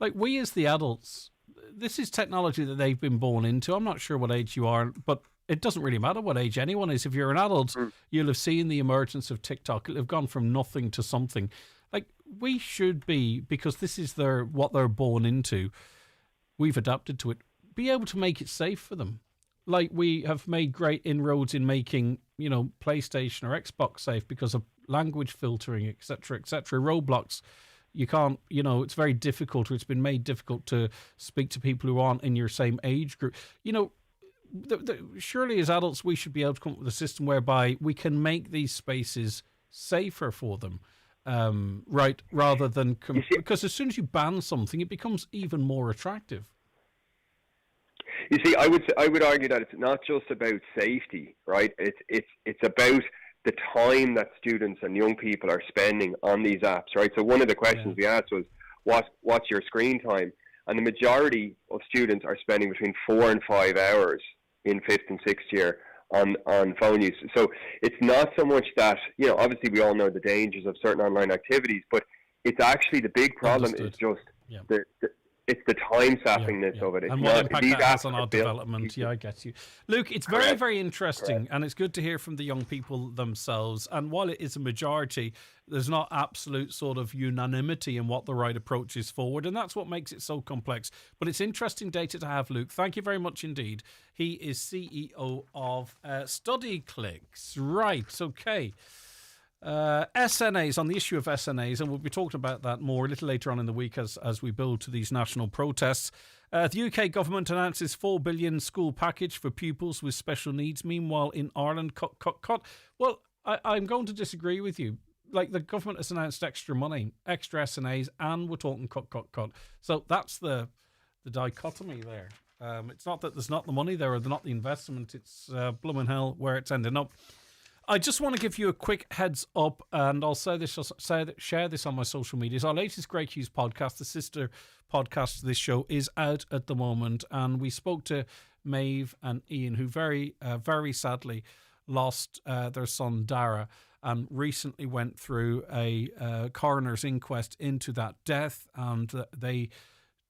Speaker 2: like we as the adults, this is technology that they've been born into. I'm not sure what age you are, but it doesn't really matter what age anyone is. If you're an adult, you'll have seen the emergence of TikTok. It'll have gone from nothing to something. Like, we should be, because this is what they're born into, we've adapted to it, be able to make it safe for them. Like, we have made great inroads in making, you know, PlayStation or Xbox safe because of language filtering, etc., etc. Roblox, you can't, you know, it's very difficult, or it's been made difficult to speak to people who aren't in your same age group. You know, surely as adults we should be able to come up with a system whereby we can make these spaces safer for them, right? Rather than because as soon as you ban something, it becomes even more attractive.
Speaker 8: You see, I would argue that it's not just about safety, right? It's about the time that students and young people are spending on these apps, right? So one of the questions we asked was, what's your screen time? And the majority of students are spending between 4 and 5 hours in 5th and 6th year on phone use. So it's not so much that, obviously we all know the dangers of certain online activities, but it's actually the big problem is just it's the time sappingness of it. It's
Speaker 2: and what impact
Speaker 8: these
Speaker 2: that has
Speaker 8: apps
Speaker 2: on
Speaker 8: are
Speaker 2: our
Speaker 8: built-
Speaker 2: development. Yeah, I get you. Luke, it's very, very interesting, and it's good to hear from the young people themselves. And while it is a majority, there's not absolute sort of unanimity in what the right approach is forward, and that's what makes it so complex. But it's interesting data to have, Luke. Thank you very much indeed. He is CEO of Study Clicks. Right, okay. SNAs, on the issue of SNAs, and we'll be talking about that more a little later on in the week as we build to these national protests. The UK government announces £4 billion school package for pupils with special needs. Meanwhile, in Ireland, cut. Well, I'm going to disagree with you. Like, the government has announced extra money, extra SNAs, and we're talking cut. So that's the dichotomy there. It's not that there's not the money there or not the investment. It's bloomin' hell where it's ending up. I just want to give you a quick heads up, and I'll share this on my social medias. Our latest Greg Hughes podcast, the sister podcast to this show, is out at the moment, and we spoke to Maeve and Ian, who very, very sadly lost their son Dara, and recently went through a coroner's inquest into that death, and they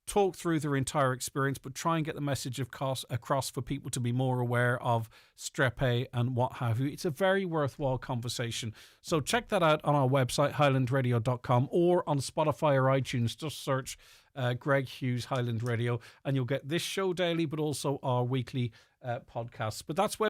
Speaker 2: talk through their entire experience, but try and get the message across for people to be more aware of Strep A and what have you. It's a very worthwhile conversation. So check that out on our website, highlandradio.com, or on Spotify or iTunes. Just search Greg Hughes Highland Radio, and you'll get this show daily, but also our weekly podcasts. But that's where